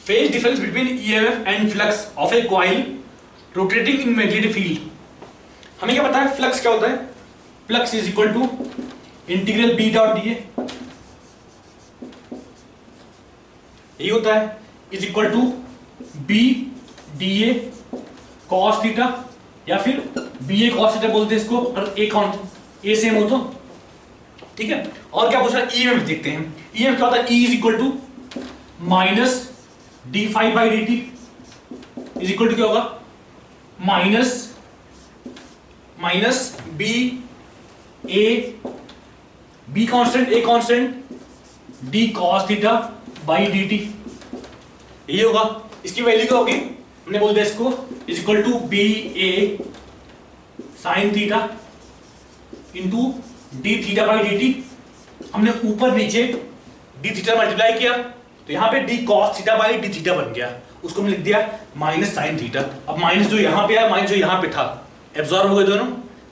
phase difference between EMF and flux of a coil rotating in magnetic field. हमें क्या पता है फ्लक्स क्या होता है, flux is equal to integral B dot D A, यही होता है, is equal to B D A cos theta, या फिर बी ए कॉस थीटा बोलते हैं इसको, और ए कौन ए सेम हो तो। ठीक है, और क्या पूछ रहा है, ईएमएफ देखते हैं। ईएमएफ क्या होता है, E is equal to minus D five by D T is equal to क्या होगा, minus B A, B constant A constant, D cos theta by D T, ये होगा। इसकी वैल्यू क्या होगी, हमने बोल दिया इसको is equal to B A sine theta into D theta by D T. हमने ऊपर नीचे डी थीटा मल्टीप्लाई किया तो यहां पे D cos theta by D theta बन गया, उसको हमने लिख दिया माइनस साइन थीटा। अब माइनस जो यहां पे है माइनस जो यहां पे था एब्जॉर्ब हो गए दोनों,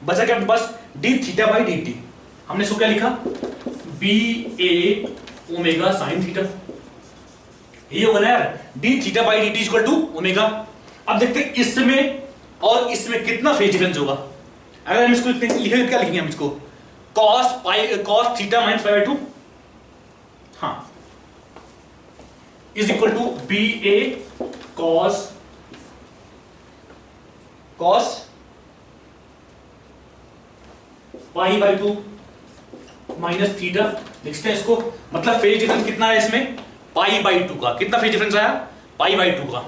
बचा क्या अपने पास d theta by D T. हमने इसको क्या लिखा, B A omega sine theta, ये होगा ना यार, d theta by D t equal to omega. अब देखते हैं इसमें और इसमें कितना फेज डिफरेंस होगा। अगर हम इसको लिखेंगे क्या लिखेंगे हम इसको, cos theta minus pi by two, हाँ, is equal to B A cos pi by two minus theta. लिखते हैं इसको, मतलब फेज डिफरेंस कितना है इसमें, पाई बाई टू का। कितना फेज डिफरेंस आया, पाई बाई टू का।